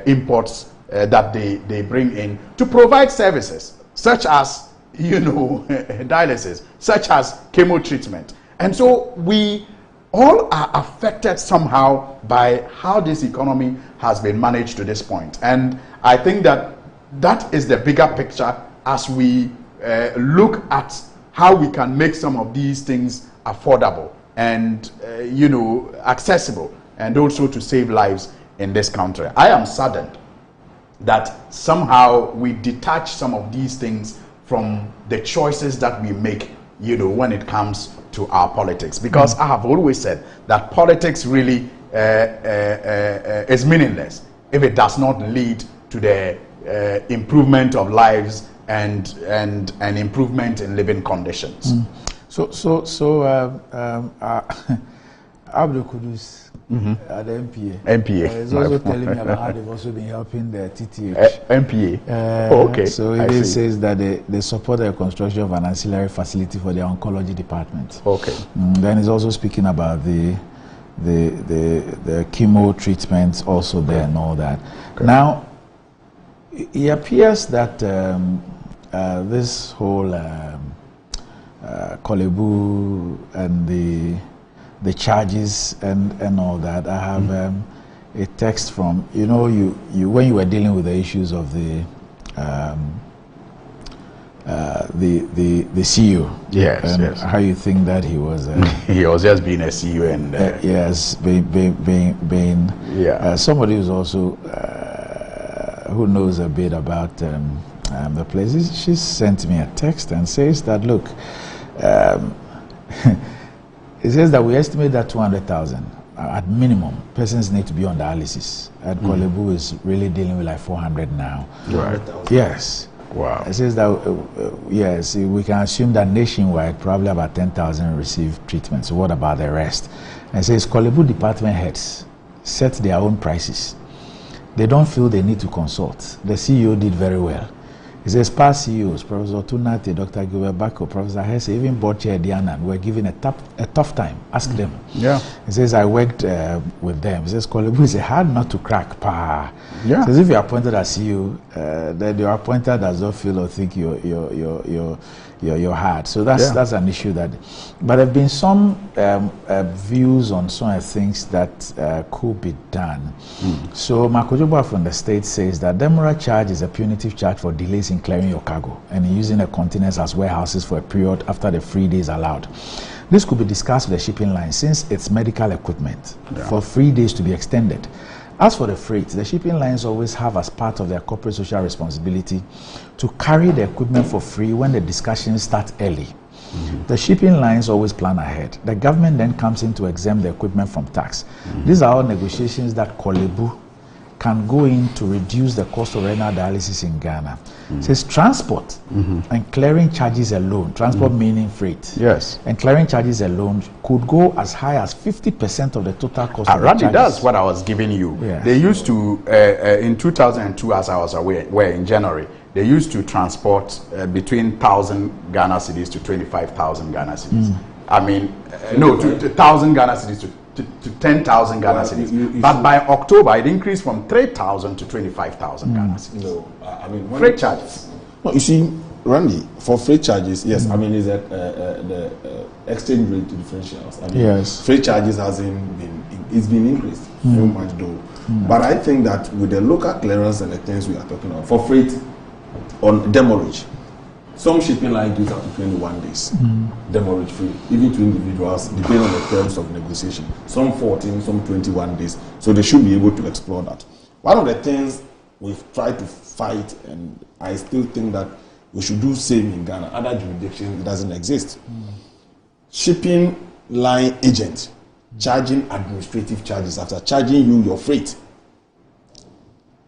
imports that they bring in to provide services such as dialysis, such as chemo treatment. And so we all are affected somehow by how this economy has been managed to this point. And I think that is the bigger picture as we look at how we can make some of these things affordable and accessible, and also to save lives in this country. I am saddened that somehow we detach some of these things from the choices that we make, you know, when it comes to our politics. Because I have always said that politics really is meaningless if it does not lead to the improvement of lives and improvement in living conditions. Abdul Kudus at the MPA. He's also telling me about how they've also been helping the TTH. MPA. Okay. So he says that they support the construction of an ancillary facility for the oncology department. Okay. Then he's also speaking about the chemo treatments also there and all that. Okay. Now, it appears that this whole Korle-Bu and the charges and all that. I have a text from, you know, you when you were dealing with the issues of the CEO. Yes, and yes. How you think that he was? He was just being a CEO and yes, being yeah. Somebody who's also who knows a bit about the places. She sent me a text and says that look. It says that we estimate that 200,000 at minimum persons need to be on dialysis. And Korle-Bu is really dealing with like 400 now. Right. Yes. Wow. It says that yes, we can assume that nationwide probably about 10,000 receive treatment. So what about the rest? And it says Korle-Bu department heads set their own prices. They don't feel they need to consult. The CEO did very well. He says past CEOs, Professor Tunate, Dr. Gilbert Bako, Professor Hesse, even Board Chair Diana, were given a tough time. Ask them. Yeah. He says I worked with them. He says Korle-Bu is a hard nut to crack. Pa. Yeah. He says if you're appointed as CEO, then your appointed does not feel or think you're hard. So that's an issue that. But there have been some views on some things that could be done. So Makojoba from the state says that demurrage charge is a punitive charge for delays in clearing your cargo and in using the containers as warehouses for a period after the free days allowed. This could be discussed with the shipping line since it's medical equipment for 3 days to be extended. As for the freight, the shipping lines always have as part of their corporate social responsibility to carry the equipment for free when the discussions start early. The shipping lines always plan ahead. The government then comes in to exempt the equipment from tax. These are all negotiations that Korle-Bu can go in to reduce the cost of renal dialysis in Ghana. It says transport and clearing charges alone, transport meaning freight, yes, and clearing charges alone could go as high as 50% of the total cost of the Randy, charges. that's what I was giving you. Yes. They used to, in 2002, as I was aware, in January, they used to transport between 1,000 Ghana cedis to 25,000 Ghana cedis. I mean, no, to 1,000 Ghana cedis to 10,000 Ghana cedis. But by October, it increased from 3,000 to 25,000 Ghana cedis. No, I mean, freight charges. No, you see, Randy, for freight charges, yes, I mean, is that the exchange rate differentials. I mean, yes, freight charges hasn't been, it's been increased, no much though. But I think that with the local clearance and the things we are talking about, for freight on demurrage, some shipping line gives up to 21 days demurrage free, even to individuals, depending on the terms of negotiation. Some 14, some 21 days. So they should be able to explore that. One of the things we've tried to fight, and I still think that we should do same in Ghana. Other jurisdictions, it doesn't exist. Shipping line agent charging administrative charges after charging you your freight.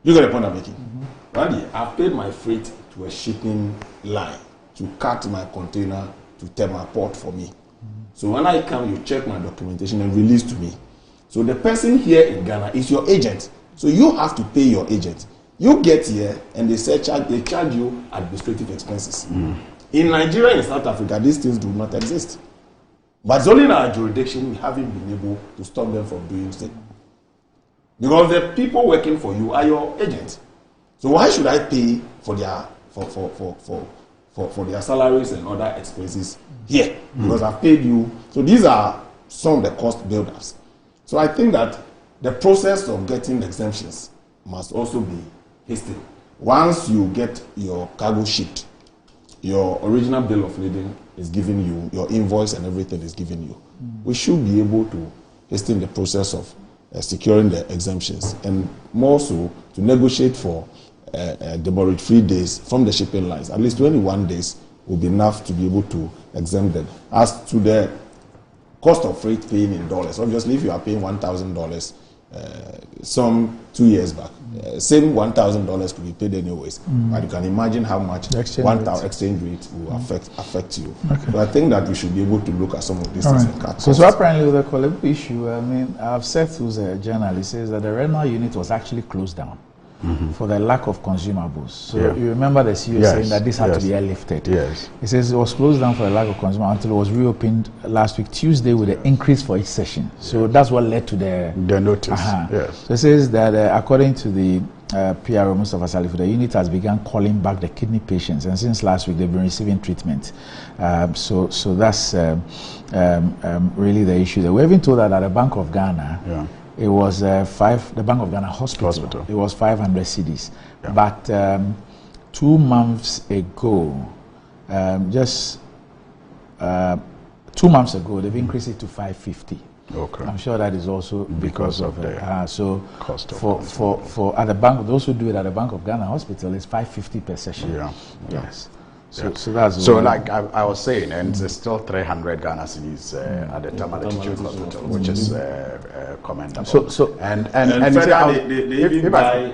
You got the point I'm making? Randy, I've paid my freight to a shipping line to cut my container to Tema Port for me. So when I come, you check my documentation and release to me. So the person here in Ghana is your agent. So you have to pay your agent. You get here and they charge you administrative expenses. In Nigeria and South Africa, these things do not exist. But it's only in our jurisdiction we haven't been able to stop them from doing so. Because the people working for you are your agents. So why should I pay for their for their salaries and other expenses here? Because I've paid you. So these are some of the cost builders. So I think that the process of getting exemptions must also be hastened. Once you get your cargo shipped, your original bill of lading is given you, your invoice and everything is given you. We should be able to hasten the process of securing the exemptions, and more so to negotiate for demurrage-free days from the shipping lines. At least 21 days will be enough to be able to exempt them. As to the cost of freight paying in dollars, obviously if you are paying $1,000 some 2 years back, same $1,000 could be paid anyways. But you can imagine how much exchange rate will affect you. Okay. So I think that we should be able to look at some of these things and cut costs. So apparently with the Korle-Bu issue, I mean, I've said who's a journalist, says that the Renal unit was actually closed down for the lack of consumables. So you remember the CEO saying that this had to be airlifted. Yes. He says it was closed down for the lack of consumables until it was reopened last week, Tuesday, with an increase for each session. So that's what led to the notice. Yes. So it says that according to the PRO Mustafa Salifu, the unit has begun calling back the kidney patients, and since last week they've been receiving treatment. So that's really the issue. That we're even told that at the Bank of Ghana, it was the Bank of Ghana hospital. It was 500 cedis. Yeah. But 2 months ago, 2 months ago, they've increased it to 550. Okay. I'm sure that is also because of the cost of for at the bank, those who do it at the Bank of Ghana hospital, it's 550 per session. Yes. So that's like I was saying, and it's still 300 Ghana cedis at the Tamale Teaching Hospital, which is commendable. And they even buy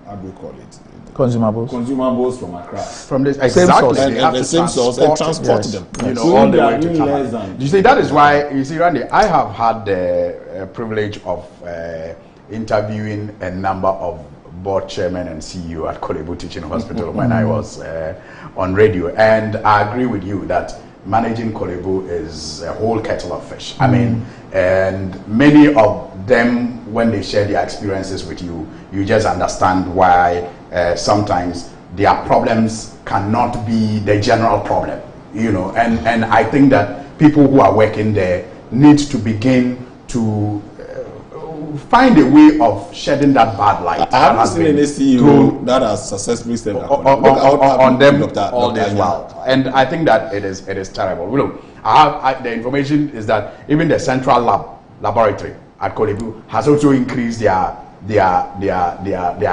how do we call it? Consumables from Accra. From this exactly, and the same source and transport them. You know, all the way to Tamale. You see, that is why you see, Randy, I have had the privilege of interviewing a number of board chairman and CEO at Korle-Bu Teaching Hospital when I was on radio, and I agree with you that managing Korle-Bu is a whole kettle of fish. I mean, and many of them, when they share their experiences with you, you just understand why sometimes their problems cannot be the general problem, you know, and I think that people who are working there need to begin to find a way of shedding that bad light. I haven't seen any CEO that has successfully stepped on them all this while, and I think that it is terrible. Look, the information is that even the central laboratory at Korle-Bu has also increased their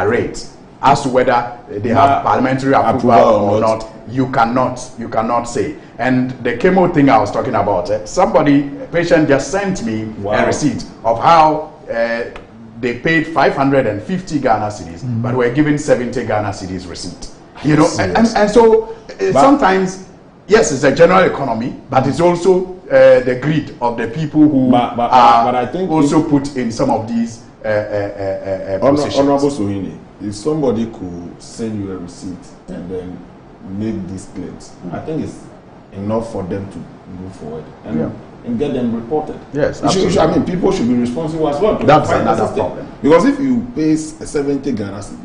rates. As to whether they have parliamentary approval or not, you cannot say. And the chemo thing I was talking about, a patient just sent me a receipt of how they paid 550 Ghana cedis, but were given 70 Ghana cedis receipt. You know, and so sometimes, yes, it's a general economy, but it's also the greed of the people who are I think also put in some of these positions. Honorable Sohini, if somebody could send you a receipt and then make these claims, I think it's enough for them to move forward and get them reported. Yes, I mean, people should be responsible as well. That's another problem. Because if you pay 70 Ghana cedis,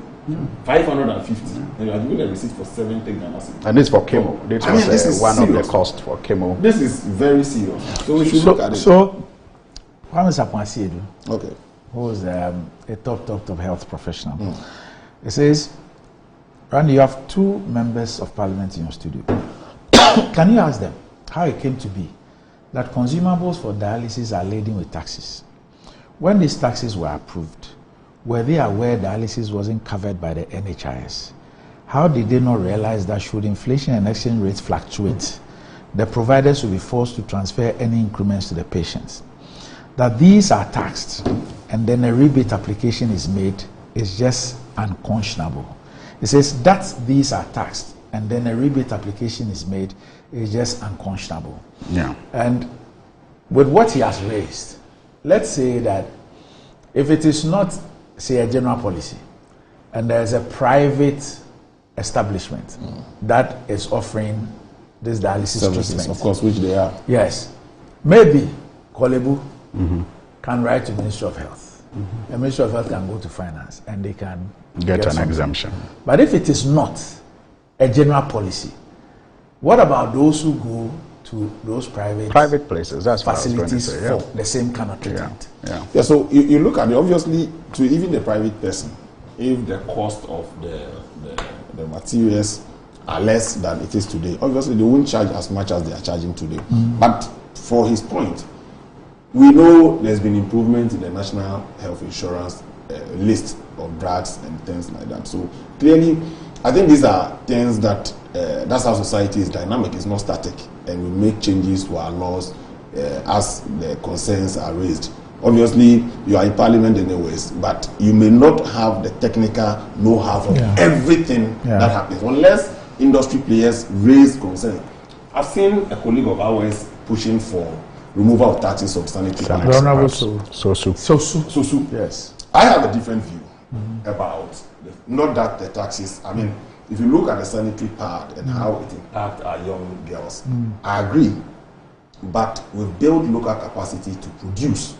550, and you are giving a receipt for 70 Ghana cedis. And this for chemo. This was one serious. Of the cost for chemo. This is very serious. So we should look at it. So, Kwame Sapon-Siedu, okay, who is a top health professional, he says, Randy, you have 2 members of parliament in your studio. Can you ask them how it came to be that consumables for dialysis are laden with taxes? When these taxes were approved, were they aware dialysis wasn't covered by the NHIS? How did they not realize that should inflation and exchange rates fluctuate, the providers will be forced to transfer any increments to the patients? That these are taxed and then a rebate application is made is just unconscionable. It says that these are taxed and then a rebate application is made is just unconscionable. Yeah. And with what he has raised, let's say that if it is not, say, a general policy, and there's a private establishment that is offering this dialysis treatment, of course, which they are. Yes. Maybe Korle-Bu can write to Ministry of Health. The Ministry of Health can go to Finance and they can get an exemption. But if it is not a general policy, what about those who go to those private places? That's facilities for the same kind of treatment? Yeah. So you look at it, obviously, to even the private person, if the cost of the materials are less than it is today, obviously they won't charge as much as they are charging today. But for his point, we know there's been improvement in the National Health Insurance list of drugs and things like that. So clearly, I think these are things that that's how society is dynamic. It's not static, and we make changes to our laws as the concerns are raised. Obviously, you are in Parliament anyways, but you may not have the technical know-how of everything that happens unless industry players raise concerns. I've seen a colleague of ours pushing for removal of taxes on sanitary products. So, yes. I have a different view about not that the taxes. I mean, if you look at the sanitary part and how it impacts our young girls, I agree. But we've built local capacity to produce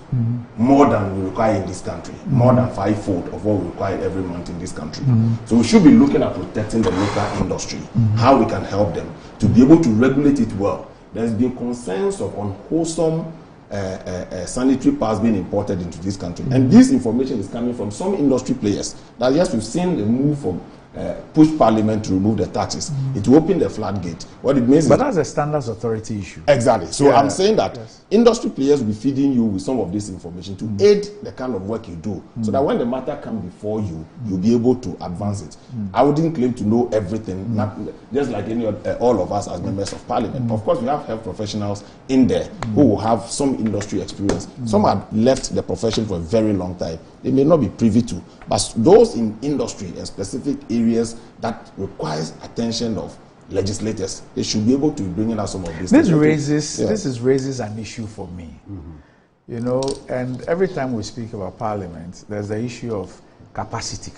more than we require in this country, more than 5-fold of what we require every month in this country. So we should be looking at protecting the local industry, how we can help them to be able to regulate it well. There's been concerns of unwholesome sanitary pads being imported into this country. And this information is coming from some industry players. That yes, we've seen the move from push Parliament to remove the taxes. It will open the floodgate. What it means but that's a standards authority issue. Exactly. So I'm saying that industry players will be feeding you with some of this information to aid the kind of work you do, so that when the matter comes before you, you'll be able to advance it. I wouldn't claim to know everything, not just like all of us as members of Parliament. Of course, we have health professionals in there who will have some industry experience. Some have left the profession for a very long time. They may not be privy to, but those in industry and specific areas that requires attention of legislators, they should be able to bring in some of these. This raises an issue for me. You know, and every time we speak about Parliament, there's the issue of capacity.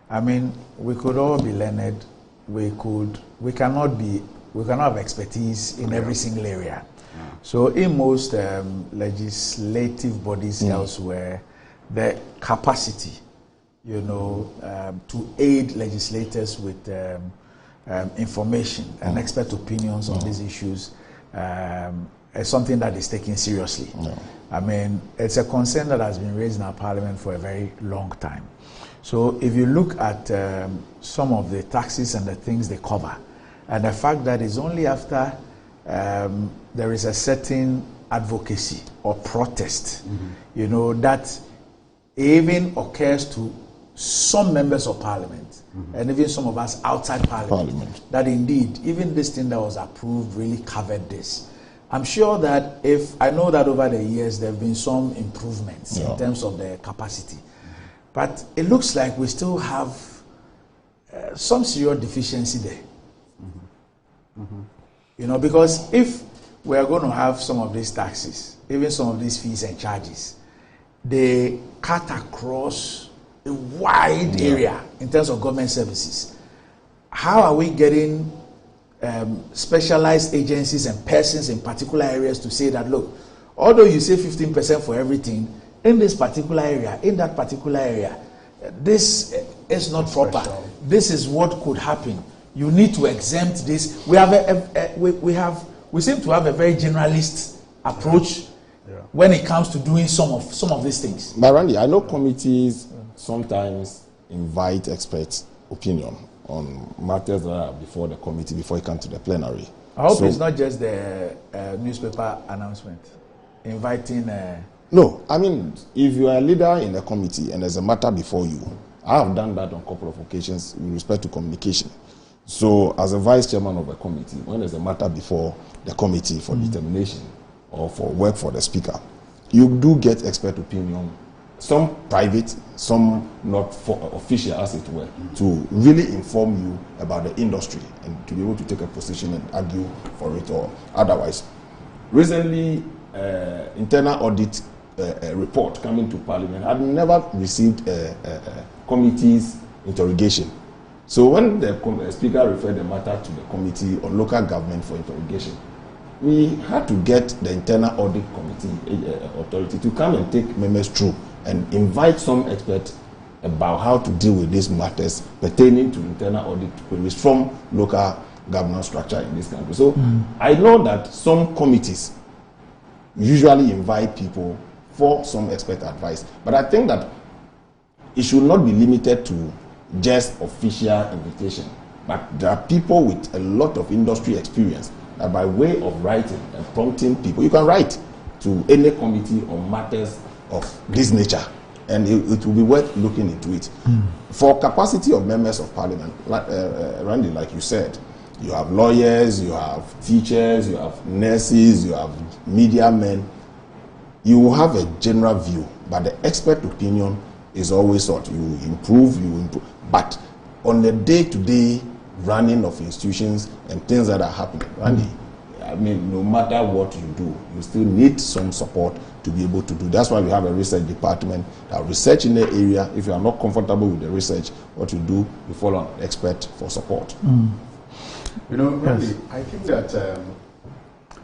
I mean, we could all be learned. We cannot have expertise in every single area. So in most legislative bodies elsewhere, the capacity, you know, to aid legislators with information and expert opinions on these issues is something that is taken seriously. I mean, it's a concern that has been raised in our Parliament for a very long time. So if you look at some of the taxes and the things they cover, and the fact that it's only after there is a certain advocacy or protest, you know, that even occurs to some members of Parliament and even some of us outside Parliament, that indeed even this thing that was approved really covered this. I'm sure that I know that over the years there have been some improvements in terms of the capacity, but it looks like we still have some serious deficiency there. You know, because if we are going to have some of these taxes, even some of these fees and charges, they cut across a wide area in terms of government services. How are we getting specialized agencies and persons in particular areas to say that, look, although you say 15% for everything, in this particular area, in that particular area, this is not proper. This is what could happen. You need to exempt this. We seem to have a very generalist approach when it comes to doing some of these things. But Randy, I know committees sometimes invite experts' opinion on matters that are before the committee, before it comes to the plenary. I hope it's not just the newspaper announcement, inviting... No, I mean, if you are a leader in the committee and there's a matter before you, I have done that on a couple of occasions with respect to communication. So, as a vice chairman of a committee, when there's a matter before the committee for determination or for work for the speaker, you do get expert opinion, some private, some not official, as it were, to really inform you about the industry and to be able to take a position and argue for it or otherwise. Recently, internal audit report coming to Parliament, I've never received a committee's interrogation. So when the speaker referred the matter to the committee on local government for interrogation, we had to get the internal audit committee authority to come and take members through and invite some experts about how to deal with these matters pertaining to internal audit queries from local governance structure in this country. So I know that some committees usually invite people for some expert advice, but I think that it should not be limited to just official invitation, but there are people with a lot of industry experience that by way of writing and prompting people, you can write to any committee on matters of this nature, and it will be worth looking into it. For capacity of members of parliament, Randy, like you said, you have lawyers, you have teachers, you have nurses, you have media men. You will have a general view, but the expert opinion is always sought. You improve, but on the day-to-day running of institutions and things that are happening, Randy, I mean, no matter what you do, you still need some support to be able to do. That's why we have a research department that research in the area. If you are not comfortable with the research, what you do, you follow an expert for support. You know, Randy, I think that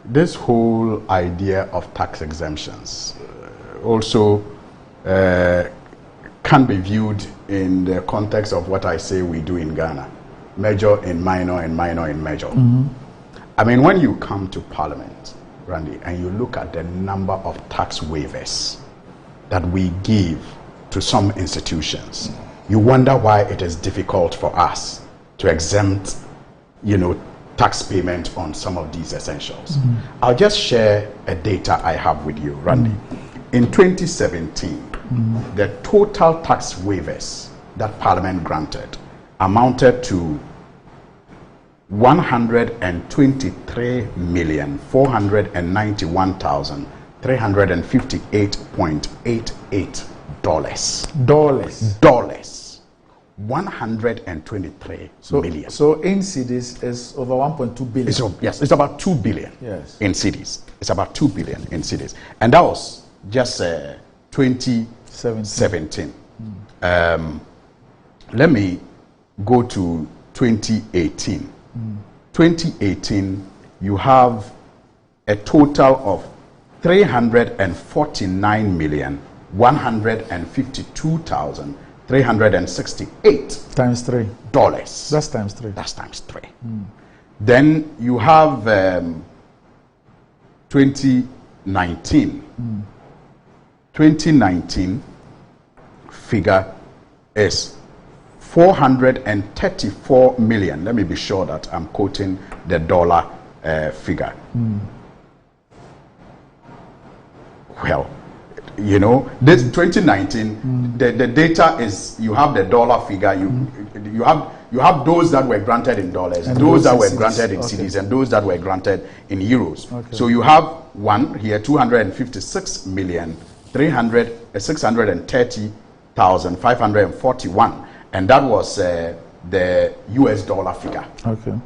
this whole idea of tax exemptions also can be viewed in the context of what I say we do in Ghana. Major in minor and minor in major. I mean, when you come to Parliament, Randy, and you look at the number of tax waivers that we give to some institutions, you wonder why it is difficult for us to exempt, you know, tax payment on some of these essentials. I'll just share a data I have with you, Randy. In 2017, the total tax waivers that Parliament granted amounted to 123,491,358.88 dollars. 123 million. So in cities is over 1.2 billion. Yes, it's about 2 billion in cities. It's about 2 billion in cities. And that was just 2017. Let me go to 2018. 2018, you have a total of 349,152,368 times 3 dollars. That's times 3. That's times 3. Then you have 2019. 2019 figure is 434 million. Let me be sure that I'm quoting the dollar figure. Well, you know, this 2019, the data is, you have the dollar figure, you have those that were granted in dollars, and those that were granted in cedis, and those that were granted in euros. So you have one here, 256,630,541, and that was the US dollar figure.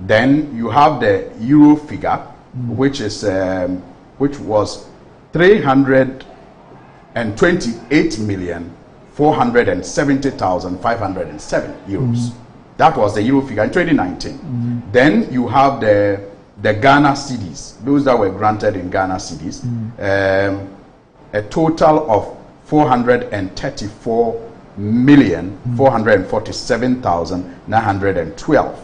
Then you have the euro figure, which is which was 328,470,507 euros. That was the euro figure in 2019. Then you have the Ghana cedis, those that were granted in Ghana cedis, a total of 434,447,912.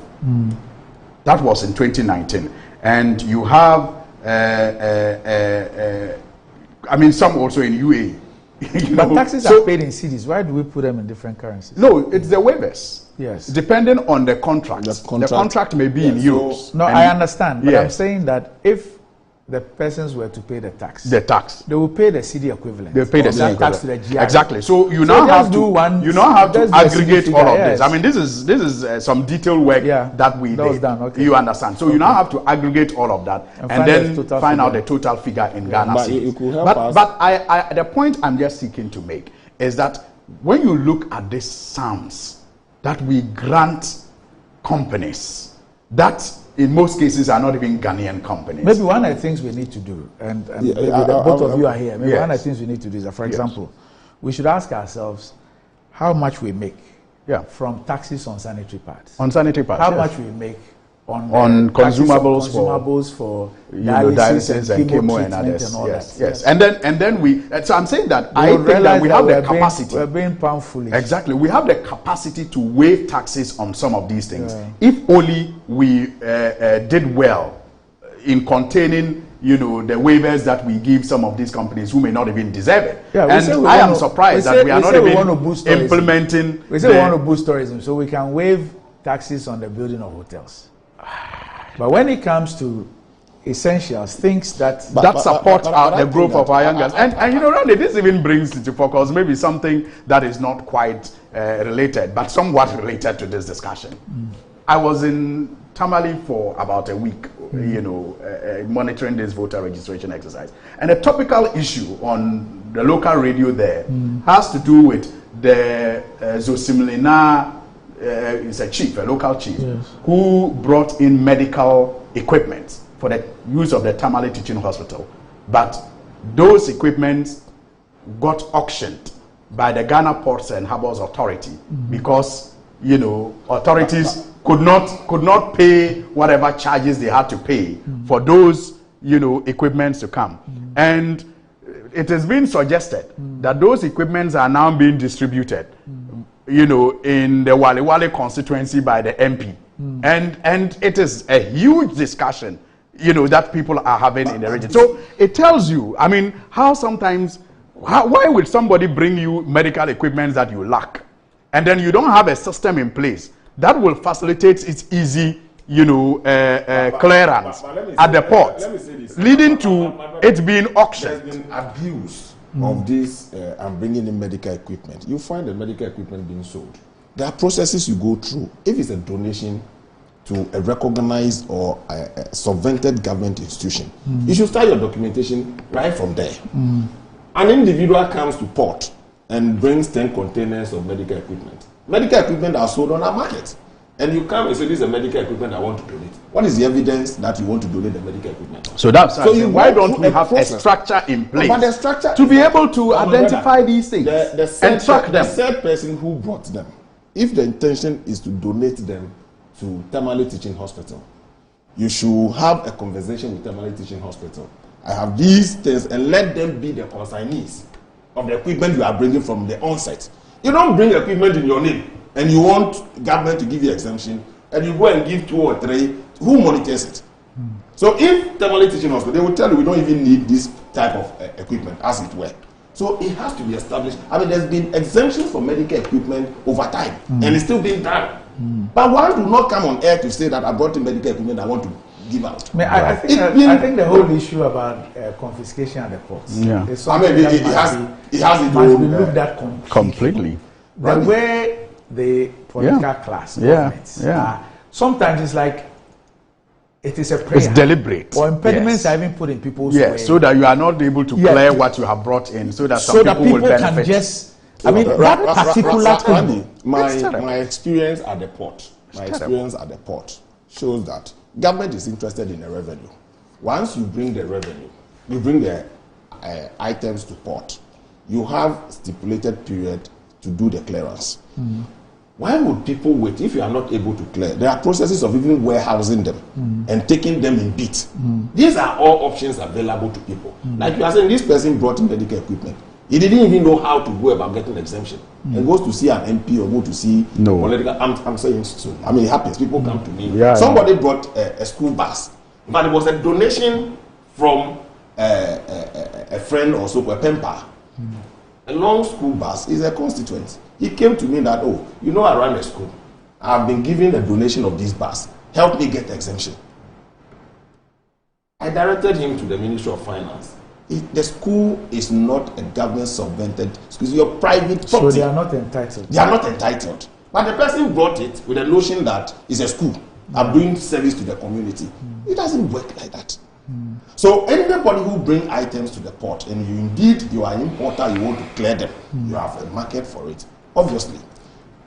That was in 2019. And you have I mean, some also in UAE. But taxes are paid in cedis. Why do we put them in different currencies? No, it's the waivers. Yes. Depending on the contract. The contract may be in euros. No, I understand. But I'm saying that if the persons were to pay the tax, they will pay the cedi equivalent. They pay the cedi equivalent. Tax to the GI. Exactly. So you now have to aggregate all of this. I mean, this is some detailed work that we did. You understand? So you now have to aggregate all of that and then find out the total figure in Ghana. But the point I'm just seeking to make is that when you look at these sums that we grant companies, that in most cases are not even Ghanaian companies. Maybe one of the things we need to do, and both of you are here, maybe one of the things we need to do is that, for example, we should ask ourselves how much we make from taxes on sanitary pads. On sanitary pads, how much we make on consumables for dialysis and chemo and others. Yes. And then we. So I'm saying that I think that we have the capacity. We're being pound foolish. Exactly. We have the capacity to waive taxes on some of these things, if only we did well in containing, you know, the waivers that we give some of these companies who may not even deserve it. And I am surprised that we are not even implementing. We say we want to boost tourism, so we can waive taxes on the building of hotels. But when it comes to essentials, things that support the growth of our young girls. And you know, Randy, this even brings into focus maybe something that is not quite related, but somewhat related to this discussion. I was in Tamale for about a week, you know, monitoring this voter registration exercise. And a topical issue on the local radio there has to do with the Zosimlina, is a chief, a local chief, who brought in medical equipment for the use of the Tamale Teaching Hospital. But those equipments got auctioned by the Ghana Ports and Harbours Authority because, you know, authorities could not pay whatever charges they had to pay for those, you know, equipments to come. And it has been suggested that those equipments are now being distributed, you know, in the Wale Wale constituency by the MP. And it is a huge discussion, you know, that people are having in the region. So it tells you, I mean, how sometimes, why would somebody bring you medical equipment that you lack? And then you don't have a system in place that will facilitate its easy, you know, clearance at the port, leading to it being auctioned. There's been abuse of this and bringing in medical equipment. You find the medical equipment being sold. There are processes you go through. If it's a donation to a recognized or a subvented government institution, you should start your documentation right from there. An individual comes to port and brings 10 containers of medical equipment. Medical equipment are sold on our market. And you come and say, this is a medical equipment I want to donate. What is the evidence that you want to donate the medical equipment? So that's why don't we have a structure in place to be able to identify these things and track them? The third person who brought them, if the intention is to donate them to Tamale Teaching Hospital, you should have a conversation with Tamale Teaching Hospital. I have these things, and let them be the consignees of the equipment you are bringing from the onset. You don't bring equipment in your name and you want government to give you exemption, and you go and give 2 or 3, who monitors it? So if Tamale Teaching Hospital, they will tell you we don't even need this type of equipment, as it were. So it has to be established. I mean, there's been exemptions for medical equipment over time, and it's still being done. But one do not come on air to say that I brought in medical equipment I want to give out. I think the whole issue about confiscation at the ports is something it must be looked at completely. The way the political class governments are, sometimes it's like it is a prayer. It's deliberate. Or impediments are even put in people's way. So that you are not able to clear what you have brought in, so that some people will benefit. Can just, I mean, that particular thing. My experience at the port, shows that government is interested in the revenue. Once you bring the revenue, you bring the items to port, you have stipulated period to do the clearance. Why would people wait if you are not able to clear? There are processes of even warehousing them and taking them in bits. These are all options available to people. Like you are saying, this person brought in medical equipment. He didn't even know how to go about getting exemption. And goes to see an MP or go to see political. I'm saying so. I mean, it happens. People come to me. Somebody brought a school bus, but it was a donation from a friend or so, a pen pal. A long school bus is a constituent. He came to me that, oh, you know, I run a school. I've been given a donation of this bus. Help me get the exemption. I directed him to the Ministry of Finance. The school is not a government subvented school. It's your private property. So they are not entitled. They are not entitled. But the person brought it with the notion that it's a school. I'm doing service to the community. It doesn't work like that. So anybody who bring items to the port, and you are an importer, you want to clear them, you have a market for it. Obviously,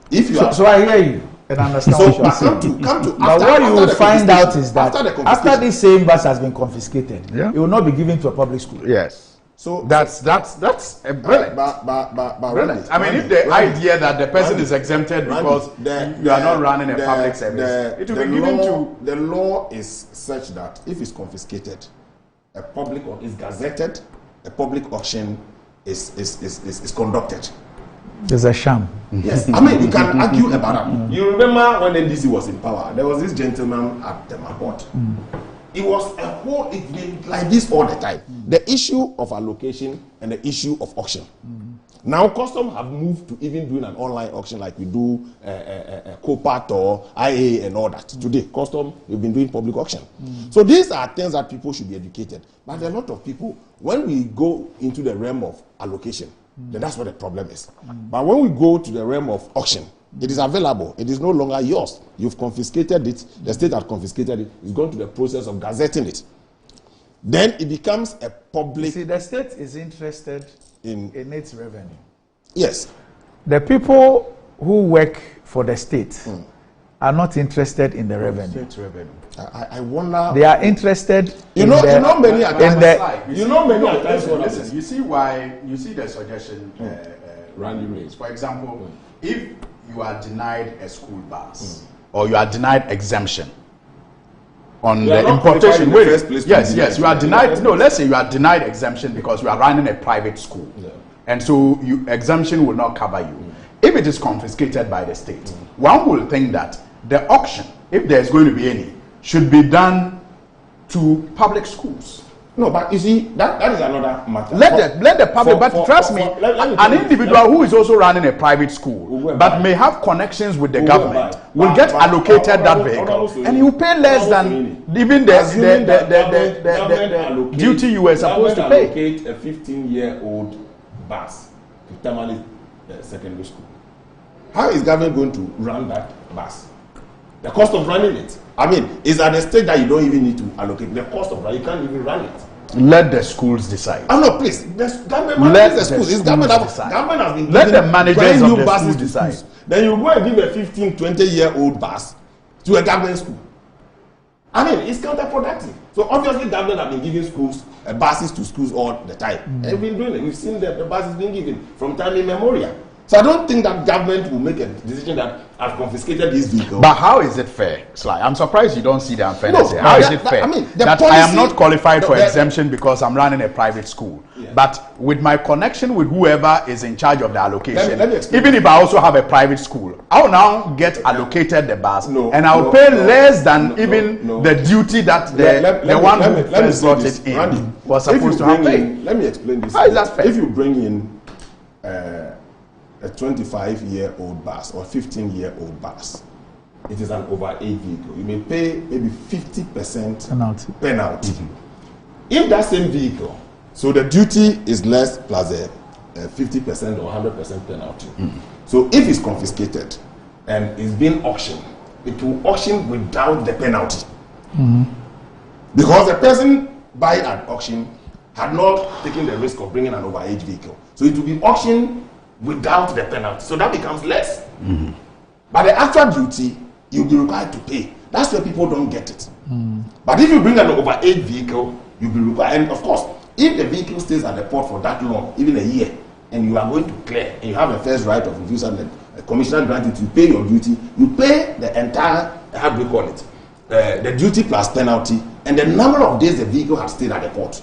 if you so I hear you and understand what you're saying. But what you will find out is that after this same bus has been confiscated, it will not be given to a public school. Yes. So that's a brilliant. Brilliant. I mean, if the idea that the person is exempted because you are not running a public service, it will be given to. The law is such that if it's confiscated, a public or is gazetted, a public auction is conducted. There's a sham. Yes, I mean, you can argue about that. You remember when NDC was in power, there was this gentleman at the Mabot. It was a whole, it's been like this all the time. The issue of allocation and the issue of auction. Now, custom have moved to even doing an online auction like we do COPAT or IA and all that. Today, custom, we've been doing public auction. So these are things that people should be educated. But a lot of people, when we go into the realm of allocation, then that's what the problem is. But when we go to the realm of auction, it is available. It is no longer yours. You've confiscated it. The state has confiscated it. It's gone to the process of gazetting it. Then it becomes a public... See, the state is interested in its revenue. Yes. The people who work for the state are not interested in the revenue. State revenue. I wonder... They are interested You in know many listen, you see why, you see the suggestion Randy raised. For example, if you are denied a school bus or you are denied exemption on the importation, yes, you are denied. No, let's say you are denied exemption because you are running a private school, and so exemption will not cover you. If it is confiscated by the state, one will think that the auction, if there is going to be any, should be done to public schools. No, but you see, that is another matter. Let the public, but trust me, an individual who is also running a private school, but may have connections with the government, will get allocated that vehicle, and he will pay less than even the duty you were supposed to pay. Allocate a 15-year-old bus to Tamale secondary school. How is government going to run that bus? The cost of running it. I mean, it's at a stage that you don't even need to allocate the cost of running. You can't even run it. Let the schools decide. Oh no, please. The government manages the schools. Government has been let the managers of the schools decide. Then you go and give a 15, 20-year-old bus to a government school. I mean, it's counterproductive. So obviously, government have been giving schools buses to schools all the time. They've been doing it. We've seen the buses being given from time immemorial. So I don't think that government will make a decision that I've confiscated this vehicle. But how is it fair, Sly? I'm surprised you don't see the unfairness here. How is it fair? I mean, that policy, I am not qualified for exemption because I'm running a private school. Yeah. But with my connection with whoever is in charge of the allocation, let me even if I also have a private school, I will now get allocated the bus and I will pay less than the duty that the one who first brought it in was supposed to have paid. Let me explain this. How is that fair? If you bring in a 25-year-old bus or 15-year-old bus, it is an over-age vehicle. You may pay maybe 50% penalty. If that same vehicle, so the duty is less plus a 50% or 100% penalty. So if it's confiscated and it's being auctioned, it will auction without the penalty. Because the person buying at auction had not taken the risk of bringing an over-age vehicle. So it will be auctioned without the penalty. So that becomes less. But the actual duty, you'll be required to pay. That's where people don't get it. But if you bring an over-age vehicle, you'll be required. And of course, if the vehicle stays at the port for that long, even a year, and you are going to clear, and you have a first right of refusal, and the commissioner granted to pay your duty, you pay the entire, how do we call it, the duty plus penalty, and the number of days the vehicle has stayed at the port.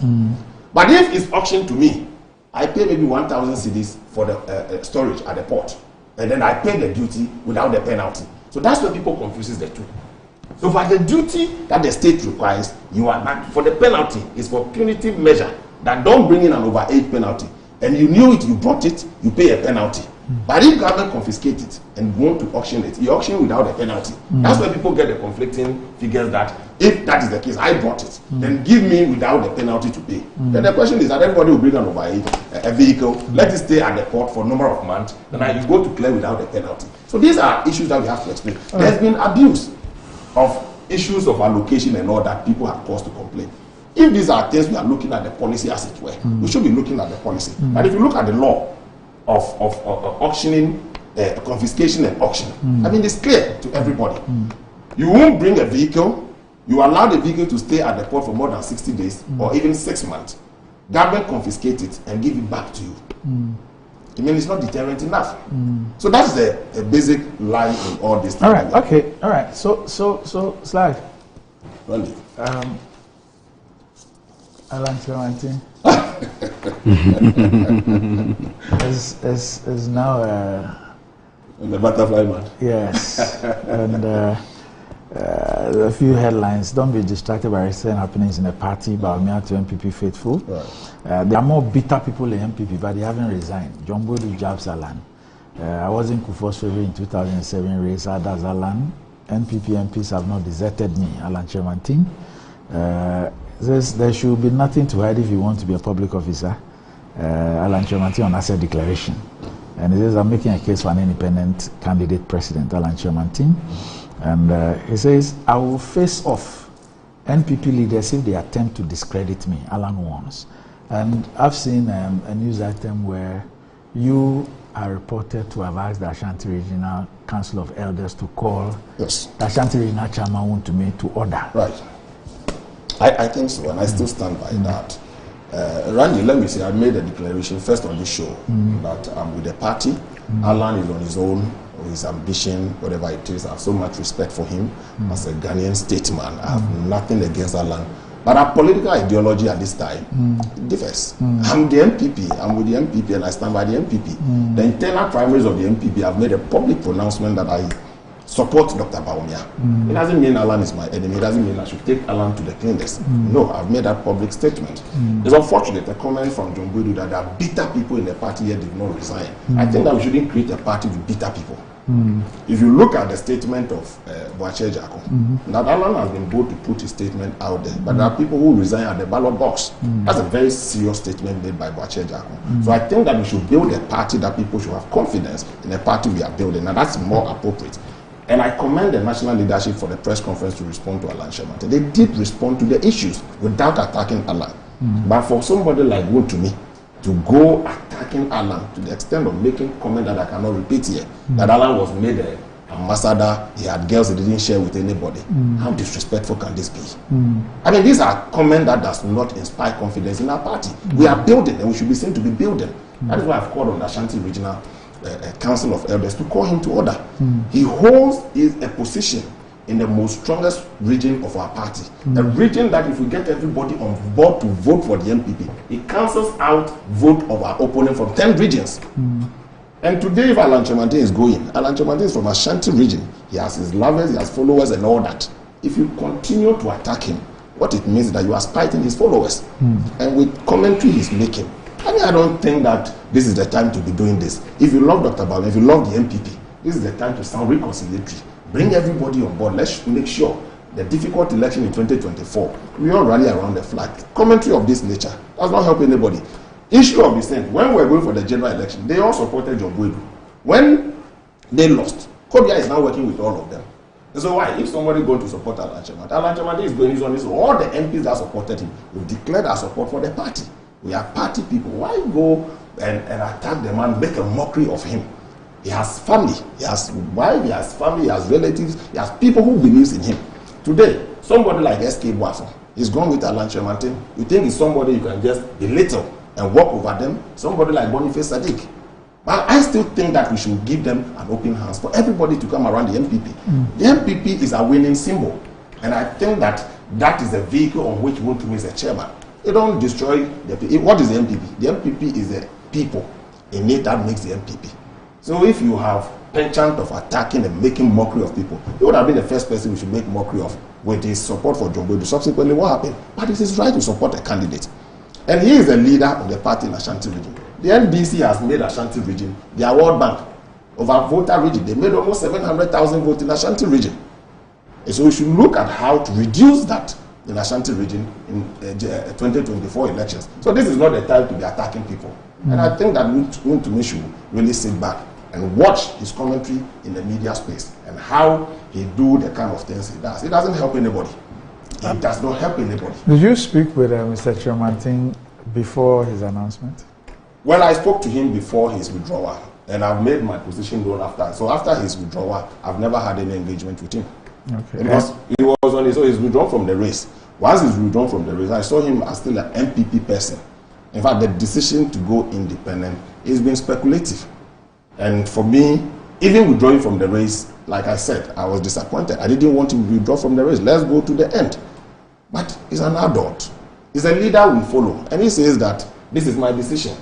But if it's auctioned to me, I pay maybe 1,000 cedis for the storage at the port, and then I pay the duty without the penalty. So that's where people confuses the two. So for the duty that the state requires, you are not. For the penalty, it's for punitive measure that don't bring in an over-age penalty. And you knew it, you brought it, you pay a penalty. But if government confiscate it and want to auction it, you auction without a penalty. That's where people get the conflicting figures that if that is the case, I brought it, then give me without the penalty to pay. Then the question is that everybody will bring an over-age a vehicle, let it stay at the port for a number of months, then you go to clear without the penalty. So these are issues that we have to explain. There's been abuse of issues of allocation and all that people have caused to complain. If these are things we are looking at the policy as it were, we should be looking at the policy. But if you look at the law of auctioning, confiscation and auction, I mean, it's clear to everybody. You won't bring a vehicle, you allow the vehicle to stay at the port for more than 60 days or even 6 months. Government confiscate it and give it back to you. I mean, it's not deterrent enough. So that's the basic line in all this. All right, okay, all right. So Sly. Randy. Alan Clementine is now the butterfly man. Yes, and A few headlines. Don't be distracted by recent happenings in the party, but me to MPP faithful. Right. There are more bitter people in MPP, but they haven't resigned. John Bodu jabs Alan. I was in Kufuor's favor in 2007 race. Others Alan. NPP MPs have not deserted me. Alan Chairman team. There should be nothing to hide if you want to be a public officer. Alan Chairman team on asset declaration. And he says, I'm making a case for an independent candidate president, Alan Chairman team. And he says, I will face off NPP leaders if they attempt to discredit me, Alan warns. And I've seen a news item where you are reported to have asked the Ashanti Regional Council of Elders to call the Ashanti Regional Chairman to me to order. Right. I think so, and I still stand by that. Randy, let me say, I made a declaration first on this show that I'm with the party. Alan is on his own, his ambition, whatever it is. I have so much respect for him as a Ghanaian statesman. I have nothing against Alan. But our political ideology at this time differs. I'm the MPP, I'm with the MPP, and I stand by the MPP. The internal primaries of the MPP have made a public pronouncement that I support Dr. Bawumia. It doesn't mean Alan is my enemy. It doesn't mean I should take Alan to the cleanest. No, I've made that public statement. It's unfortunate, a comment from John Bodu that there are bitter people in the party yet did not resign. I think that we shouldn't create a party with bitter people. If you look at the statement of Boakye Jackson, that Alan has been bold to put his statement out there, but there are people who resign at the ballot box. That's a very serious statement made by Boakye Jackson. So I think that we should build a party that people should have confidence in the party we are building, and that's more appropriate. And I commend the national leadership for the press conference to respond to Alan Chairman. They did respond to the issues without attacking Alan. But for somebody like Wood to me, to go attacking Alan to the extent of making comment that I cannot repeat here, that Alan was made an ambassador, he had girls he didn't share with anybody. How disrespectful can this be? I mean, these are comments that does not inspire confidence in our party. We are building, and we should be seen to be building. That is why I've called on the Ashanti Regional Council of Elders to call him to order. He holds a position in the most strongest region of our party. A region that if we get everybody on board to vote for the MPP, it cancels out vote of our opponent from 10 regions. And today, if Alan Chemante is going, Alan Chemante is from Ashanti region. He has his lovers, he has followers and all that. If you continue to attack him, what it means is that you are spiting his followers. And with commentary he's making, I mean, I don't think that this is the time to be doing this. If you love Dr. Bawumia, if you love the MPP, this is the time to sound reconciliatory. Bring everybody on board. Let's make sure the difficult election in 2024, we all rally around the flag. Commentary of this nature does not help anybody. Issue of dissent, when we were going for the general election, they all supported John Bodu. When they lost, Kobia is now working with all of them. And so why? If somebody going to support Alan Chemante is going on his own. All the MPs that supported him, we've declared our support for the party. We are party people. Why go and attack the man, make a mockery of him? He has family, he has wife, he has family, he has relatives, he has people who believes in him. Today, somebody like S.K. Boafo is gone with Alan Chemante. You think he's somebody you can just belittle and walk over them? Somebody like Boniface Sadiq. But I still think that we should give them an open hands for everybody to come around the MPP. The MPP is a winning symbol. And I think that that is a vehicle on which Wontumi is a chairman. They don't destroy the people. What is the MPP? The MPP is the people in it that makes the MPP. So if you have penchant of attacking and making mockery of people, he would have been the first person we should make mockery of with his support for John Bodu. Subsequently, what happened? But it is right to support a candidate. And he is the leader of the party in Ashanti region. The NDC has made Ashanti region their World Bank of our voter region. They made almost 700,000 votes in Ashanti region. And so we should look at how to reduce that in Ashanti region in 2024 elections. So this is not the time to be attacking people. And I think that Wontumi should really sit back and watch his commentary in the media space and how he do the kind of things he does. It doesn't help anybody. It does not help anybody. Did you speak with Mr. Chemante before his announcement? Well, I spoke to him before his withdrawal, and I've made my position known after. So after his withdrawal, I've never had any engagement with him. Okay. Because he was on his own. He's withdrawn from the race. Once he's withdrawn from the race, I saw him as still an MPP person. In fact, the decision to go independent has been speculative. And for me, even withdrawing from the race, like I said, I was disappointed. I didn't want him to withdraw from the race. Let's go to the end. But he's an adult. He's a leader we follow. And he says that this is my decision.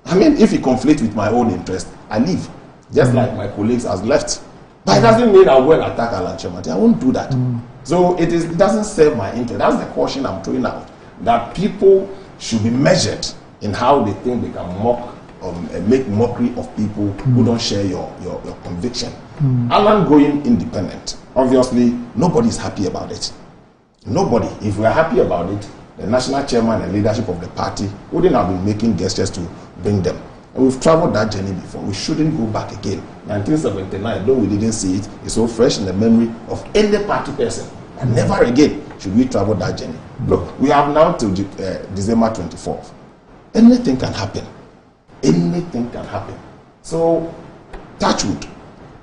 I mean, if he conflicts with my own interest, I leave. Just like my colleagues has left. But it doesn't mean I'll go and attack Alan Chemati. I won't do that. So it doesn't serve my interest. That's the caution I'm throwing out. That people should be measured in how they think they can mock or make mockery of people who don't share your conviction. Alan going independent, obviously nobody is happy about it. Nobody. If we are happy about it, the national chairman and leadership of the party wouldn't have been making gestures to bring them. And we've traveled that journey before. We shouldn't go back again. 1979, though we didn't see it, it's so fresh in the memory of any party person. And never again should we travel that journey. Look, we have now till December 24th. Anything can happen. Anything can happen. So, touch wood,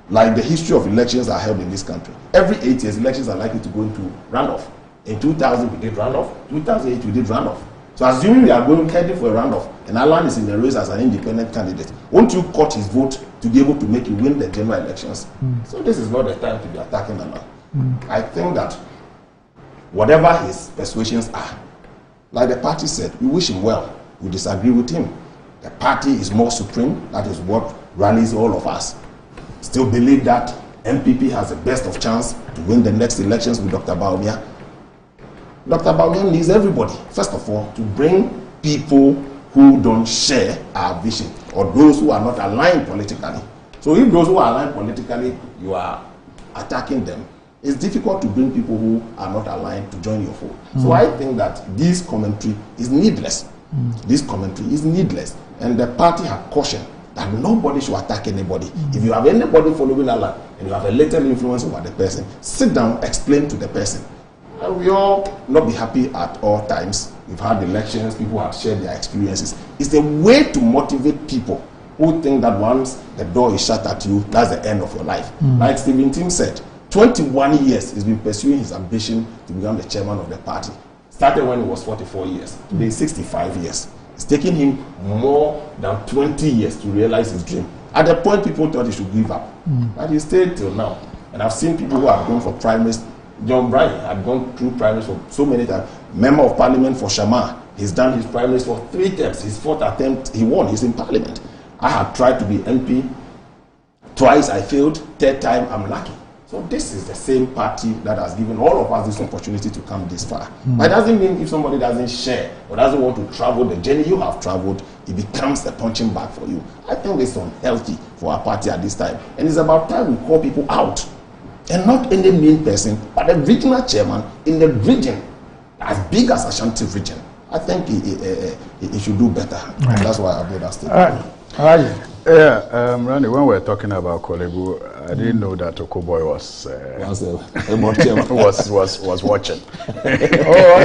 like the history of elections are held in this country. Every 8 years, elections are likely to go into runoff. In 2000, we did runoff. 2008, we did runoff. So, assuming we are going heading for a runoff, and Alan is in the race as an independent candidate, won't you cut his vote to be able to make you win the general elections? So, this is not the time to be attacking Alan. I think that whatever his persuasions are, like the party said, we wish him well. We disagree with him. The party is more supreme. That is what rallies all of us. Still believe that MPP has the best of chance to win the next elections with Dr. Bawumia. Dr. Bawumia needs everybody, first of all, to bring people who don't share our vision or those who are not aligned politically. So if those who are aligned politically, you are attacking them, it's difficult to bring people who are not aligned to join your fold. So I think that this commentary is needless. This commentary is needless. And the party have cautioned that nobody should attack anybody. If you have anybody following Allah and you have a little influence over the person, sit down, explain to the person. And we all not be happy at all times. We've had elections, people have shared their experiences. It's a way to motivate people who think that once the door is shut at you, that's the end of your life. Like Stephen Tim said, 21 years he's been pursuing his ambition to become the chairman of the party. Started when he was 44 years. Today, 65 years. It's taken him more than 20 years to realize his dream. At the point people thought he should give up. But he stayed till now. And I've seen people who have gone for primaries. John Bryan had gone through primaries for so many times. Member of Parliament for Shamar. He's done his primaries for 3 times. His 4th attempt, he won. He's in Parliament. I have tried to be MP. Twice I failed. 3rd time, I'm lucky. So this is the same party that has given all of us this opportunity to come this far. But it doesn't mean if somebody doesn't share or doesn't want to travel the journey you have traveled, it becomes a punching bag for you. I think it's unhealthy for our party at this time. And it's about time we call people out. And not any mean person, but a regional chairman in the region as big as Ashanti region. I think he should do better. And that's why I made that statement. All right. Yeah, Randy, when we were talking about Korle-Bu, I didn't know that Okoboy was watching. Oh,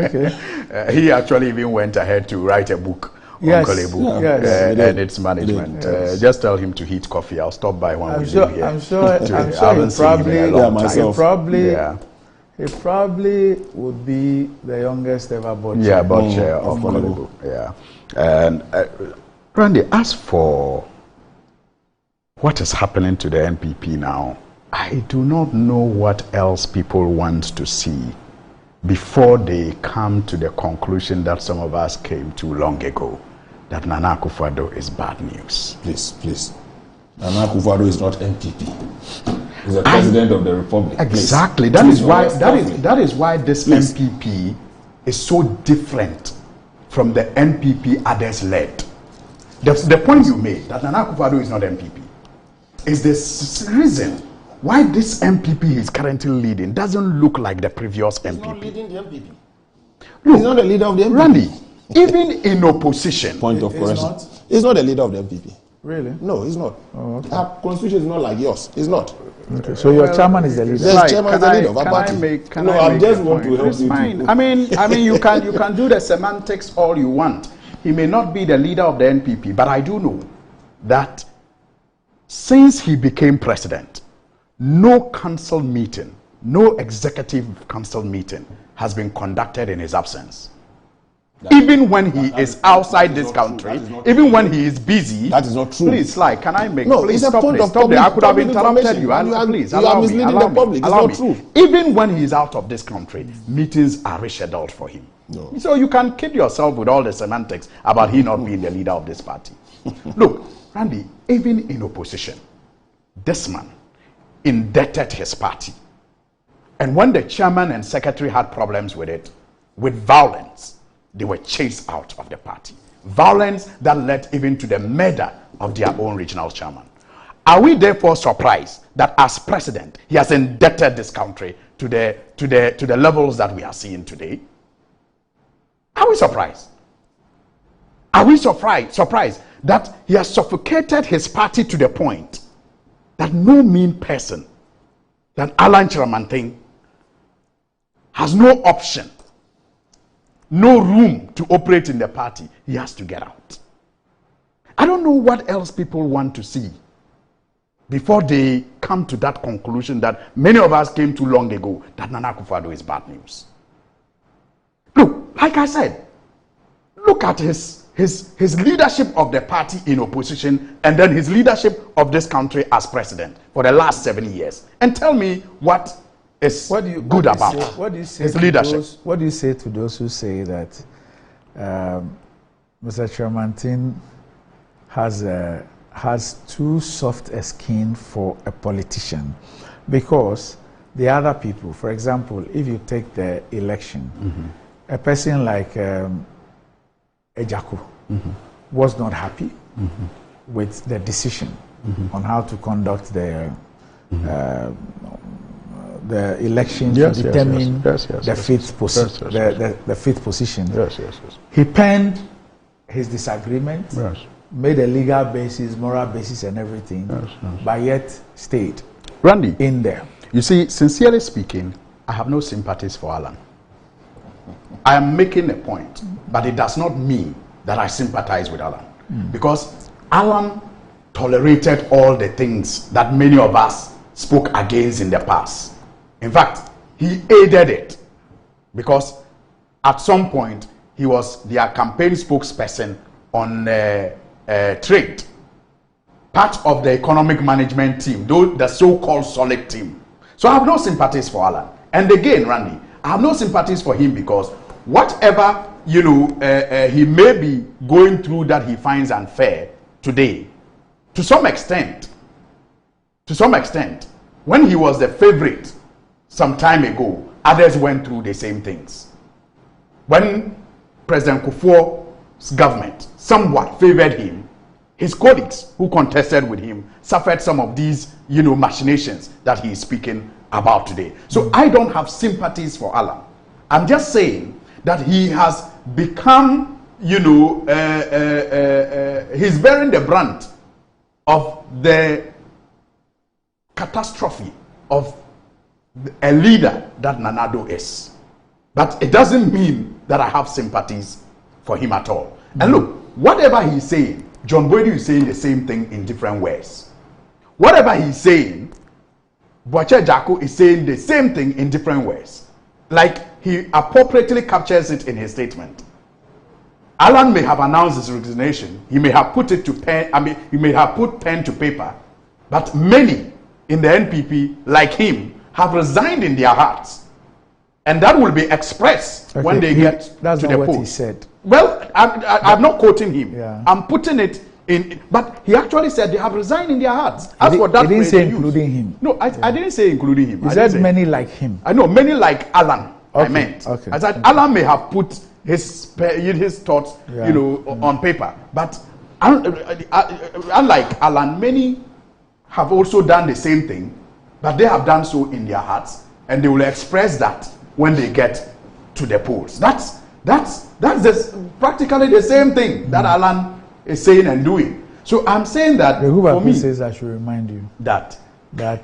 okay. He actually even went ahead to write a book on Korle-Bu and its management. Just tell him to heat coffee. I'll stop by when we leave here. I'm sure he probably would be the youngest ever board chair. Board chair of Korle-Bu. Yeah. And Randy, as for what is happening to the NPP now, I do not know what else people want to see before they come to the conclusion that some of us came to long ago, that Nana Akufo-Addo is bad news. Please. Nana Akufo-Addo is not NPP. He's the president of the Republic. Exactly. That is why this NPP is so different from the NPP others led. The point you made, that Nana Akufo-Addo is not MPP, is the reason why this MPP he is currently leading doesn't look like the previous MPP. He's not leading the MPP. Look, he's not the leader of the MPP. Randy, even in opposition. Point of correction. He's not the leader of the MPP. Really? No, he's not. Oh, okay. Our constitution is not like yours. He's not. Okay, so your chairman is the leader. Yes, chairman is the leader of our party. I just want to help you. I mean, you can do the semantics all you want. He may not be the leader of the NPP, but I do know that since he became president, no council meeting, no executive council meeting has been conducted in his absence. Even when he is outside this country, even when he is busy. That is not true. Please, can I make? No, please it's a point of stop there. I could have interrupted you. Please allow me. It's not true. Even when he is out of this country, meetings are rescheduled for him. No. So you can kid yourself with all the semantics about he not being the leader of this party. Look, Randy, even in opposition, this man, indebted his party. And when the chairman and secretary had problems with it, with violence, they were chased out of the party. Violence that led even to the murder of their own regional chairman. Are we therefore surprised that as president, he has indebted this country to the levels that we are seeing today? Are we surprised? Are we surprised that he has suffocated his party to the point that no mean person, that Alan Chiramantin, has no option, no room to operate in the party? He has to get out. I don't know what else people want to see before they come to that conclusion that many of us came to long ago, that Nana Akufo-Addo is bad news. Look, like I said, look at his leadership of the party in opposition and then his leadership of this country as president for the last 7 years. And tell me what is good about his leadership. What do you say to those who say that Mr. Chiramantin has too soft a skin for a politician? Because the other people, for example, if you take the election, a person like Ejaku was not happy with the decision on how to conduct the election to determine the fifth position. He penned his disagreement, made a legal basis, moral basis and everything, but yet stayed Randy, in there. You see, sincerely speaking, I have no sympathies for Alan. I am making a point, but it does not mean that I sympathize with Alan. Because Alan tolerated all the things that many of us spoke against in the past. In fact, he aided it. Because at some point, he was their campaign spokesperson on trade. Part of the economic management team, the so-called solid team. So I have no sympathies for Alan. And again, Randy, I have no sympathies for him because whatever he may be going through that he finds unfair today, to some extent, when he was the favorite some time ago, others went through the same things. When President Kufuor's government somewhat favored him, his colleagues who contested with him suffered some of these, machinations that he is speaking about today. So I don't have sympathies for Alan. I'm just saying that he has become, he's bearing the brunt of the catastrophe of a leader that Nana-Addo is. But it doesn't mean that I have sympathies for him at all. And look, whatever he's saying, John Boydu is saying the same thing in different ways. Whatever he's saying, Boache Jaco is saying the same thing in different ways. Like he appropriately captures it in his statement. Alan may have announced his resignation. He may have put it to pen. He may have put pen to paper. But many in the NPP, like him, have resigned in their hearts, and that will be expressed when they get to the polls. That's not what he said. Well, I'm not quoting him. Yeah. I'm putting it in. But he actually said they have resigned in their hearts. As for that, he didn't say including him. No, I didn't say including him. He said many like him. I know many like Alan. Okay. I meant. Okay. I said Alan may have put his thoughts, on paper. But unlike Alan, many have also done the same thing, but they have done so in their hearts, and they will express that when they get to the polls. That's practically the same thing that Alan is saying and doing. So I'm saying that for me, says I should remind you that the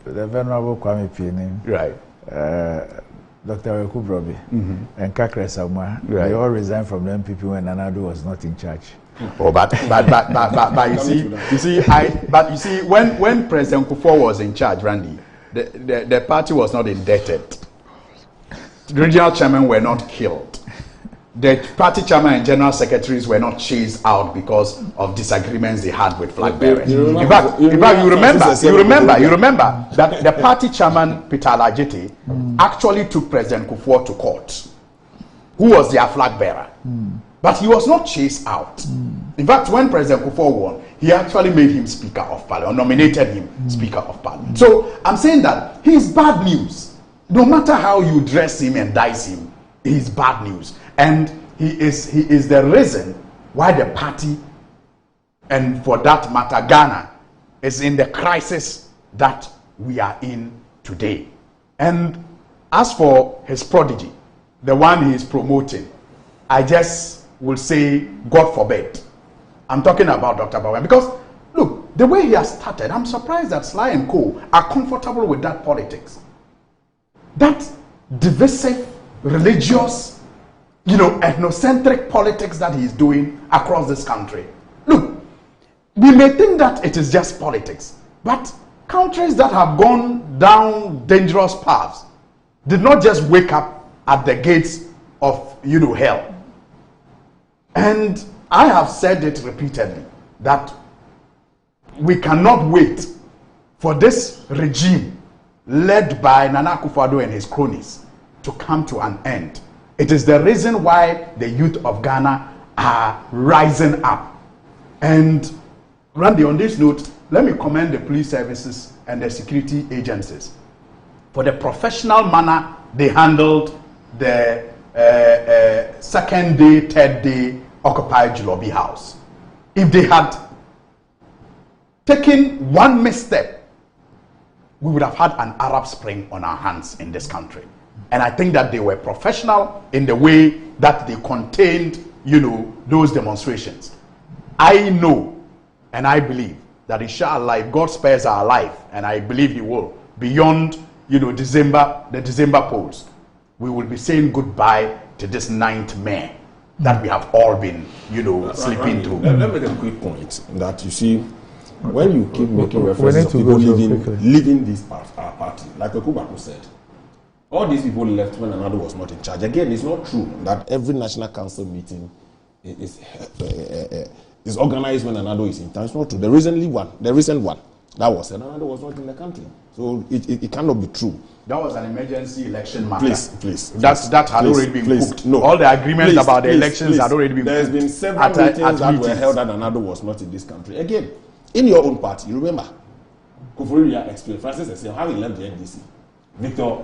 Venerable Kwame Pianim, right, Dr. Rekubrobi, and Kakre Samwa, they all resigned from the NPP when Nana-Addo was not in charge. Oh, but you see, when President Kufuor was in charge, Randy, the party was not indebted. The regional chairmen were not killed. The party chairman and general secretaries were not chased out because of disagreements they had with flag bearers. In fact, you remember that the party chairman Peter Alajete actually took President Kufuor to court, who was their flag bearer. But he was not chased out. In fact, when President Kufuor won, he actually made him Speaker of Parliament, or nominated him Speaker of Parliament. So I'm saying that he's bad news. No matter how you dress him and dice him, he's bad news. And he is the reason why the party, and for that matter, Ghana, is in the crisis that we are in today. And as for his prodigy, the one he is promoting, I just will say, God forbid. I'm talking about Dr. Bowen, because look, the way he has started, I'm surprised that Sly and Co are comfortable with that politics. That divisive, religious, ethnocentric politics that he's doing across this country. Look, we may think that it is just politics, but countries that have gone down dangerous paths did not just wake up at the gates of, hell. And I have said it repeatedly that we cannot wait for this regime led by Nana Akufo-Addo and his cronies to come to an end. It is the reason why the youth of Ghana are rising up. And Randy, on this note, let me commend the police services and the security agencies for the professional manner they handled the second day, third day occupied Jilobi House. If they had taken one misstep, we would have had an Arab Spring on our hands in this country. And I think that they were professional in the way that they contained, those demonstrations. I know and I believe that inshallah, if God spares our life, and I believe he will, beyond, December, the December polls, we will be saying goodbye to this ninth man that we have all been, sleeping through. Let me make a quick point that you see, when you keep making references to people leaving this party, like Okubaku said, all these people left when Anado was not in charge. Again, it's not true that every National Council meeting is organized when Anado is in town. It's not true. The recent one, that was said, Anado was not in the country. So it cannot be true. That was an emergency election matter. Please. That had already been cooked. No. All the agreements about the elections had already been cooked. There's been several meetings that were held that Anado was not in this country. Again, in your own party, you remember, Kufuriya explained, Francis said, how he left the NDC. Victor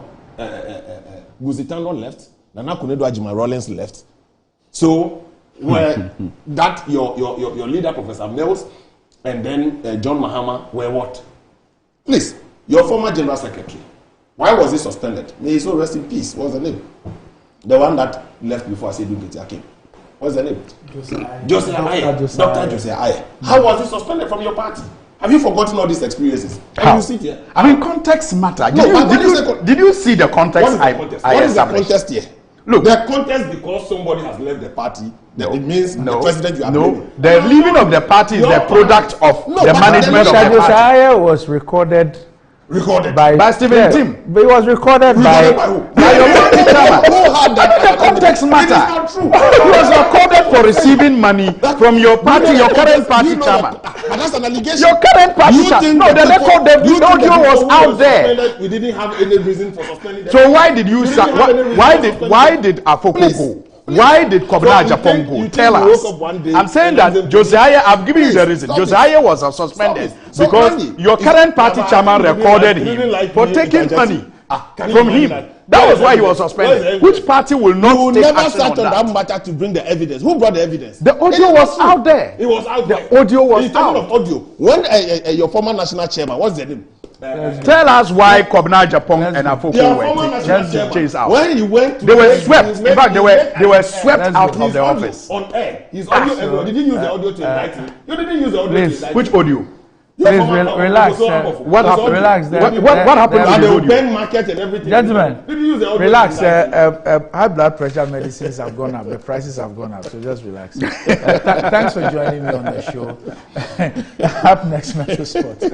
Guzitano left, Nana Kunedo Ajima Rollins left. So, where that your leader, Professor Mills, and then John Mahama were what? Please, your former General Secretary. Why was he suspended? May he so rest in peace. What's the name? The one that left before I said Dugeti Akim. What's the name? Josiah Aye. Dr. Josiah Aye. How was he suspended from your party? Have you forgotten all these experiences? How? You sit here? I mean, context matter. Did you see the context? What is the context here? Look, the context because somebody has left the party. It means the president you are blaming. The leaving of the party is the product of the management of the party. Josiah was recorded by Stephen Tim. But it was recorded by who? By your party chairman. Who had that? The context matter. It is not true. He was recorded for receiving money from your party, your current party chairman. And that's an allegation. Your current party chairman. No, the record, the audio was out there. We didn't have any reason for suspending them. So why did you? Why did Afoko go? Why did Kobna Japan go? Tell us. I'm saying that Josiah, I'm giving you the reason. Josiah was suspended because your current party chairman recorded him for taking money from him. That was why he was suspended. Which party will not take action on that? You never sat on that matter to bring the evidence. Who brought the evidence? The audio was out there. It was out there. The audio was out. Of audio. When your former national chairman, what's the name? Tell us why Kobna Japan and Afoko were chased out. When he went, they were swept. In fact, they were swept out of the office. On air. His audio. Did you use the audio to indict him? You didn't use the audio to indict him. Which audio? Please relax. What happened? Relax. What happened to the audio? Market and everything. Gentlemen, relax. High blood pressure medicines have gone up. The prices have gone up. So just relax. Thanks for joining me on the show. Up next, Metro Sports.